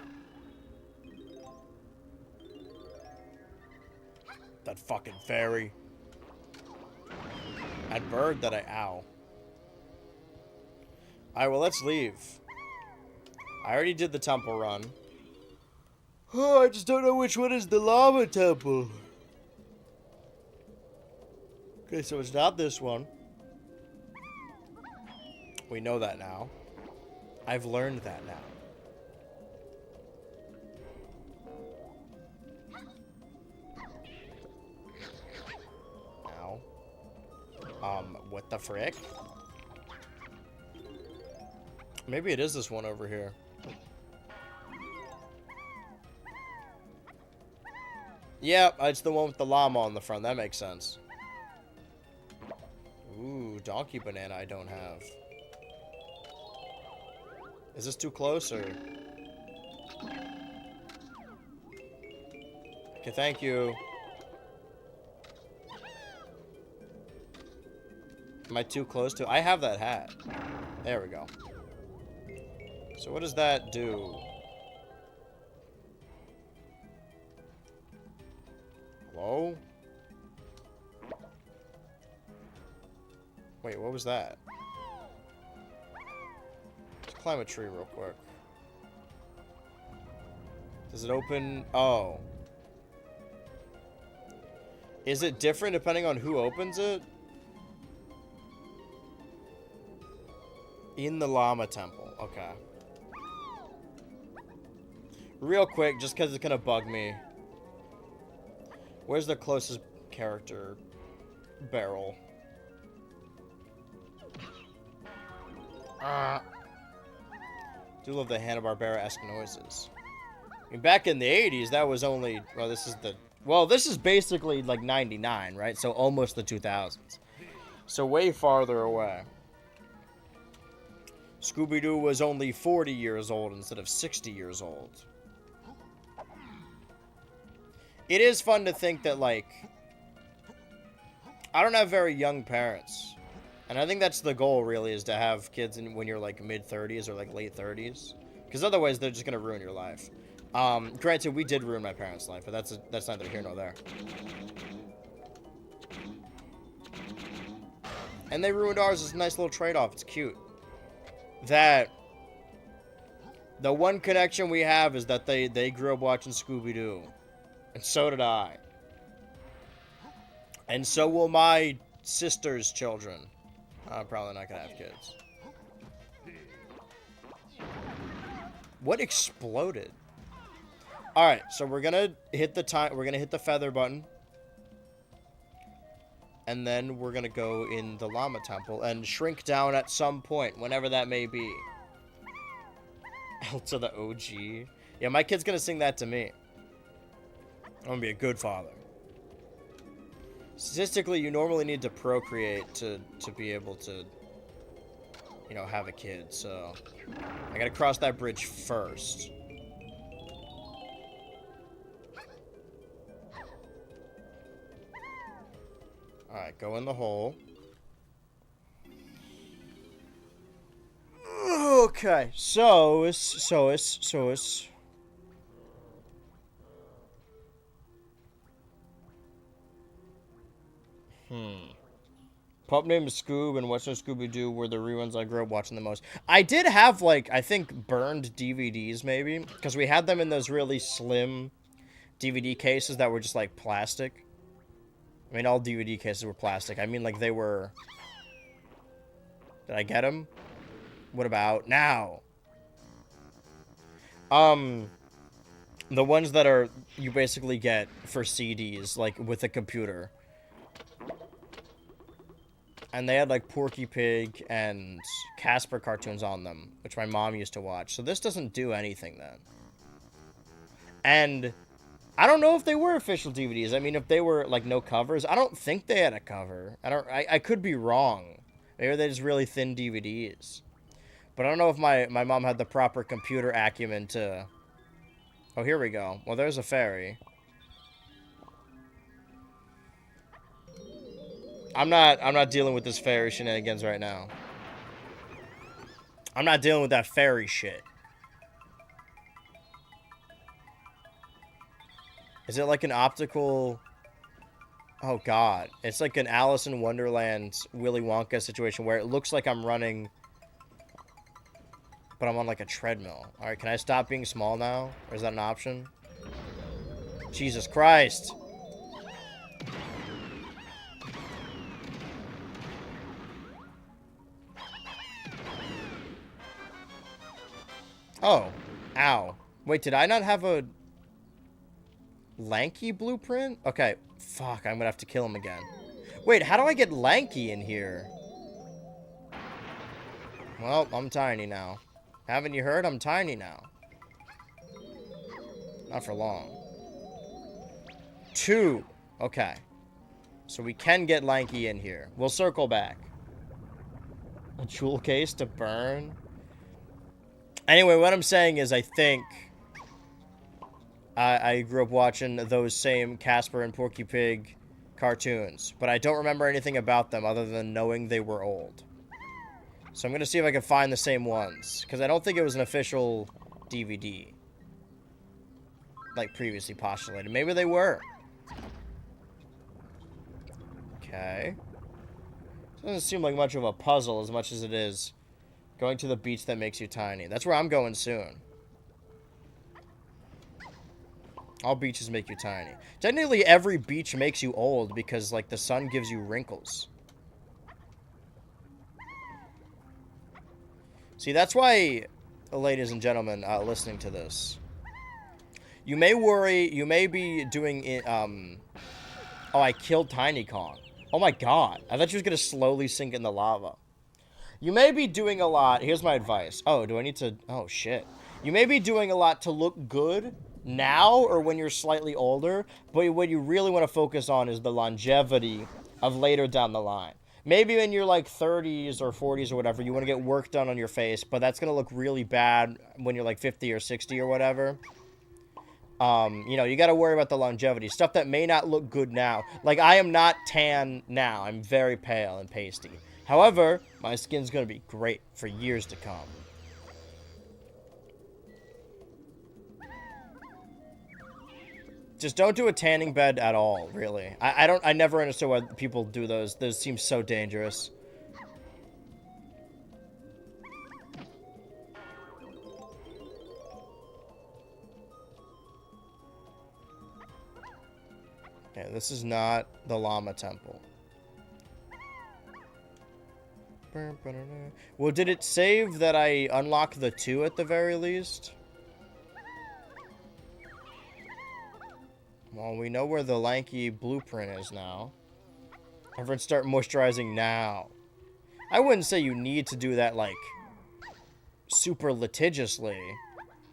That fucking fairy. That bird that I... Ow. Alright, well, let's leave. I already did the temple run. Oh, I just don't know which one is the lava temple. Okay, so it's not this one. We know that now. I've learned that now. Ow. What the frick? Maybe it is this one over here. Yeah, it's the one with the llama on the front. That makes sense. Ooh, donkey banana I don't have. Is this too close, or...? Okay, thank you. Am I too close to... I have that hat. There we go. So what does that do? Hello? Wait, what was that? Let's climb a tree real quick. Does it open? Oh. Is it different depending on who opens it? In the llama temple. Okay. Real quick, just because it's gonna bug me. Where's the closest character barrel? Do love the Hanna-Barbera-esque noises. I mean, back in the 80s, that was only... Well, this is the... Well, this is basically like 99, right? So almost the 2000s. So way farther away. Scooby-Doo was only 40 years old instead of 60 years old. It is fun to think that, like... I don't have very young parents. And I think that's the goal, really, is to have kids when you're, like, mid-30s or, like, late 30s. Because otherwise, they're just going to ruin your life. Granted, we did ruin my parents' life, but that's neither here nor there. And they ruined ours. It's a nice little trade-off. It's cute. The one connection we have is that they grew up watching Scooby-Doo. And so did I. And so will my sister's children. I'm probably not gonna have kids. What exploded? Alright, so we're gonna hit the feather button. And then we're gonna go in the llama temple and shrink down at some point, whenever that may be. L to the OG. Yeah, my kid's gonna sing that to me. I'm gonna be a good father. Statistically, you normally need to procreate to be able to, you know, have a kid, so I gotta cross that bridge first. Alright, go in the hole. Okay, so is. Pup named Scoob and Western Scooby-Doo were the reruns I grew up watching the most. I did have, like, I think burned DVDs, maybe. Because we had them in those really slim DVD cases that were just, like, plastic. I mean, all DVD cases were plastic. I mean, like, they were... Did I get them? What about now? The ones that are... You basically get for CDs, like, with a computer. And they had, like, Porky Pig and Casper cartoons on them, which my mom used to watch. So this doesn't do anything, then. And I don't know if they were official DVDs. I mean, if they were, like, no covers. I don't think they had a cover. I could be wrong. Maybe they're just really thin DVDs. But I don't know if my mom had the proper computer acumen to... Oh, here we go. Well, there's a fairy. I'm not dealing with this fairy shenanigans right now. I'm not dealing with that fairy shit. Is it like an optical... Oh, God. It's like an Alice in Wonderland Willy Wonka situation where it looks like I'm running, but I'm on like a treadmill. Alright, can I stop being small now? Or is that an option? Jesus Christ. Oh. Ow. Wait, did I not have a... Lanky blueprint? Okay. Fuck, I'm gonna have to kill him again. Wait, how do I get Lanky in here? Well, I'm tiny now. Haven't you heard? I'm tiny now. Not for long. 2. Okay. So we can get Lanky in here. We'll circle back. A jewel case to burn? Anyway, what I'm saying is I think... I grew up watching those same Casper and Porky Pig cartoons, but I don't remember anything about them other than knowing they were old. So I'm going to see if I can find the same ones, because I don't think it was an official DVD, like previously postulated. Maybe they were. Okay. Doesn't seem like much of a puzzle as much as it is going to the beach that makes you tiny. That's where I'm going soon. All beaches make you tiny. Technically, every beach makes you old because, like, the sun gives you wrinkles. See, that's why, ladies and gentlemen, listening to this, you may worry, you may be doing it, oh, I killed Tiny Kong. Oh my God. I thought she was going to slowly sink in the lava. You may be doing a lot. Here's my advice. Oh, do I need to, oh shit. You may be doing a lot to look good now or when you're slightly older, but what you really want to focus on is the longevity of later down the line. Maybe when you're like 30s or 40s or whatever, you want to get work done on your face, but that's going to look really bad when you're like 50 or 60 or whatever. You know, you got to worry about the longevity. Stuff that may not look good now. Like, I am not tan now. I'm very pale and pasty. However, my skin's going to be great for years to come. Just don't do a tanning bed at all, really. I never understood why people do those. Those seem so dangerous. Okay, this is not the Llama Temple. Well, did it save that I unlocked the 2 at the very least? Well, we know where the lanky blueprint is now. Everyone start moisturizing now. I wouldn't say you need to do that, like, super litigiously.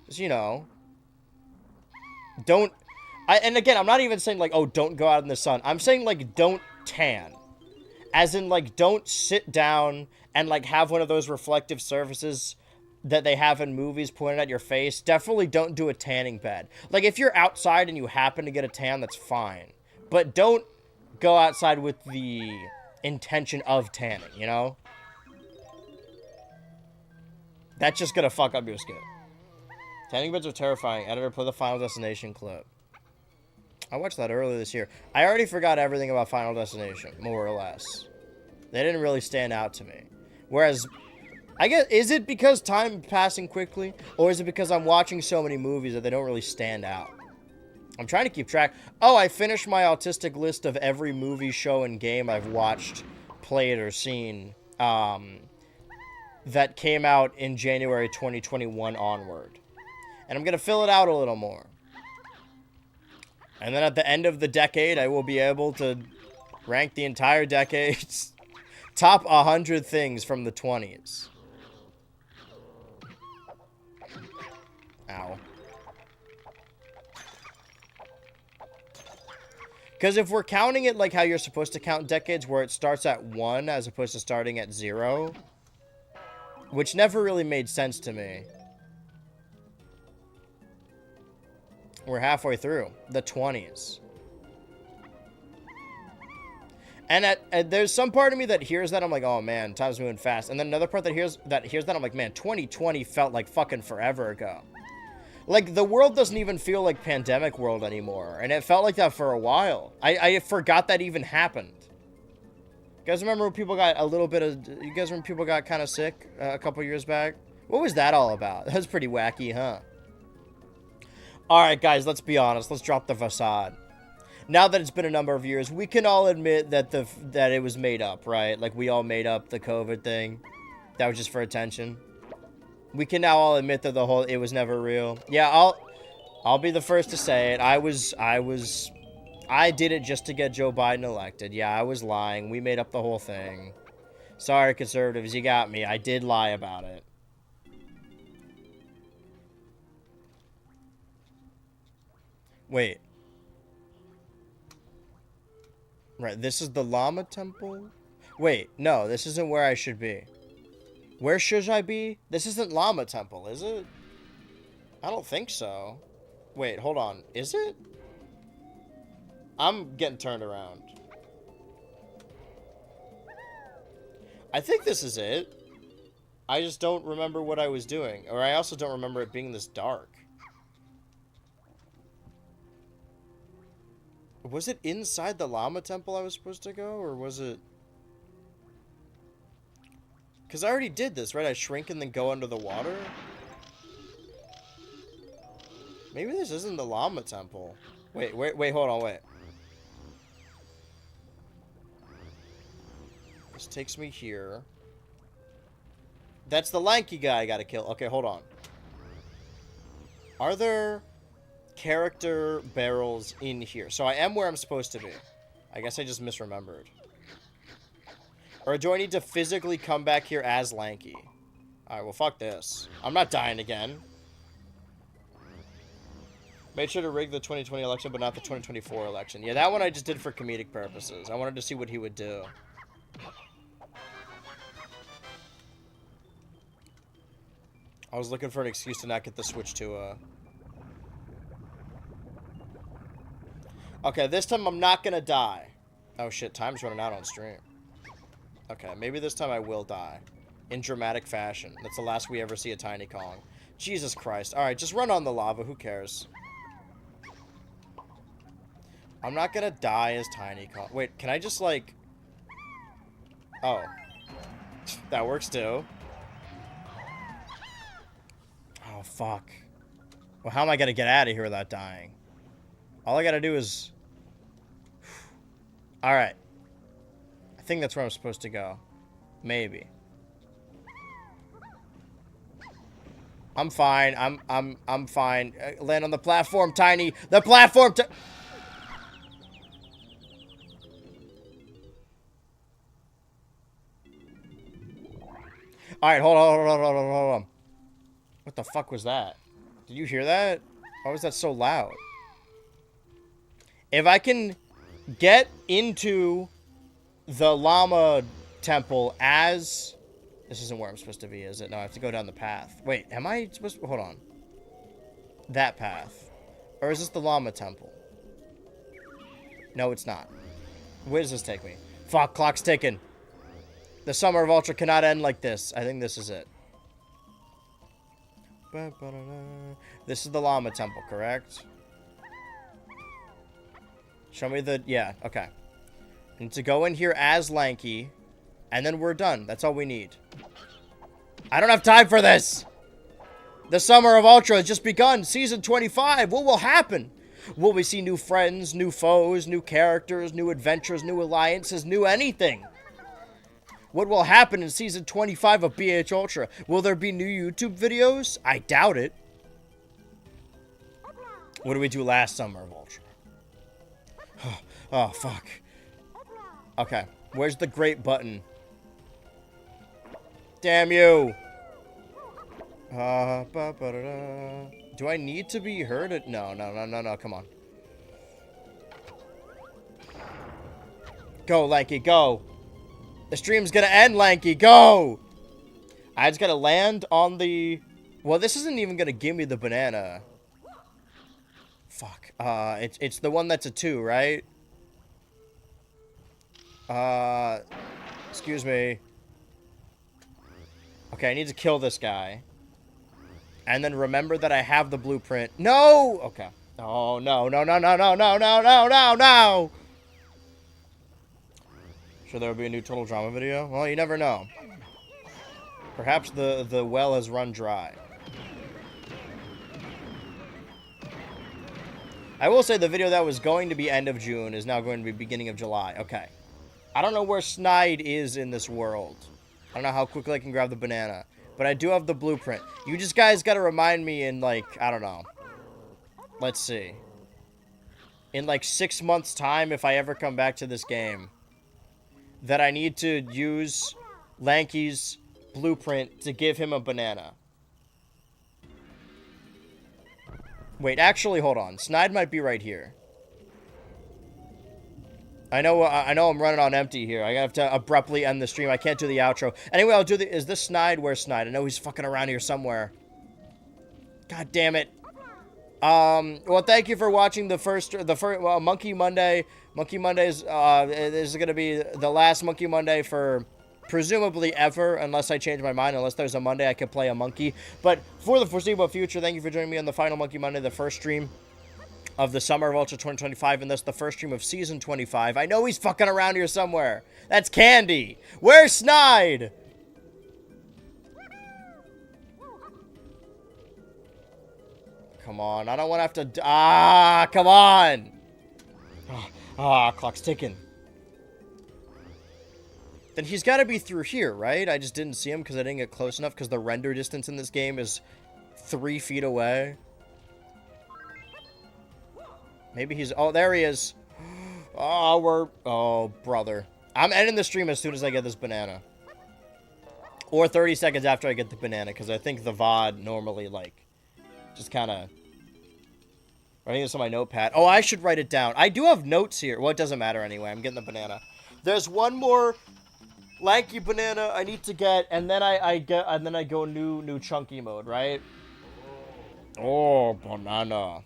Just, you know. Don't... and again, I'm not even saying, like, oh, don't go out in the sun. I'm saying, like, don't tan. As in, like, don't sit down and, like, have one of those reflective surfaces that they have in movies pointed at your face. Definitely don't do a tanning bed. Like, if you're outside and you happen to get a tan, that's fine. But don't go outside with the intention of tanning, you know? That's just gonna fuck up your skin. Tanning beds are terrifying. Editor, play the Final Destination clip. I watched that earlier this year. I already forgot everything about Final Destination, more or less. They didn't really stand out to me. Whereas, I guess, is it because time passing quickly? Or is it because I'm watching so many movies that they don't really stand out? I'm trying to keep track. Oh, I finished my autistic list of every movie, show, and game I've watched, played, or seen that came out in January 2021 onward. And I'm going to fill it out a little more. And then at the end of the decade, I will be able to rank the entire decade's top 100 things from the 20s. Ow. Because if we're counting it like how you're supposed to count decades, where it starts at 1 as opposed to starting at 0, which never really made sense to me. We're halfway through the 20s. And there's some part of me that hears that, I'm like, oh man, time's moving fast. And then another part that hears that, I'm like, man, 2020 felt like fucking forever ago. Like, the world doesn't even feel like pandemic world anymore. And it felt like that for a while. I forgot that even happened. You guys remember when people got a little bit of... You guys remember people got kind of sick a couple years back? What was that all about? That was pretty wacky, huh? Alright, guys, let's be honest. Let's drop the facade. Now that it's been a number of years, we can all admit that that it was made up, right? Like, we all made up the COVID thing. That was just for attention. We can now all admit that it was never real. Yeah, I'll be the first to say it. I did it just to get Joe Biden elected. Yeah, I was lying. We made up the whole thing. Sorry, conservatives, you got me. I did lie about it. Wait. Right, this is the Llama Temple? Wait, no, this isn't where I should be. Where should I be? This isn't Llama Temple, is it? I don't think so. Wait, hold on. Is it? I'm getting turned around. I think this is it. I just don't remember what I was doing. Or I also don't remember it being this dark. Was it inside the Llama Temple I was supposed to go? Or was it... Because I already did this, right? I shrink and then go under the water? Maybe this isn't the Llama Temple. Wait, hold on, wait. This takes me here. That's the lanky guy I gotta kill. Okay, hold on. Are there character barrels in here? So I am where I'm supposed to be. I guess I just misremembered. Or do I need to physically come back here as Lanky? Alright, well, fuck this. I'm not dying again. Made sure to rig the 2020 election, but not the 2024 election. Yeah, that one I just did for comedic purposes. I wanted to see what he would do. I was looking for an excuse to not get the switch to, Okay, this time I'm not gonna die. Oh shit, time's running out on stream. Okay, maybe this time I will die. In dramatic fashion. That's the last we ever see of Tiny Kong. Jesus Christ. Alright, just run on the lava. Who cares? I'm not gonna die as Tiny Kong. Wait, can I just, like... Oh. That works, too. Oh, fuck. Well, how am I gonna get out of here without dying? All I gotta do is... Alright. I think that's where I'm supposed to go. Maybe. I'm fine. I'm fine. Land on the platform, Tiny. The platform. All right, hold on. What the fuck was that? Did you hear that? Why was that so loud? If I can get into the llama temple as... This isn't where I'm supposed to be, is it? No, I have to go down the path. Wait, am I supposed to... Hold on. That path. Or is this the llama temple? No, it's not. Where does this take me? Fuck, clock's ticking. The Summer of Ultra cannot end like this. I think this is it. This is the llama temple, correct? Show me the... Yeah, okay. I need to go in here as Lanky, and then we're done. That's all we need. I don't have time for this! The Summer of Ultra has just begun. Season 25. What will happen? Will we see new friends, new foes, new characters, new adventures, new alliances, new anything? What will happen in Season 25 of BH Ultra? Will there be new YouTube videos? I doubt it. What did we do last Summer of Ultra? Oh, fuck. Okay. Where's the great button? Damn you! Do I need to be heard? No, come on. Go, Lanky, go! The stream's gonna end, Lanky, go! I just gotta land on the... Well, this isn't even gonna give me the banana. Fuck. It's the one that's a 2, right? Excuse me. Okay, I need to kill this guy. And then remember that I have the blueprint. No! Okay. Oh, no. Sure there will be a new Total Drama video? Well, you never know. Perhaps the well has run dry. I will say the video that was going to be end of June is now going to be beginning of July. Okay. I don't know where Snide is in this world. I don't know how quickly I can grab the banana. But I do have the blueprint. You just guys gotta remind me in, like, I don't know. Let's see. In, like, 6 months' time, if I ever come back to this game, that I need to use Lanky's blueprint to give him a banana. Wait, actually, hold on. Snide might be right here. I know I'm running on empty here. I have to abruptly end the stream. I can't do the outro. Anyway, I'll do the... Is this Snide? Where's Snide? I know he's fucking around here somewhere. God damn it. Well, thank you for watching the first Monkey Monday. Monkey Mondays, this is going to be the last Monkey Monday for presumably ever, unless I change my mind, unless there's a Monday I can play a monkey. But for the foreseeable future, thank you for joining me on the final Monkey Monday, the first stream of the Summer of Ultra 2025, and thus the first stream of Season 25. I know he's fucking around here somewhere. That's Candy. Where's Snide? Come on, I don't want to have to... Ah, come on! Clock's ticking. Then he's got to be through here, right? I just didn't see him because I didn't get close enough because the render distance in this game is 3 feet away. Maybe he's... Oh, there he is. Oh, brother. I'm ending the stream as soon as I get this banana. Or 30 seconds after I get the banana, because I think the VOD normally, like, just kind of... Writing this on my notepad. Oh, I should write it down. I do have notes here. Well, it doesn't matter anyway. I'm getting the banana. There's one more Lanky banana I need to get, and then I go new chunky mode, right? Oh, banana.